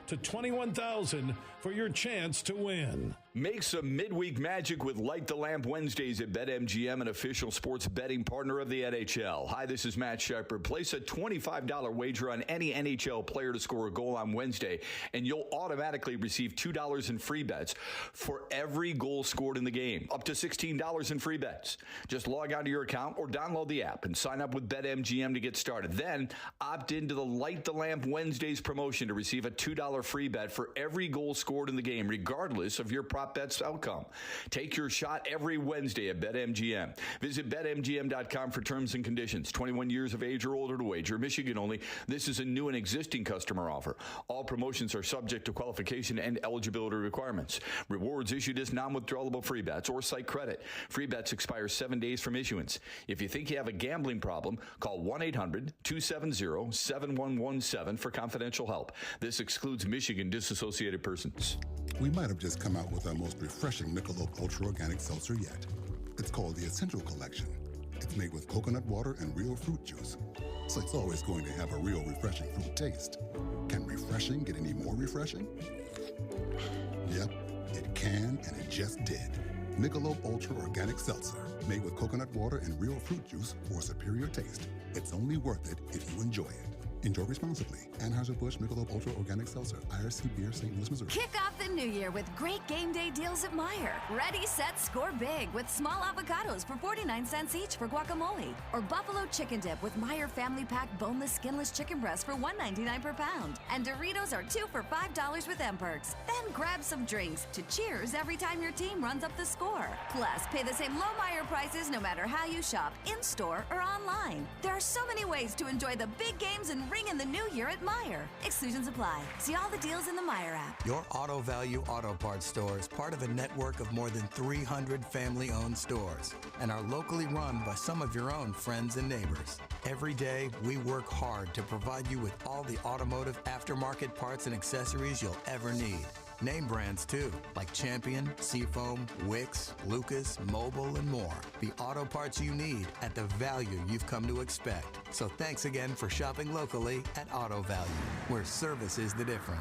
to 21,000 for your chance to win. Make some midweek magic with Light the Lamp Wednesdays at BetMGM, an official sports betting partner of the NHL. Hi, this is Matt Shepard. Place a $25 wager on any NHL player to score a goal on Wednesday, and you'll automatically receive $2 in free bets for every goal scored in the game. Up to $16 in free bets. Just log on to your account or download the app and sign up with BetMGM to get started. Then opt into the Light the Lamp Wednesdays promotion to receive a $2 free bet for every goal scored in the game, regardless of your prize prop bet's outcome. Take your shot every Wednesday at BetMGM. Visit BetMGM.com for terms and conditions. 21 years of age or older to wager. Michigan only. This is a new and existing customer offer. All promotions are subject to qualification and eligibility requirements. Rewards issued as non-withdrawable free bets or site credit. Free bets expire 7 days from issuance. If you think you have a gambling problem, call 1-800-270-7117 for confidential help. This excludes Michigan disassociated persons. We might have just come out with our most refreshing Michelob Ultra Organic Seltzer yet. It's called the Essential Collection. It's made with coconut water and real fruit juice, so it's always going to have a real refreshing fruit taste. Can refreshing get any more refreshing? Yep, it can, and it just did. Michelob Ultra Organic Seltzer, made with coconut water and real fruit juice for a superior taste. It's only worth it if you enjoy it. Enjoy responsibly. Anheuser-Busch Michelob Ultra Organic Seltzer, IRC Beer, St. Louis, Missouri. Kick off the new year with great game day deals at Meijer. Ready, set, score big with small avocados for 49 cents each for guacamole. Or buffalo chicken dip with Meijer Family Pack boneless, skinless chicken breast for $1.99 per pound. And Doritos are 2 for $5 with M-Perks. Then grab some drinks to cheers every time your team runs up the score. Plus, pay the same low Meijer prices no matter how you shop, in-store or online. There are so many ways to enjoy the big games and ring in the new year at Meijer. Exclusions apply. See all the deals in the Meijer app. Your Auto Value Auto Parts store is part of a network of more than 300 family-owned stores and are locally run by some of your own friends and neighbors. Every day, we work hard to provide you with all the automotive aftermarket parts and accessories you'll ever need. Name brands, too, like Champion, Seafoam, Wix, Lucas, Mobile, and more. The auto parts you need at the value you've come to expect. So thanks again for shopping locally at Auto Value, where service is the difference.